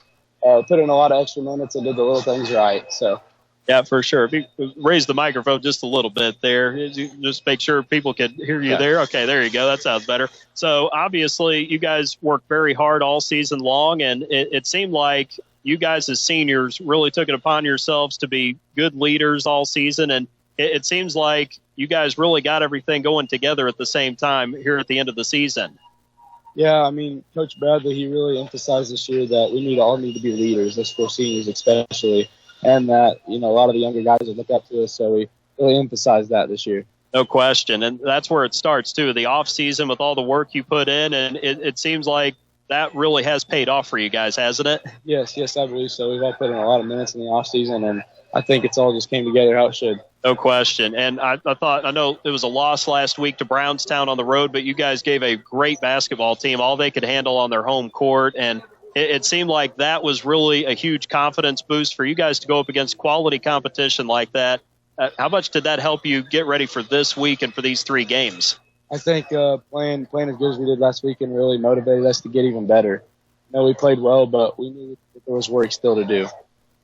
put in a lot of extra minutes and did the little things right. So, yeah, for sure. If you raise the microphone just a little bit there, just make sure people can hear you there. Okay, there you go. That sounds better. So, obviously, you guys worked very hard all season long, and it seemed like you guys as seniors really took it upon yourselves to be good leaders all season, and it seems like you guys really got everything going together at the same time here at the end of the season. Yeah, I mean, Coach Bradley, he really emphasized this year that we all need to be leaders, us 4 seniors especially, and that, a lot of the younger guys would look up to us, so we really emphasized that this year. No question, and that's where it starts, too, the off season with all the work you put in, and it seems like that really has paid off for you guys, hasn't it? Yes, I believe so. We've all put in a lot of minutes in the off season, and I think it's all just came together how it should. No question. And I know it was a loss last week to Brownstown on the road, but you guys gave a great basketball team all they could handle on their home court. And it seemed like that was really a huge confidence boost for you guys to go up against quality competition like that. How much did that help you get ready for this week and for these 3 games? I think playing as good as we did last weekend really motivated us to get even better. We played well, but we knew that there was work still to do.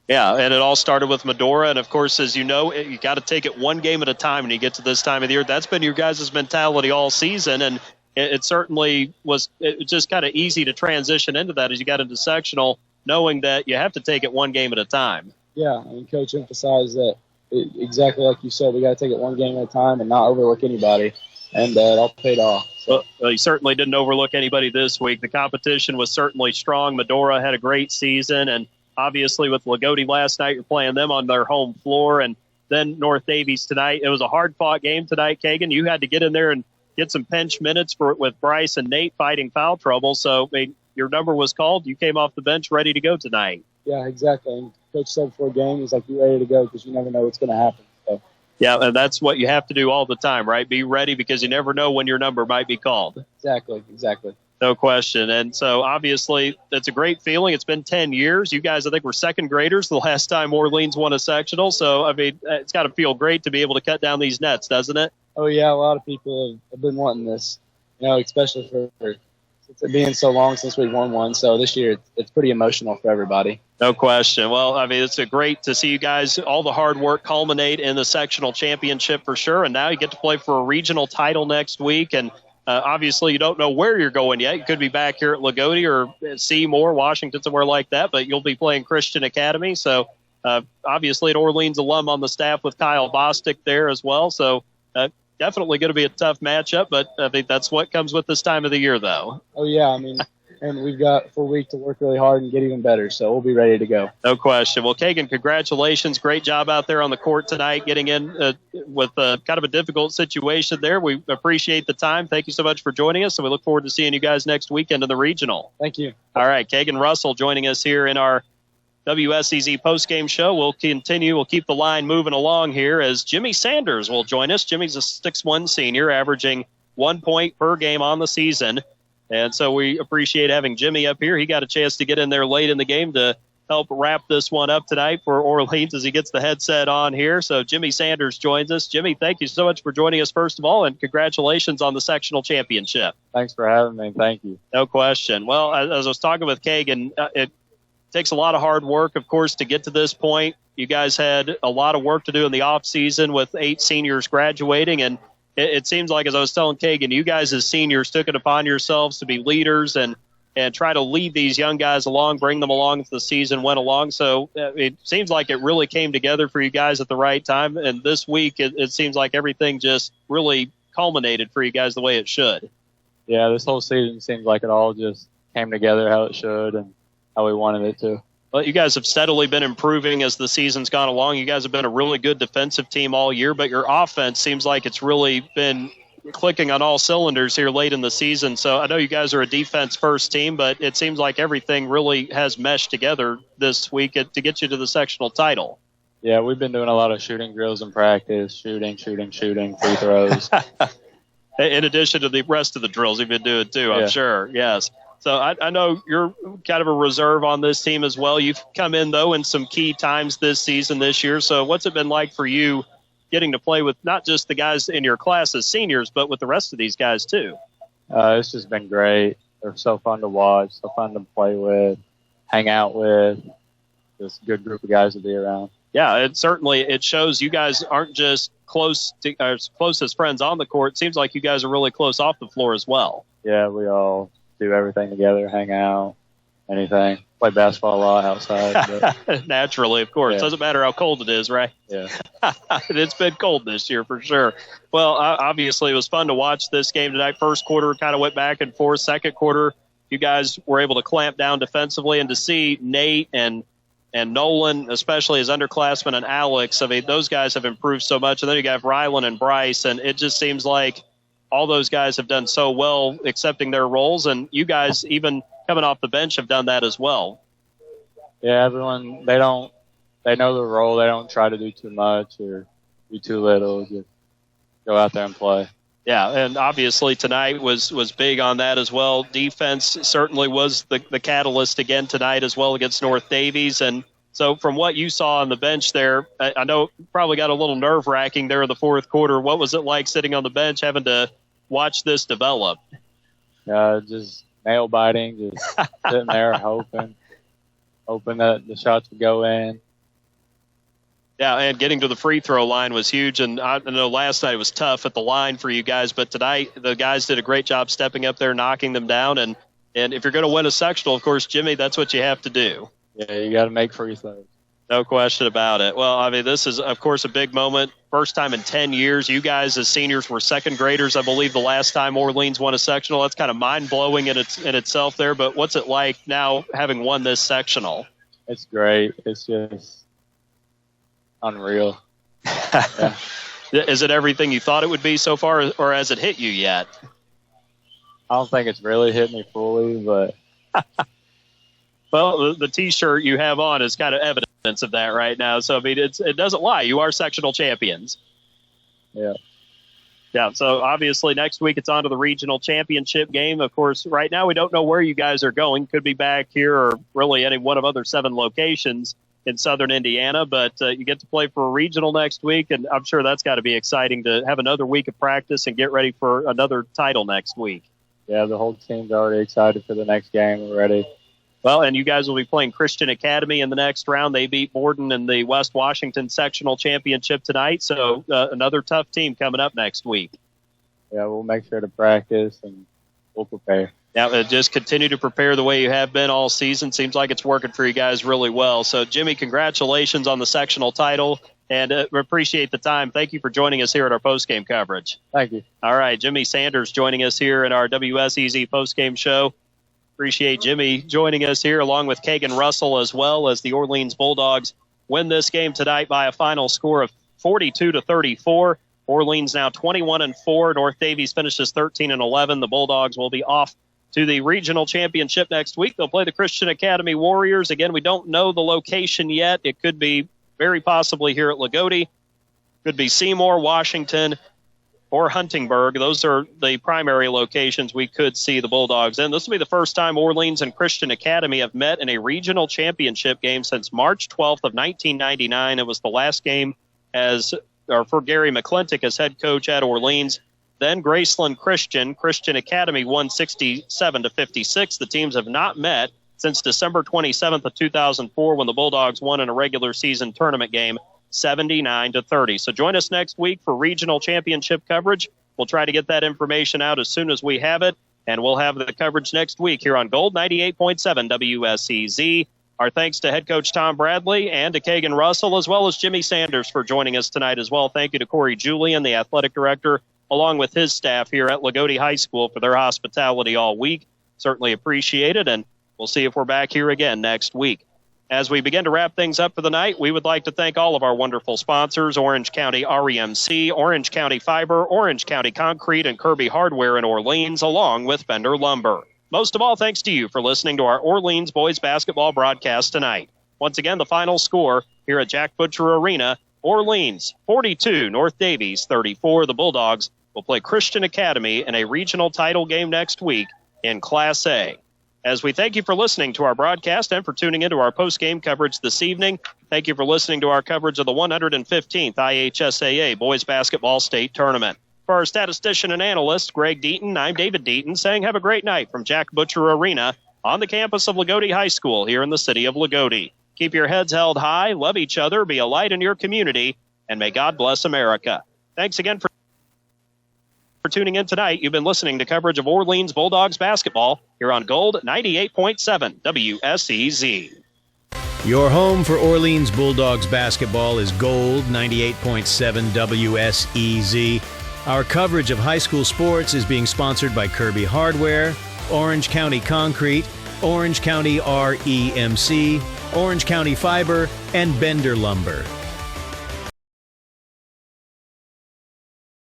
Yeah, and it all started with Medora. And, of course, as you know, you got to take it one game at a time when you get to this time of the year. That's been your guys' mentality all season, and it certainly was just kind of easy to transition into that as you got into sectional, knowing that you have to take it one game at a time. Yeah, I mean, Coach emphasized that exactly like you said, we got to take it one game at a time and not overlook anybody, and it all paid off. So. Well, you certainly didn't overlook anybody this week. The competition was certainly strong. Medora had a great season, and obviously, with Lagodi last night, you're playing them on their home floor, and then North Daviess tonight. It was a hard-fought game tonight, Kagan. You had to get in there and get some pinch minutes with Bryce and Nate fighting foul trouble. So, I mean, your number was called. You came off the bench ready to go tonight. Yeah, exactly. Coach said before game, he's like, "Be ready to go because you never know what's going to happen." So. Yeah, and that's what you have to do all the time, right? Be ready because you never know when your number might be called. Exactly. No question. And so, obviously, it's a great feeling. It's been 10 years. You guys, I think, were second graders the last time Orleans won a sectional. So, I mean, it's got to feel great to be able to cut down these nets, doesn't it? Oh, yeah, a lot of people have been wanting this, especially for it being so long since we've won one. So this year it's pretty emotional for everybody. No question. Well, I mean, it's great to see you guys, all the hard work culminate in the sectional championship for sure. And now you get to play for a regional title next week. And obviously you don't know where you're going yet. You could be back here at Lagodi or Seymour, Washington, somewhere like that. But you'll be playing Christian Academy. So obviously an Orleans alum on the staff with Kyle Bostic there as well. So definitely going to be a tough matchup, but I think that's what comes with this time of the year, though. Oh, yeah. I mean, and we've got a full week to work really hard and get even better, so we'll be ready to go. No question. Well, Kagan, congratulations. Great job out there on the court tonight, getting in with kind of a difficult situation there. We appreciate the time. Thank you so much for joining us, and we look forward to seeing you guys next weekend in the regional. Thank you. All right, Kagan Russell joining us here in our WSEZ postgame show. We'll continue. We'll keep the line moving along here as Jimmy Sanders will join us. Jimmy's a 6'1" senior, averaging 1 point per game on the season. And so we appreciate having Jimmy up here. He got a chance to get in there late in the game to help wrap this one up tonight for Orleans as he gets the headset on here. So Jimmy Sanders joins us. Jimmy, thank you so much for joining us, first of all, and congratulations on the sectional championship. Thanks for having me. Thank you. No question. Well, as I was talking with Kagan, it takes a lot of hard work, of course, to get to this point. You guys had a lot of work to do in the off season with 8 seniors graduating, and it seems like, as I was telling Kagan, you guys as seniors took it upon yourselves to be leaders and try to lead these young guys along, bring them along as the season went along. So it seems like it really came together for you guys at the right time, and this week it seems like everything just really culminated for you guys the way it should. Yeah, this whole season seems like it all just came together how it should and how we wanted it to. Well, you guys have steadily been improving as the season's gone along. You guys have been a really good defensive team all year, but your offense seems like it's really been clicking on all cylinders here late in the season. So I know you guys are a defense-first team, but it seems like everything really has meshed together this week to get you to the sectional title. Yeah, we've been doing a lot of shooting drills in practice, shooting, free throws. In addition to the rest of the drills you've been doing too, I'm sure. Yes. So I know you're kind of a reserve on this team as well. You've come in, though, in some key times this year. So what's it been like for you getting to play with not just the guys in your class as seniors, but with the rest of these guys too? It's just been great. They're so fun to watch, so fun to play with, hang out with. Just a good group of guys to be around. Yeah, it shows you guys aren't just close as friends on the court. It seems like you guys are really close off the floor as well. Yeah, we all do everything together, hang out, anything. Play basketball a lot outside. But naturally, of course. Doesn't matter how cold it is, right? Yeah. It's been cold this year for sure. Well, obviously it was fun to watch this game tonight. First quarter kind of went back and forth. Second quarter, you guys were able to clamp down defensively, and to see Nate and Nolan, especially as underclassmen, and Alex, I mean, those guys have improved so much. And then you got Rylan and Bryce, and it just seems like all those guys have done so well accepting their roles, and you guys, even coming off the bench, have done that as well. Yeah, everyone, they know the role. They don't try to do too much or do too little. Just go out there and play. Yeah, and obviously tonight was big on that as well. Defense certainly was the catalyst again tonight as well against North Daviess. And so from what you saw on the bench there, I know it probably got a little nerve-wracking there in the fourth quarter. What was it like sitting on the bench having to watch this develop? Just nail-biting, just sitting there hoping that the shots would go in. Yeah, and getting to the free throw line was huge. And I know last night was tough at the line for you guys, but tonight the guys did a great job stepping up there, knocking them down. And if you're going to win a sectional, of course, Jimmy, that's what you have to do. Yeah, you got to make free throws. No question about it. Well, I mean, this is, of course, a big moment. First time in 10 years. You guys as seniors were second graders, I believe, the last time Orleans won a sectional. That's kind of mind-blowing in itself there. But what's it like now having won this sectional? It's great. It's just unreal. Yeah. Is it everything you thought it would be so far, or has it hit you yet? I don't think it's really hit me fully, but Well, the T-shirt you have on is kind of evidence of that right now. So, I mean, it doesn't lie. You are sectional champions. Yeah. Yeah, so obviously next week it's on to the regional championship game. Of course, right now we don't know where you guys are going. Could be back here or really any one of other 7 locations in southern Indiana. But you get to play for a regional next week, and I'm sure that's got to be exciting to have another week of practice and get ready for another title next week. Yeah, the whole team's already excited for the next game. We're ready. Well, and you guys will be playing Christian Academy in the next round. They beat Borden in the West Washington Sectional Championship tonight, so another tough team coming up next week. Yeah, we'll make sure to practice and we'll prepare. Now, just continue to prepare the way you have been all season. Seems like it's working for you guys really well. So, Jimmy, congratulations on the sectional title, and appreciate the time. Thank you for joining us here at our postgame coverage. Thank you. All right, Jimmy Sanders joining us here in our WSEZ postgame show. Appreciate Jimmy joining us here along with Kagan Russell as well as the Orleans Bulldogs win this game tonight by a final score of 42-34. Orleans now 21-4. North Daviess finishes 13-11. The Bulldogs will be off to the regional championship next week. They'll play the Christian Academy Warriors. Again, we don't know the location yet. It could be very possibly here at Lagodi. Could be Seymour, Washington, or Huntingburg. Those are the primary locations we could see the Bulldogs in. This will be the first time Orleans and Christian Academy have met in a regional championship game since March 12th of 1999. It was the last game for Gary McClintock as head coach at Orleans. Then Graceland Christian Academy won 67-56. The teams have not met since December 27th of 2004 when the Bulldogs won in a regular season tournament game 79-30. So join us next week for regional championship coverage. We'll try to get that information out as soon as we have it, and we'll have the coverage next week here on Gold 98.7 WSEZ. Our thanks to head coach Tom Bradley and to Kagan Russell, as well as Jimmy Sanders for joining us tonight as well. Thank you to Corey Julian, the athletic director, along with his staff here at Lagodi High School for their hospitality all week. Certainly appreciate it, and we'll see if we're back here again next week. As we begin to wrap things up for the night, we would like to thank all of our wonderful sponsors, Orange County REMC, Orange County Fiber, Orange County Concrete, and Kirby Hardware in Orleans, along with Bender Lumber. Most of all, thanks to you for listening to our Orleans boys basketball broadcast tonight. Once again, the final score here at Jack Butcher Arena, Orleans 42, North Daviess 34. The Bulldogs will play Christian Academy in a regional title game next week in Class A. As we thank you for listening to our broadcast and for tuning into our post-game coverage this evening, thank you for listening to our coverage of the 115th IHSAA Boys Basketball State Tournament. For our statistician and analyst, Greg Deaton, I'm David Deaton, saying have a great night from Jack Butcher Arena on the campus of Lagodi High School here in the city of Lagodi. Keep your heads held high, love each other, be a light in your community, and may God bless America. Thanks again for tuning in tonight. You've been listening to coverage of Orleans Bulldogs basketball here on Gold 98.7 WSEZ. Your home for Orleans Bulldogs basketball is Gold 98.7 WSEZ. Our coverage of high school sports is being sponsored by Kirby Hardware, Orange County Concrete, Orange County REMC, Orange County Fiber, and Bender Lumber.